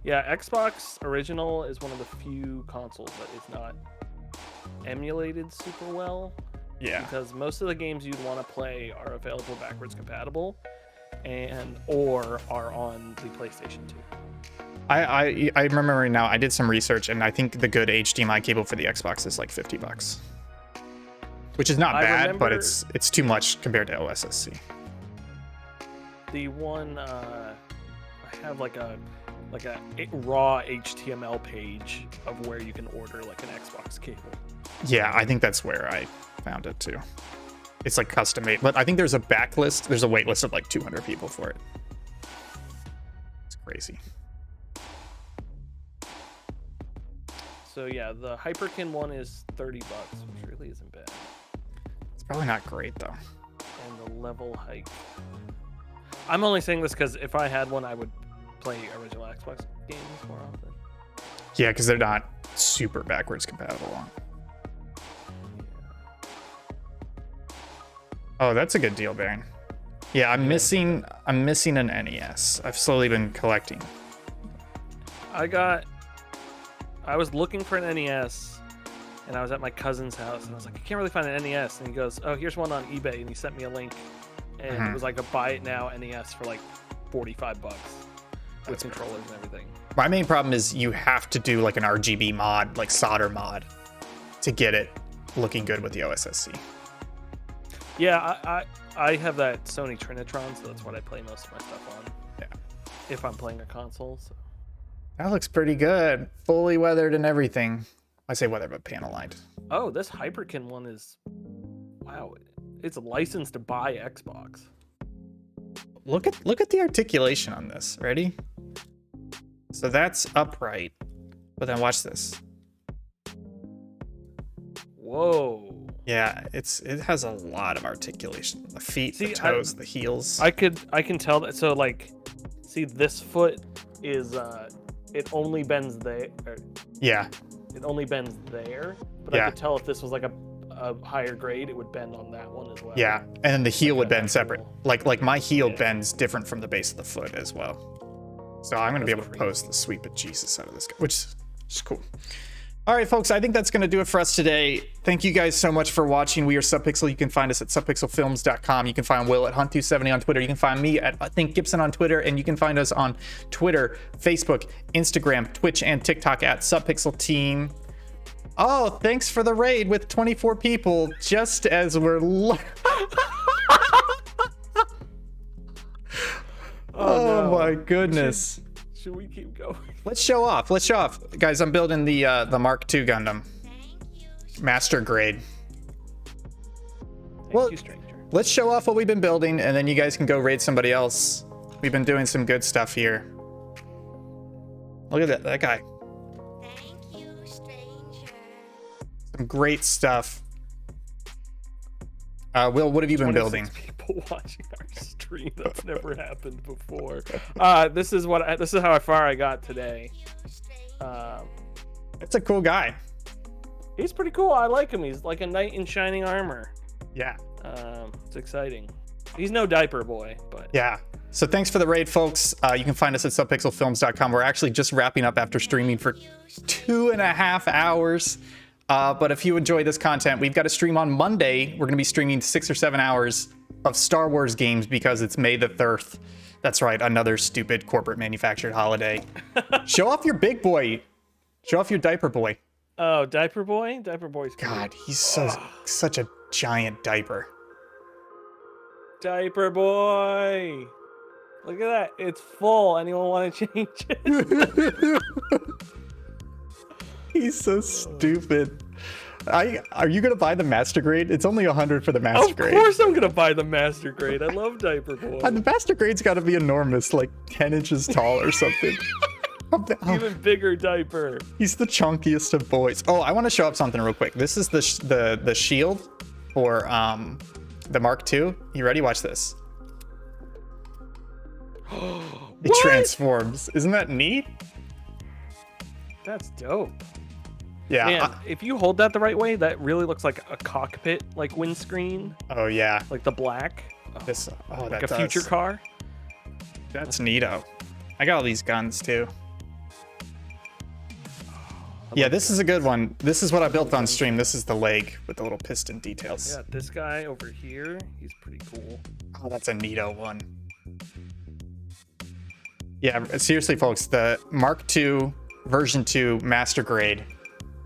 Yeah, Xbox Original is one of the few consoles that is not emulated super well. Yeah. Because most of the games you'd want to play are available backwards compatible or are on the PlayStation 2. I remember right now, I did some research, and I think the good HDMI cable for the Xbox is like $50. Which is not bad, but it's too much compared to OSSC. The one I have like a raw HTML page of where you can order like an Xbox cable. Yeah, I think that's where I found it too. It's like custom made, but I think there's a backlist. There's a wait list of like 200 people for it. It's crazy. So yeah, the Hyperkin one is $30, which really isn't bad. It's probably not great though. And the level hike. I'm only saying this because if I had one, I would play original Xbox games more often. Yeah, because they're not super backwards compatible on. Oh, that's a good deal, Baron. Yeah, I'm missing an NES. I've slowly been collecting. I was looking for an NES, and I was at my cousin's house, and I was like, I can't really find an NES. And he goes, oh, here's one on eBay, and he sent me a link, and it was like a buy it now NES for like $45 with controllers and everything. My main problem is you have to do like an RGB mod, like solder mod, to get it looking good with the OSSC. Yeah, I have that Sony Trinitron, so that's what I play most of my stuff on. Yeah. If I'm playing a console. So. That looks pretty good. Fully weathered and everything. I say weathered, but panel lined. Oh, this Hyperkin one is... Wow. It's licensed to buy Xbox. Look at the articulation on this. Ready? So that's upright. But then watch this. Whoa. Yeah, it has a lot of articulation. The feet, the toes, the heels. I can tell that. So like, see, this foot is it only bends there. Yeah. It only bends there. But Yeah. I could tell if this was like a higher grade, it would bend on that one as well. Yeah, and then the heel would bend that's separate. cool. Like my heel bends different from the base of the foot as well. So I'm gonna be able to pose the sweep of Jesus out of this guy, which is cool. All right, folks, I think that's going to do it for us today. Thank you guys so much for watching. We are Subpixel. You can find us at subpixelfilms.com. You can find Will at Hunt270 on Twitter. You can find me at I think Gibson on Twitter. And you can find us on Twitter, Facebook, Instagram, Twitch, and TikTok at Subpixel Team. Oh, thanks for the raid with 24 people, just as we're... Oh no. My goodness. Should we keep going? Let's show off. Let's show off. Guys, I'm building the Mark II Gundam. Master grade. Thank you, stranger. Let's show off what we've been building, and then you guys can go raid somebody else. We've been doing some good stuff here. Look at that guy. Thank you, stranger. Some great stuff. Will, what have you been building? People watching our stream. That's never happened before. This is how far I got today. It's a cool guy. He's pretty cool. I like him. He's like a knight in shining armor. Yeah. It's exciting. He's no diaper boy, but yeah. So thanks for the raid, folks. You can find us at subpixelfilms.com. We're actually just wrapping up after streaming for 2.5 hours. But if you enjoy this content, we've got a stream on Monday. We're going to be streaming 6 or 7 hours of Star Wars games because it's May the 3rd. That's right, another stupid corporate manufactured holiday. Show off your big boy. Show off your diaper boy. Oh, diaper boy? Diaper boy's cool. God, he's such a giant diaper. Diaper boy. Look at that. It's full. Anyone want to change it? He's so stupid. Are you gonna buy the master grade? It's only 100 for the master grade. Of course I'm gonna buy the master grade. I love diaper boy. The master grade's got to be enormous, like 10 inches tall or something. Even bigger diaper. He's the chunkiest of boys. Oh, I want to show up something real quick. This is the shield for the Mark II. You ready? Watch this. It transforms. Isn't that neat? That's dope. Yeah. Man, if you hold that the right way, that really looks like a cockpit, like windscreen. Oh yeah. Like the black. Like like a future car. That's neato. I got all these guns too. Yeah, this is a good one. This is what I built on stream. This is the leg with the little piston details. Yeah, this guy over here, he's pretty cool. Oh, that's a neato one. Yeah, seriously, folks, the Mark II version 2 master grade.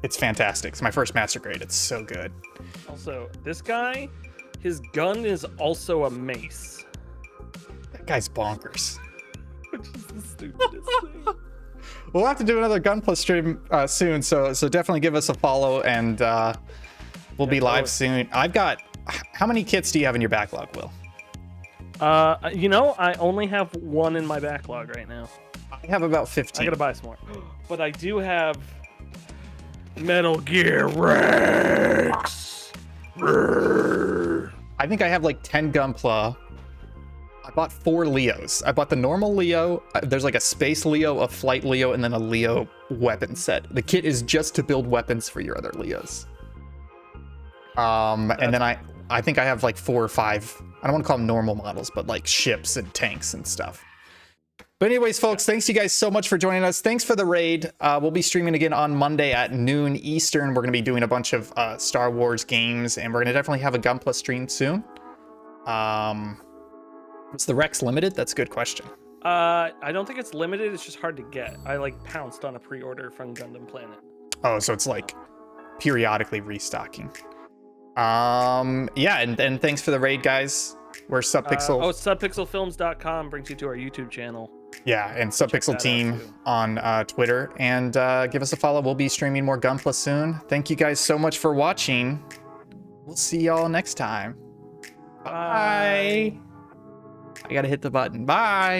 It's fantastic. It's my first master grade. It's so good. Also, this guy, his gun is also a mace. That guy's bonkers. Which is the stupidest thing. We'll have to do another Gunpla stream soon, so definitely give us a follow, and we'll be live soon. I've got... How many kits do you have in your backlog, Will? You know, I only have one in my backlog right now. I have about 15. I gotta buy some more. But I do have Metal Gear Rex. I think I have like 10 Gunpla. I bought 4 Leos. I bought the normal Leo. There's like a space Leo, a flight Leo, and then a Leo weapon set. The kit is just to build weapons for your other Leos. And then I think I have like 4 or 5. I don't want to call them normal models, but like ships and tanks and stuff. But anyways, folks, thanks you guys so much for joining us. Thanks for the raid. We'll be streaming again on Monday at noon Eastern. We're going to be doing a bunch of Star Wars games, and we're going to definitely have a Gunpla stream soon. Is the Rex limited? That's a good question. I don't think it's limited. It's just hard to get. I like pounced on a pre-order from Gundam Planet. Oh, so it's like periodically restocking. Yeah, and thanks for the raid, guys. We're Subpixel. Subpixelfilms.com brings you to our YouTube channel. Yeah, and Subpixel Team on Twitter. And give us a follow. We'll be streaming more Gunpla soon. Thank you guys so much for watching. We'll see y'all next time. Bye. I gotta hit the button. Bye.